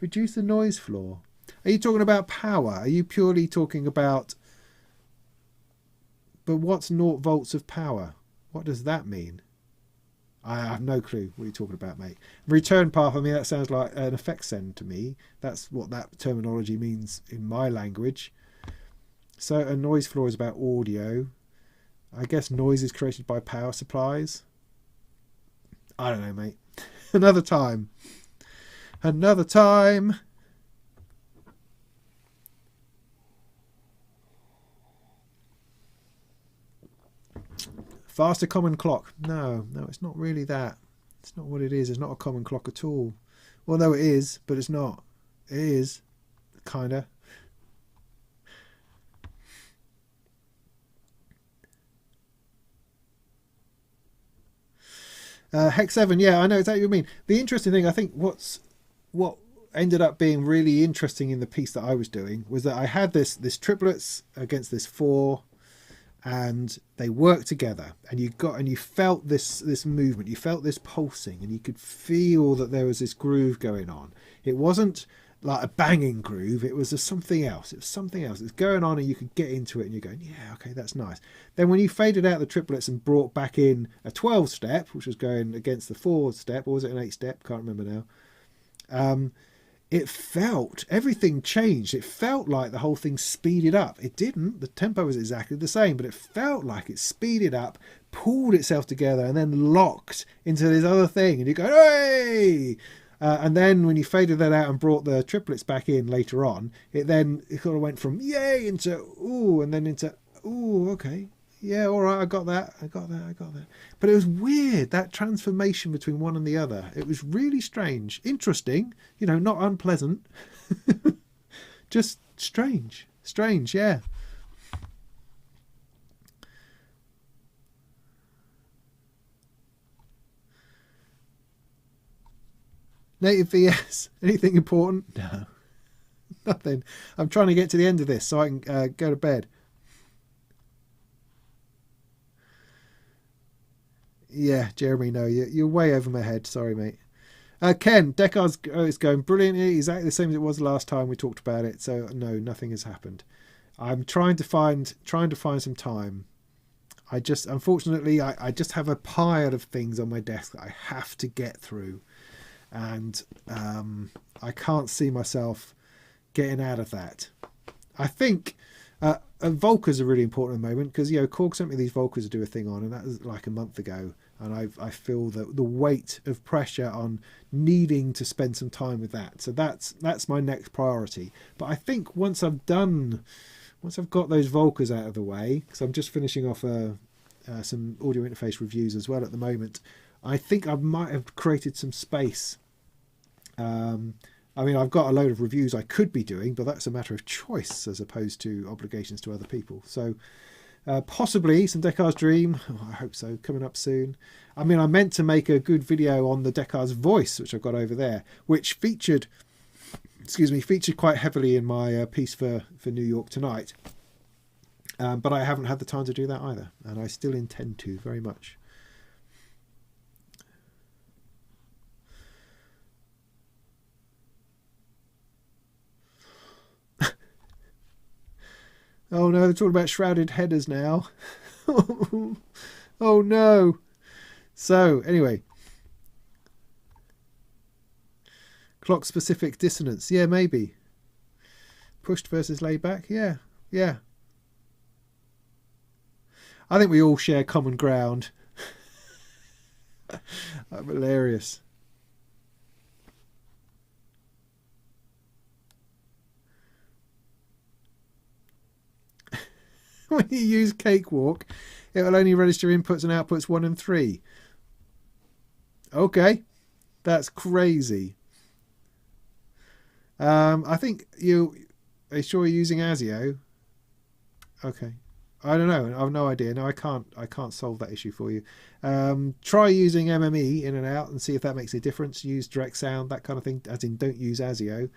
Reduce the noise floor. Are you talking about power? Are you purely talking about... But what's 0 volts of power? What does that mean? I have no clue what you're talking about, mate. Return path, I mean, that sounds like an effect send to me. That's what that terminology means in my language. So a noise floor is about audio. I guess noise is created by power supplies. I don't know, mate. Another time. Another time. Faster common clock. No, it's not really that. It's not what it is. It's not a common clock at all. Well, no, it is, but it's not. It is, kind of. Hex 7, yeah, I know exactly what you mean. The interesting thing, I think what ended up being really interesting in the piece that I was doing was that I had this triplets against this 4, and they worked together, and you felt this movement, you felt this pulsing, and you could feel that there was this groove going on. It wasn't like a banging groove, it was something else. It was something else. It's going on, and you could get into it, and you're going, yeah, okay, that's nice. Then when you faded out the triplets and brought back in a 12 step, which was going against the 4 step, or was it an 8 step? Can't remember now. It felt, everything changed. It felt like the whole thing speeded up. It didn't. The tempo was exactly the same, but it felt like it speeded up, pulled itself together, and then locked into this other thing. And you go, hey! And then when you faded that out and brought the triplets back in later on, it sort of went from yay into ooh, and then into ooh, okay. Yeah, all right, I got that. But it was weird, that transformation between one and the other. It was really strange. Interesting, not unpleasant. Just strange. Strange, yeah. Native VS, anything important? No. Nothing. I'm trying to get to the end of this so I can go to bed. Yeah, Jeremy, no, you're way over my head. Sorry, mate. Ken, Deckard's is going brilliantly, exactly the same as it was last time we talked about it. So no, nothing has happened. I'm trying to find some time. Unfortunately, I just have a pile of things on my desk that I have to get through, and I can't see myself getting out of that. I think Volkers are really important at the moment because Korg sent me these Volkers to do a thing on, and that was like a month ago, and I feel the weight of pressure on needing to spend some time with that. So that's my next priority. But I think once I've got those Volkers out of the way, because I'm just finishing off some audio interface reviews as well at the moment, I think I might have created some space. I mean, I've got a load of reviews I could be doing, but that's a matter of choice as opposed to obligations to other people. So possibly some Deckard's Dream. Oh, I hope so. Coming up soon. I mean, I meant to make a good video on the Deckard's Voice, which I've got over there, which featured quite heavily in my piece for New York Tonight. But I haven't had the time to do that either, and I still intend to very much. Oh no, they're talking about shrouded headers now. Oh no. So, anyway. Clock specific dissonance. Yeah, maybe. Pushed versus laid back. Yeah. I think we all share common ground. I'm hilarious. When you use Cakewalk, it will only register inputs and outputs 1 and 3. Okay, that's crazy. I think are you sure you're using ASIO? Okay, I don't know. I have no idea. No, I can't solve that issue for you. Try using MME in and out and see if that makes a difference. Use direct sound, that kind of thing. As in, don't use ASIO.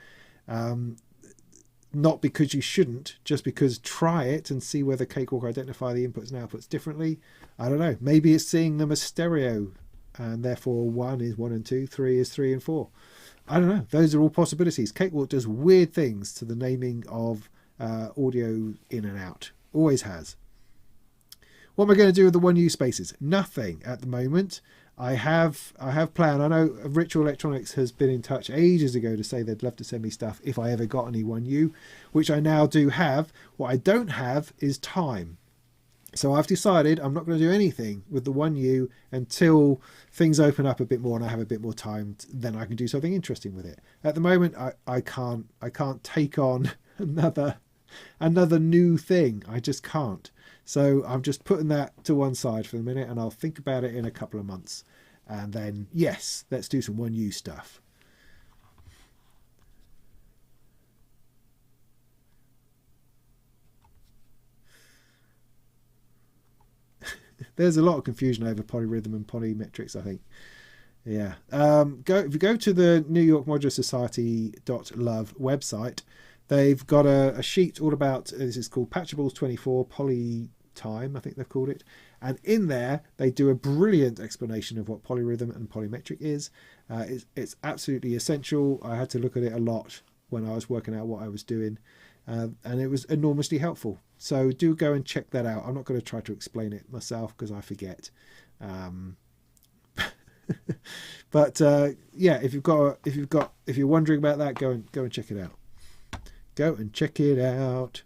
Not because you shouldn't, just because try it and see whether Cakewalk identify the inputs and outputs differently. I don't know. Maybe it's seeing them as stereo, and therefore 1 is 1 and 2, 3 is 3 and 4. I don't know. Those are all possibilities. Cakewalk does weird things to the naming of audio in and out. Always has. What am I going to do with the 1U spaces? Nothing at the moment. I have planned. I know Ritual Electronics has been in touch ages ago to say they'd love to send me stuff if I ever got any 1U, which I now do have. What I don't have is time. So I've decided I'm not going to do anything with the 1U until things open up a bit more and I have a bit more time. Then I can do something interesting with it. At the moment, I can't take on another new thing. I just can't. So I'm just putting that to one side for the minute, and I'll think about it in a couple of months. And then, yes, let's do some 1U stuff. There's a lot of confusion over polyrhythm and polymetrics, I think. Yeah. If you go to the New York Modular Society.love website, they've got a sheet all about, this is called Patchables 24 Poly Time, I think they've called it. And in there, they do a brilliant explanation of what polyrhythm and polymetric is. It's absolutely essential. I had to look at it a lot when I was working out what I was doing. And it was enormously helpful. So do go and check that out. I'm not going to try to explain it myself because I forget. But yeah, if you're wondering about that, go and check it out. Go and check it out.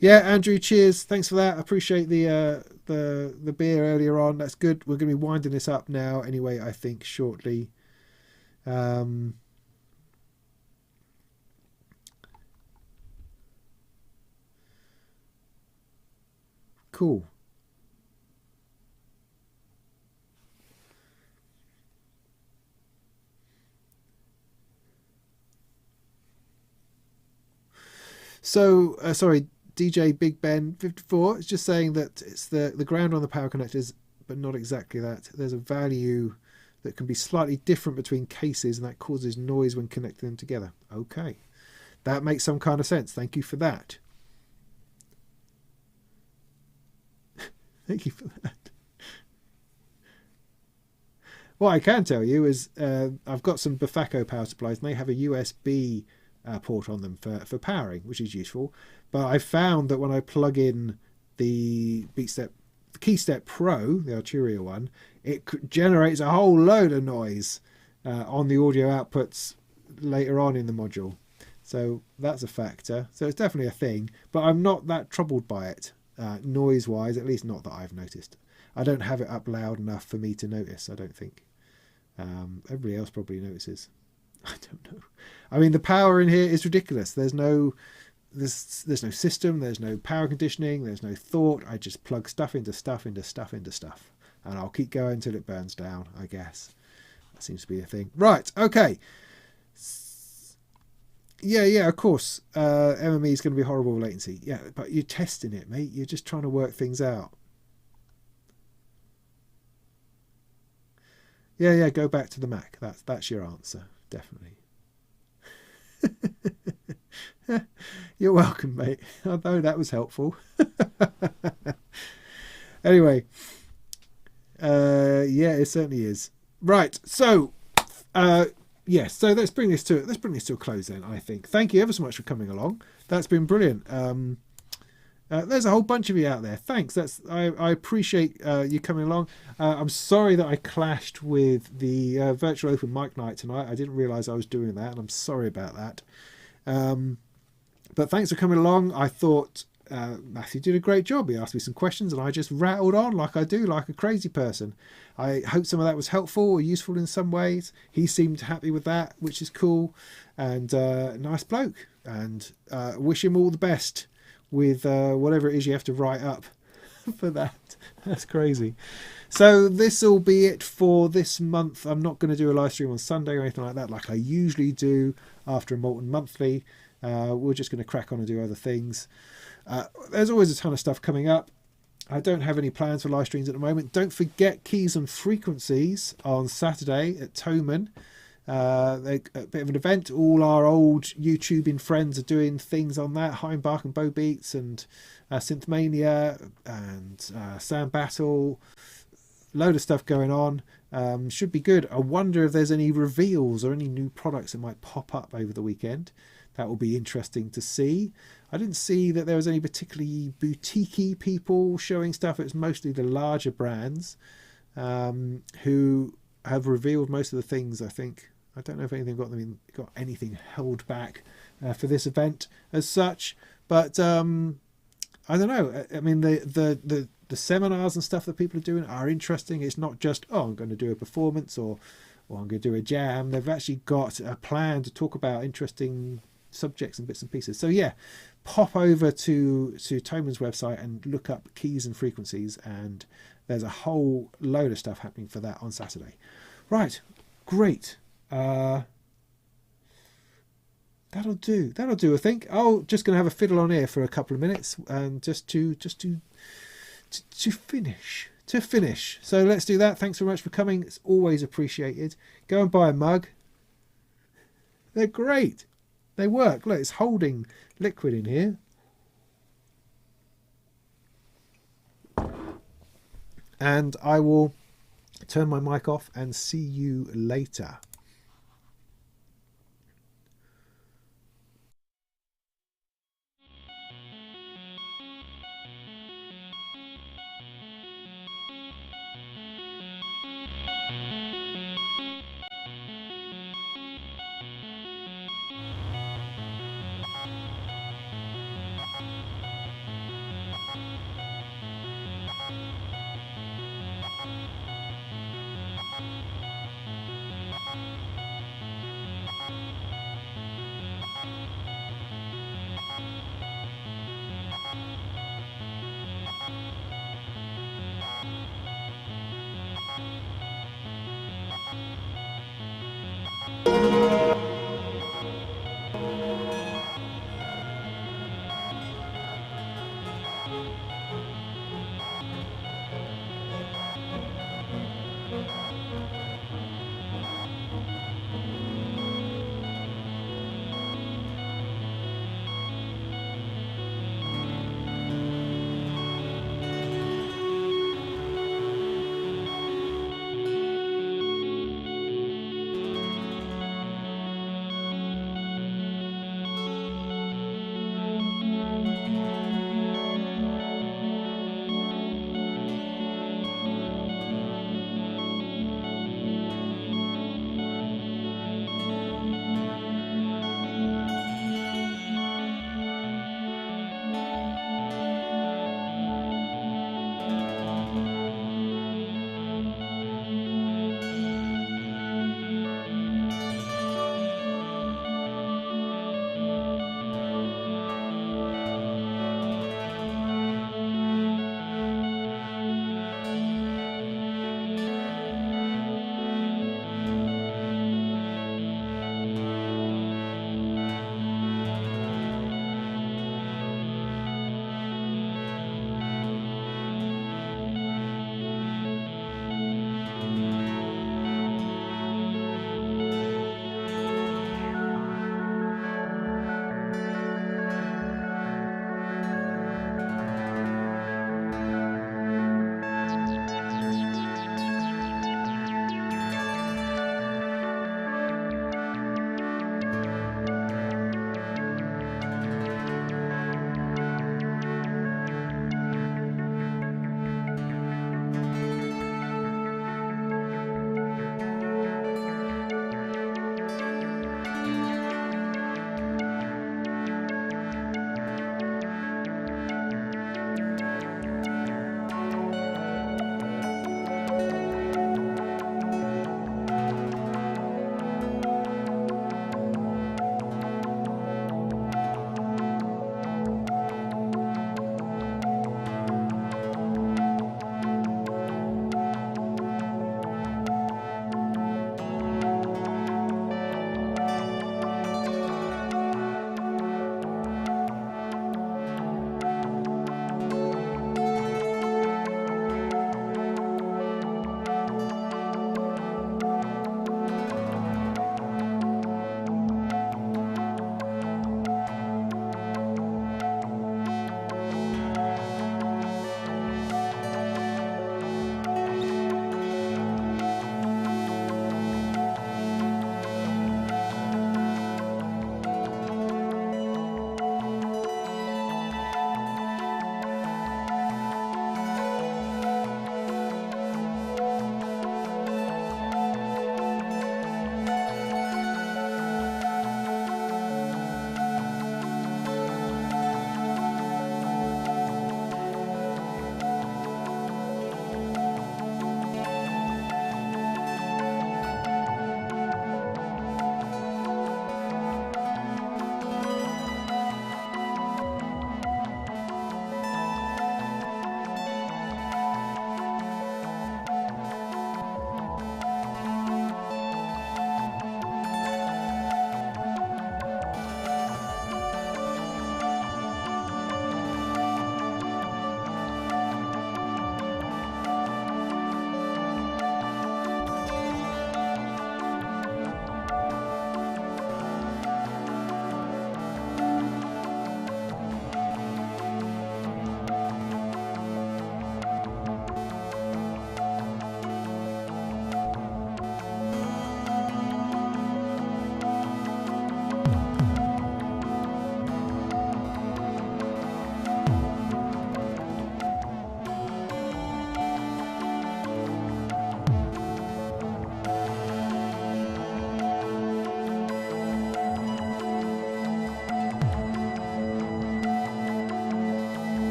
Yeah, Andrew, cheers. Thanks for that. I appreciate the beer earlier on. That's good. We're going to be winding this up now anyway, I think, shortly. Cool. So, sorry, DJ Big Ben 54 is just saying that it's the ground on the power connectors, but not exactly that. There's a value that can be slightly different between cases, and that causes noise when connecting them together. Okay, that makes some kind of sense. Thank you for that. Thank you for that. What I can tell you is I've got some Bafaco power supplies, and they have a USB port on them for powering, which is useful. But I found that when I plug in the KeyStep Pro, the Arturia one, it generates a whole load of noise on the audio outputs later on in the module. So that's a factor. So it's definitely a thing, but I'm not that troubled by it noise-wise, at least not that I've noticed. I don't have it up loud enough for me to notice, I don't think. Everybody else probably notices. I don't know. I mean, the power in here is ridiculous. There's no system, there's no power conditioning, there's no thought. I just plug stuff into stuff into stuff into stuff, and I'll keep going until it burns down, I guess. That seems to be a thing. Right, okay. Yeah, of course. MME is going to be horrible with latency. Yeah, but you're testing it, mate. You're just trying to work things out. Yeah, go back to the Mac. That's your answer, definitely. You're welcome, mate. Although that was helpful. Anyway, yeah, it certainly is. Right, so yes, so let's bring this to a close then. I think. Thank you ever so much for coming along. That's been brilliant. There's a whole bunch of you out there. Thanks. I appreciate you coming along. I'm sorry that I clashed with the virtual open mic night tonight. I didn't realise I was doing that, and I'm sorry about that. But thanks for coming along. I thought Matthew did a great job. He asked me some questions, and I just rattled on like I do, like a crazy person. I hope some of that was helpful or useful in some ways. He seemed happy with that, which is cool, and nice bloke. And wish him all the best with whatever it is you have to write up for that. That's crazy. So this will be it for this month. I'm not going to do a live stream on Sunday or anything like that like I usually do after a Molten Monthly. We're just going to crack on and do other things. There's always a ton of stuff coming up. I don't have any plans for live streams at the moment. Don't forget Keys and Frequencies on Saturday at Toman. A bit of an event. All our old YouTubing friends are doing things on that. Heimbach and Bo Beats and Synthmania and Sound Battle. Load of stuff going on. Should be good. I wonder if there's any reveals or any new products that might pop up over the weekend. That will be interesting to see. I didn't see that there was any particularly boutique-y people showing stuff. It was mostly the larger brands. who have revealed most of the things. I think I don't know if anything got anything held back for this event as such, but I don't know. I mean, the seminars and stuff that people are doing are interesting. It's not just, oh, I'm going to do a performance or I'm going to do a jam. They've actually got a plan to talk about interesting subjects and bits and pieces. So yeah, pop over to Thoman's website and look up keys and frequencies, and there's a whole load of stuff happening for that on Saturday. Right, great. That'll do. I think. Oh, just going to have a fiddle on here for a couple of minutes, and just to finish. So let's do that. Thanks very much for coming. It's always appreciated. Go and buy a mug. They're great. They work. Look, it's holding liquid in here. And I will turn my mic off and see you later.